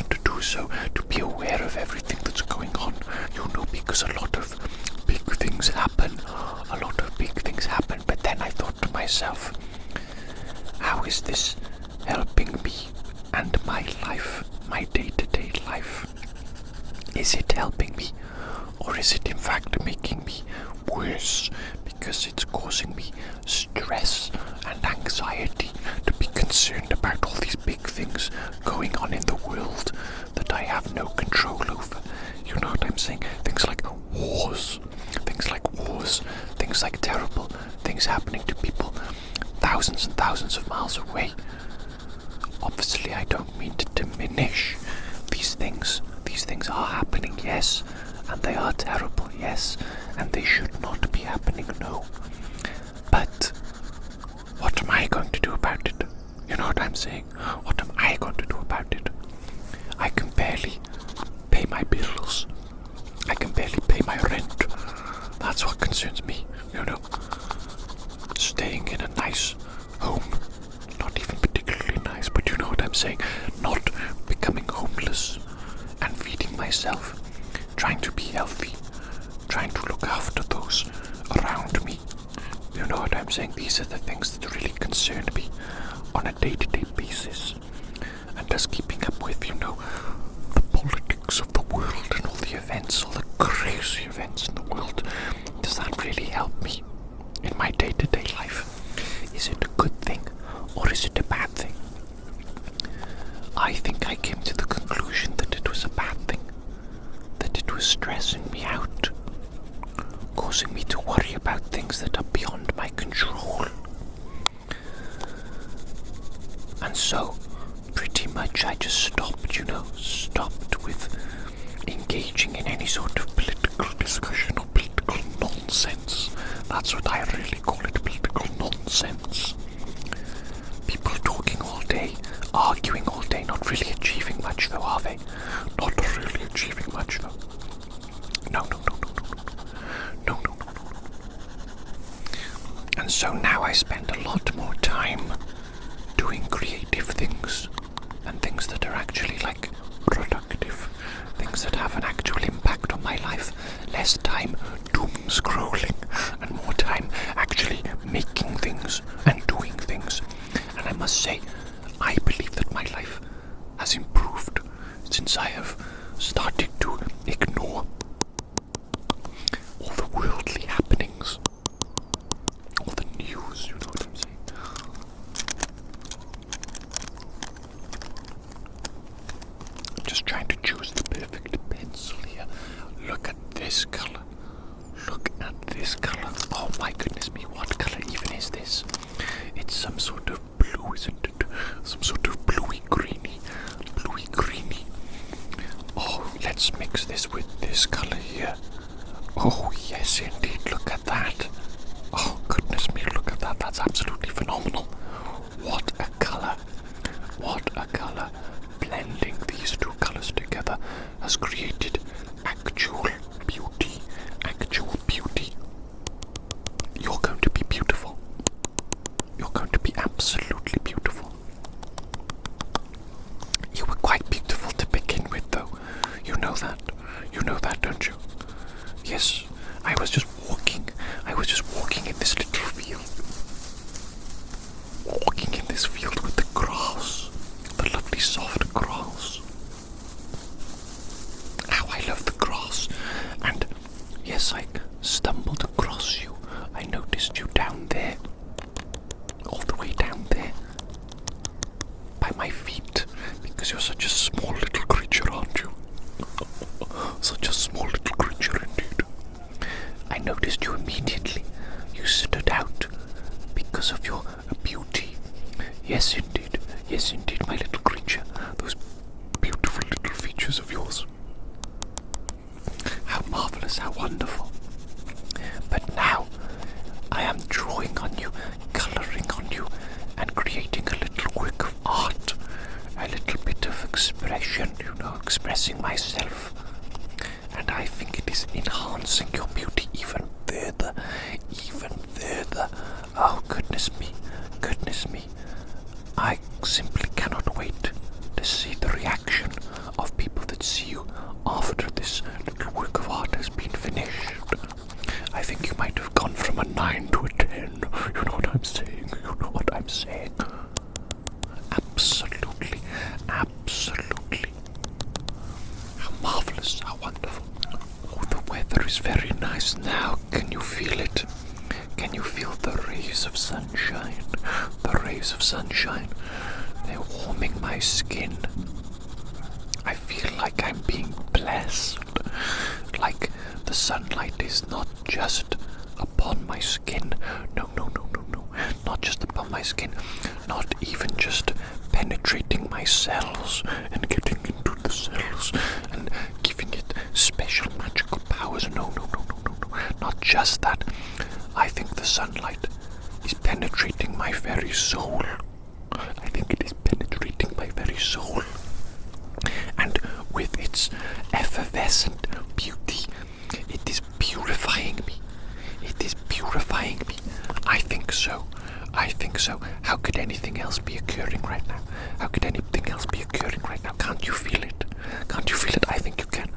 To do so, to be aware of everything that's going on, you know, because a lot of big things happen. But then I thought to myself, how is this helping me and my life, my day-to-day life? Is it helping me, or is it in fact making me worse, because it's causing me stress and anxiety to be concerned about all these big things going on in the world that I have no control over? You know what I'm saying? Things like wars, things like terrible things happening to people thousands and thousands of miles away. Obviously, I don't mean to diminish these things. These things are happening, yes, and they are terrible, yes, and they should not be happening, no. But what am I going to do about it? You know what I'm saying? What am I going to do about it? I can barely pay my bills. I can barely pay my rent. That's what concerns me, you know. Staying in a nice home, not even particularly nice, but you know what I'm saying. Not becoming homeless and feeding myself, trying to be healthy, trying to look after those around me. You know what I'm saying? These are the things that really concern me on a day-to-day basis. And just keeping up with, you know, the politics of the world and all the events, all the crazy events in the world. Does that really help me in my day-to-day life? Is it a good thing or is it a bad thing? I think I came to the conclusion that it was a bad thing, that it was stressing me out, causing me to worry about things that are beyond my control. And so, pretty much I just stopped with engaging in any sort of political discussion or political nonsense. That's what I really call it, political nonsense. People talking all day, arguing all day, not really achieving much though, are they? Not really achieving much though. No. And so now I spend a lot more time must say, I believe that my life has improved since I have started to ignore all the worldly happenings, all the news, you know what I'm saying? I'm just trying to choose the perfect pencil here. Look at this color. Look at this color. Oh my goodness me, what color even is this? It's some sort of blue, isn't it? Some sort of bluey greeny. Bluey greeny. Oh, let's mix this with this color here. Oh yes indeed, look at that. Oh goodness me, look at that. That's absolutely phenomenal. What a color. What a color. Blending these two colors together has created actual beauty. Actual beauty. You're going to be beautiful. You're going to be absolutely beautiful. You were quite beautiful to begin with, though. You know that. You know that, don't you? Yes, I was just walking. I was just walking in this little field. Walking in this field with the grass. The lovely soft grass. How I love the grass. And yes, I stumbled across you. I noticed you down there. All the way down there. By my feet. Because you're such a small little creature, aren't you? Such a small little creature indeed. I noticed you immediately. You stood out because of your beauty. Yes, indeed. Yes, indeed, my little creature. Those beautiful little features of yours. How marvelous, how wonderful. But now, I am drawing on you, coloring on you, and creating a little work of art. A little bit of expression, you know, expressing myself. And I think it is enhancing your beauty even further, even further. Oh, goodness me, goodness me. I simply cannot wait to see the reaction of people that see you after this little work of art has been finished. I think you might have gone from a 9 to a 10. You know what I'm saying? You know what I'm saying? Absolutely, absolutely. How marvelous, how wonderful. Oh, the weather is very nice now. Can you feel it? Can you feel the rays of sunshine? The rays of sunshine. They're warming my skin. I feel like I'm being blessed. Like the sunlight is not just upon my skin. No, no, no, no, no. Not just upon my skin. Not even just penetrating my cells and getting into the cells and giving it special magical powers. No, no, no, no, no, no. Not just that. I think the sunlight is penetrating my very soul. I think it is penetrating my very soul. And with its effervescent beauty, it is purifying me. It is purifying me. I think so. I think so. How could anything else be occurring right now? How could anything else be occurring right now? Can't you feel it? Can't you feel it? I think you can.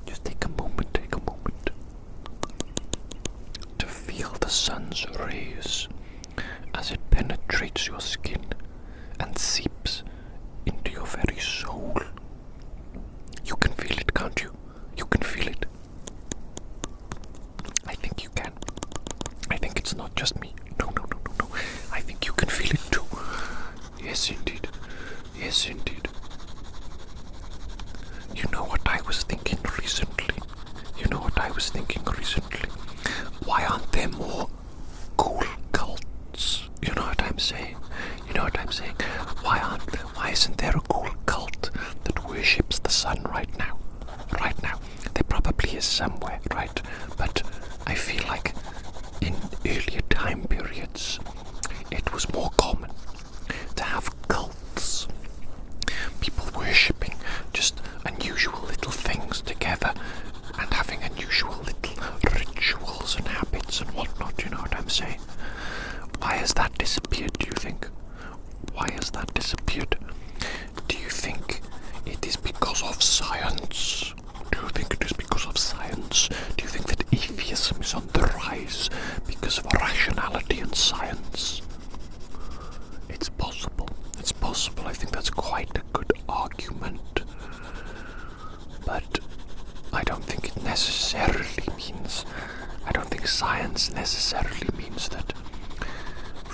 Just take a moment to feel the sun's rays as it penetrates your skin and seeps into your very soul. You can feel it, can't you? You can feel it. I think you can. I think it's not just me. No, no, no, no, no. I think you can feel it too. Yes, indeed. Yes, indeed. You know what I was thinking recently? You know what I was thinking recently? Why aren't there more cool cults? You know what I'm saying? You know what I'm saying? Why isn't there a cool cult that worships the sun right now? Right now. There probably is somewhere, right? But I feel like in earlier time periods, it was more common to have cults. People worshipping just unusual little things together and having unusual little rituals and habits and whatnot, you know what I'm saying? Why has that disappeared, do you think? Why has that disappeared? Do you think it is because of science? Do you think it is because of science? Do you think that atheism is on the rise because of rationality and science? It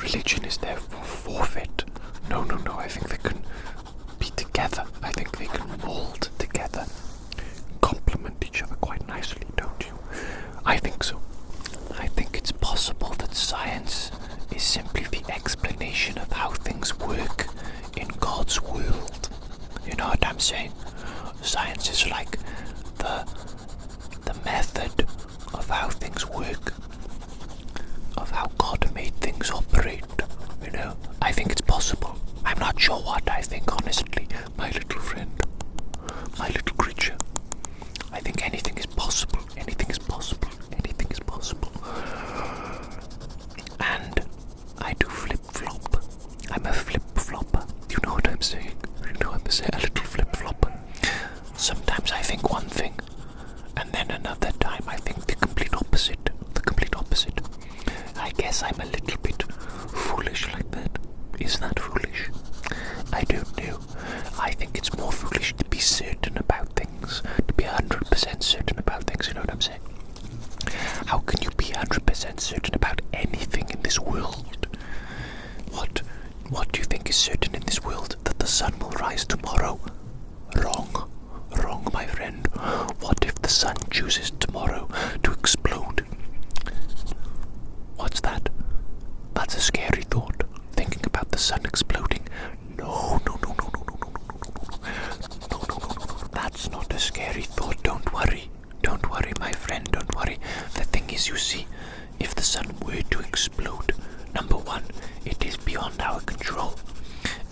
religion is therefore forfeit. No, I think they can be together. I think they can mold together, complement each other quite nicely, don't you? I think so. I think it's possible that science is simply the explanation of how things work in God's world. You know what I'm saying? Science is like the method of how things work, of how God made things operate. You know, I think it's possible. I'm not sure what I think, honestly, my little friend, my little creature. I think anything is possible. Anything is possible. Anything is possible. And I do flip-flop. I'm a flip-flopper. You know what I'm saying? You know I'm a little flip-flopper. Sometimes I think one thing, and then another time I think the complete opposite. The complete opposite. I guess I'm a little bit foolish like that. Is that foolish? I don't know. I think it's more foolish to be certain about things, to be 100% certain about things, you know what I'm saying? How can you be 100% certain about anything in this world? What do you think is certain in this world? That the sun will rise tomorrow? Wrong, my friend. What if the sun chooses tomorrow to explode? What's that? That's a scary thought. Thinking about the sun exploding. No. That's not a scary thought. Don't worry. Don't worry, my friend. Don't worry. The thing is, you see, if the sun were to explode, number one, it is beyond our control.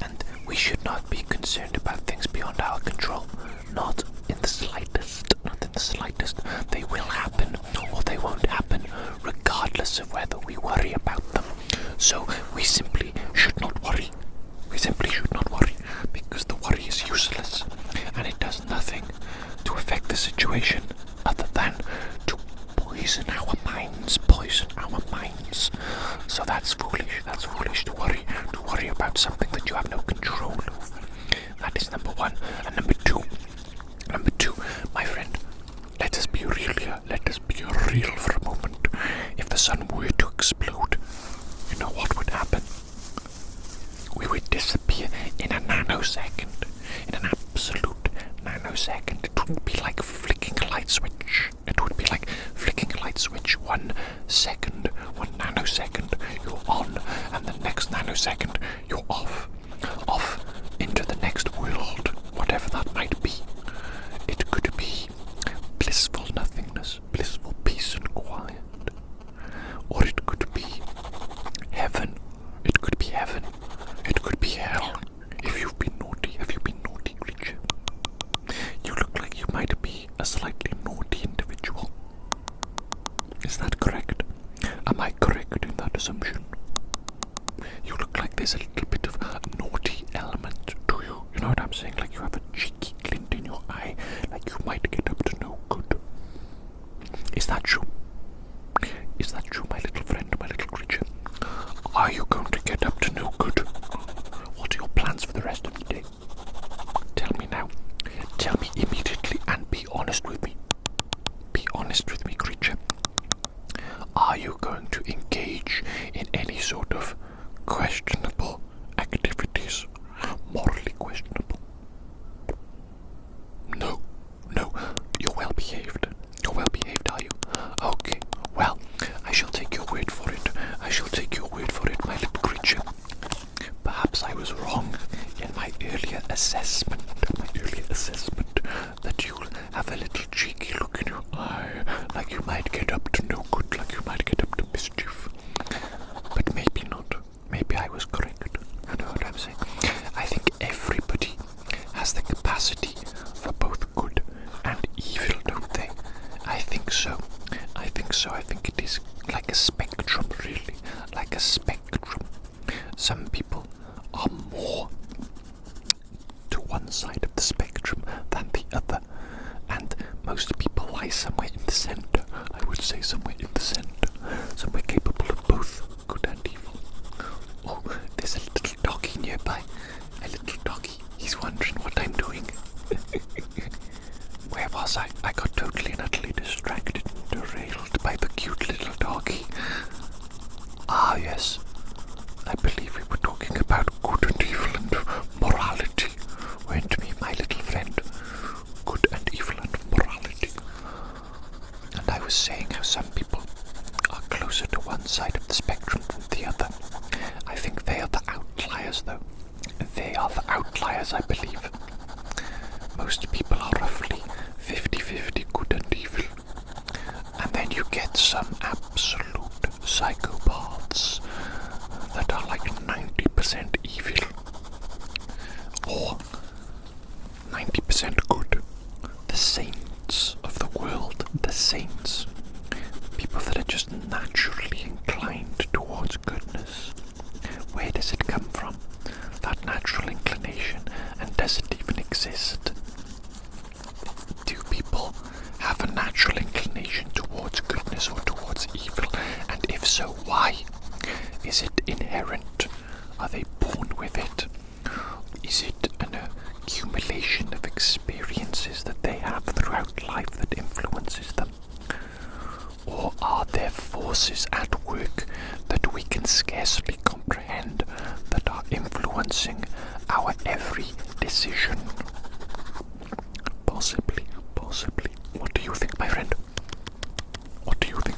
And we should not be concerned about things beyond our control. Not in the slightest. Not in the slightest. They will happen or they won't happen, regardless of whether we worry about them. So we simply should not worry. We simply should not worry, because the worry is useless and it does nothing to affect the situation other than to poison our minds. So that's foolish to worry about something that you have no control over. That is number one. And number two, my friend, let us be real here. Let us be real for a moment. If the sun were to explode, you know what would happen? We would disappear in a nanosecond. In an absolute nanosecond. It wouldn't be like flicking a light switch. It would be like flicking a light switch. 1 second, 1 nanosecond, you're on, and the next nanosecond, you're off. Off into the next world, whatever that might be. It could be blissful nothingness, blissful peace and quiet. Or it could be heaven. It could be heaven. It could be hell. If you've been naughty, have you been naughty, creature? You look like you might be a slightly naughty individual. Is that correct? Am I correct in that assumption? You look like there's a little bit of a naughty element to you. You know what I'm saying? Like you have a cheeky glint in your eye. Like you might get up to no good. Is that true? Is that true, my little friend, my little creature? Are you going to get up to no good? What are your plans for the rest of the day? Tell me now. Tell me immediately and be honest with me. Be honest with me, creature. Are you going to engage in any sort of questionable activities? Morally questionable? No. You're well behaved. You're well behaved, are you? Okay. Well, I shall take your word for it. I shall take your word for it, my little creature. Perhaps I was wrong in my earlier assessment. That you'll have a little cheeky look in your eye, like you might get up to no good, like you might get up to mischief. But maybe not. Maybe I was correct. You know what I'm saying? I think everybody has the capacity for both good and evil, don't they? I think so. I think it is like a spectrum, really. Like a spectrum. Some people are more to one side of the spectrum than the other, and most people lie somewhere in the center. I would say somewhere in the center, somewhere capable of both good and evil. Oh, there's a little doggy nearby. A little doggy. He's wondering what I'm doing. Where was I? I got totally and utterly distracted and derailed by the cute little doggy. Ah, yes. A 10% evil or 90% good. The saints of the world, the saints, people that are just naturally inclined towards goodness. Where does it come from? That natural inclination, and does it even exist? Do people have a natural inclination towards goodness or towards evil? And if so, why? Is it inherent? Are they born with it? Is it an accumulation of experiences that they have throughout life that influences them? Or are there forces at work that we can scarcely comprehend that are influencing our every decision? Possibly. What do you think, my friend? What do you think?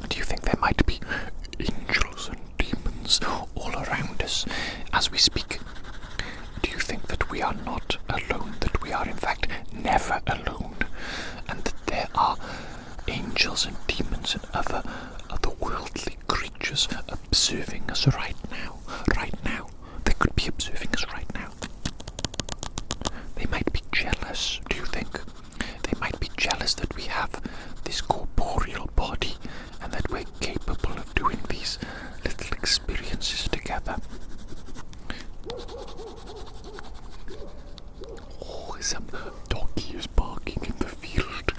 Do you think there might be angels and demons all around us as we speak? Do you think that we are not alone, that we are in fact never alone, and that there are angels and demons and other otherworldly creatures observing us right now? They could be observing us right now. They might be jealous, do you think? They might be jealous that we have this corporeal body and that we're capable of doing these little experiences together. Oh, some doggy is barking in the field.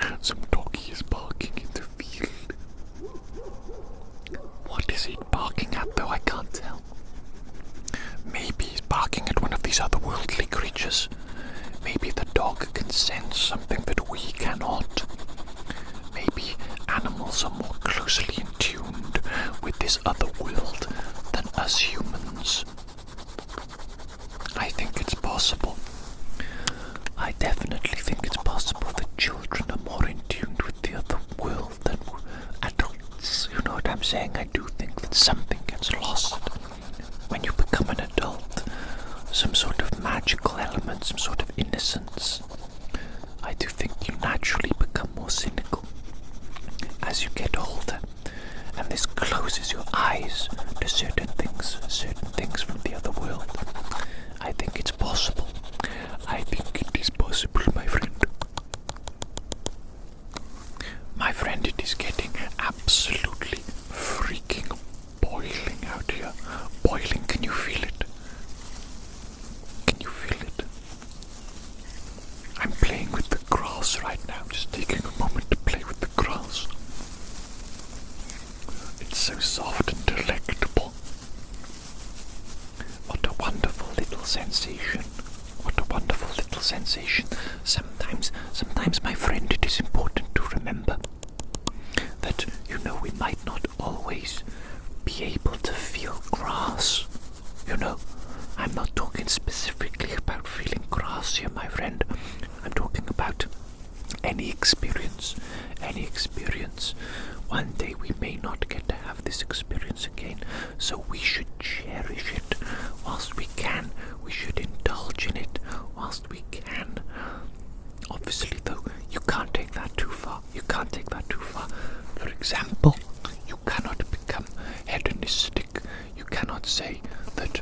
What is he barking at, though? I can't tell. Maybe he's barking at one of these otherworldly creatures. Maybe the dog can sense something that we cannot. Maybe animals are more closely in tune with this other world than us humans. I think it's possible. I definitely think it's possible that children are more in tune with the other world than adults. You know what I'm saying? I do think that something gets lost when you become an adult. Some sort of magical element, some sort of innocence. I do think you naturally become more cynical as you get older, and this closes your eyes to certain things from the other world. I think it's possible. I think it is possible, my friend. My friend, it is getting absolutely freaking boiling out here. Boiling, can you feel it? Can you feel it? I'm playing with the grass right now, just taking a moment to play with the grass. It's so soft and delectable. What a wonderful little sensation. Sometimes, my friend, it is important to remember that, we might not always be able to feel grass. I'm not talking specifically about feeling grass here, my friend. I'm talking about any experience. One day we may not get to have this experience again, so we should cherish it whilst we can. We should indulge in it whilst we can. Obviously, though, you can't take that too far. For example, you cannot become hedonistic. You cannot say that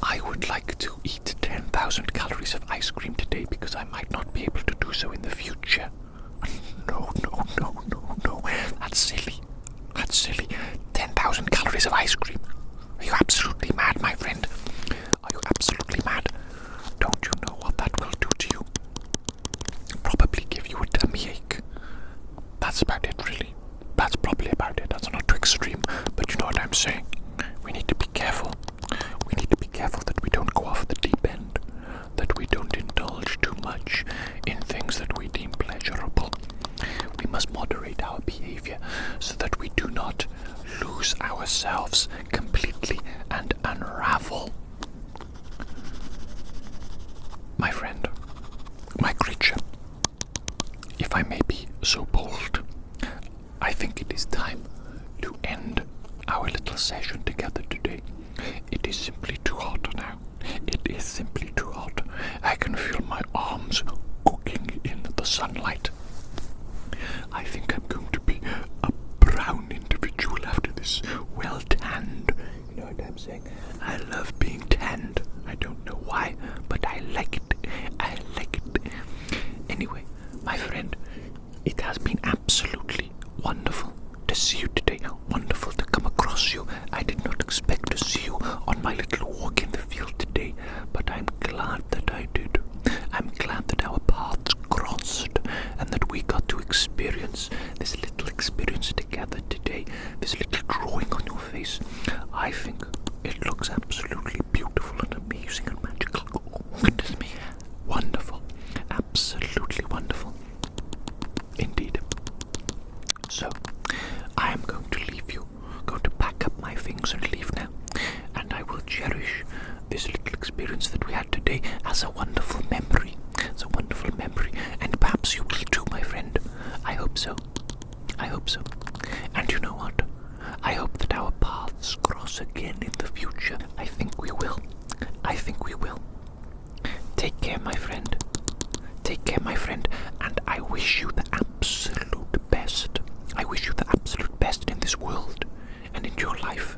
I would like to eat 10,000 calories of ice cream today because I might not be able to do so in the future. No. That's silly. 10,000 calories of ice cream. Are you absolutely mad, my friend? Are you absolutely mad? Don't you know what that will do to you? Probably give you a tummy ache. That's about it, really. That's probably about it. That's not too extreme, but you know what I'm saying. We need to be careful. That we don't go off the deep end. That we don't indulge too much in things that we deem pleasurable. We must moderate our behavior so that we do not lose ourselves completely and saying? I love being tanned. I don't know why, but I like it. I like it. Anyway, my friend, it has been absolutely wonderful to see you today. Wonderful to come across you. I did not expect to see you on my little walk in the field today, but I'm glad that I did. I'm glad that our paths crossed and that we got to experience this little experience together today, this little drawing on your face. I think it looks absolutely beautiful and amazing and magical. Oh, goodness me. Wonderful. Absolutely wonderful. Indeed. So, I am going to leave you, going to pack up my things and leave now. And I will cherish this little experience that we had today as a wonderful memory. It's a wonderful memory. And perhaps you will too, my friend. I hope so. I hope so. And you know what? I hope that our paths cross again in the future. I think we will. I think we will. Take care, my friend. Take care, my friend. And I wish you the absolute best. I wish you the absolute best in this world and in your life.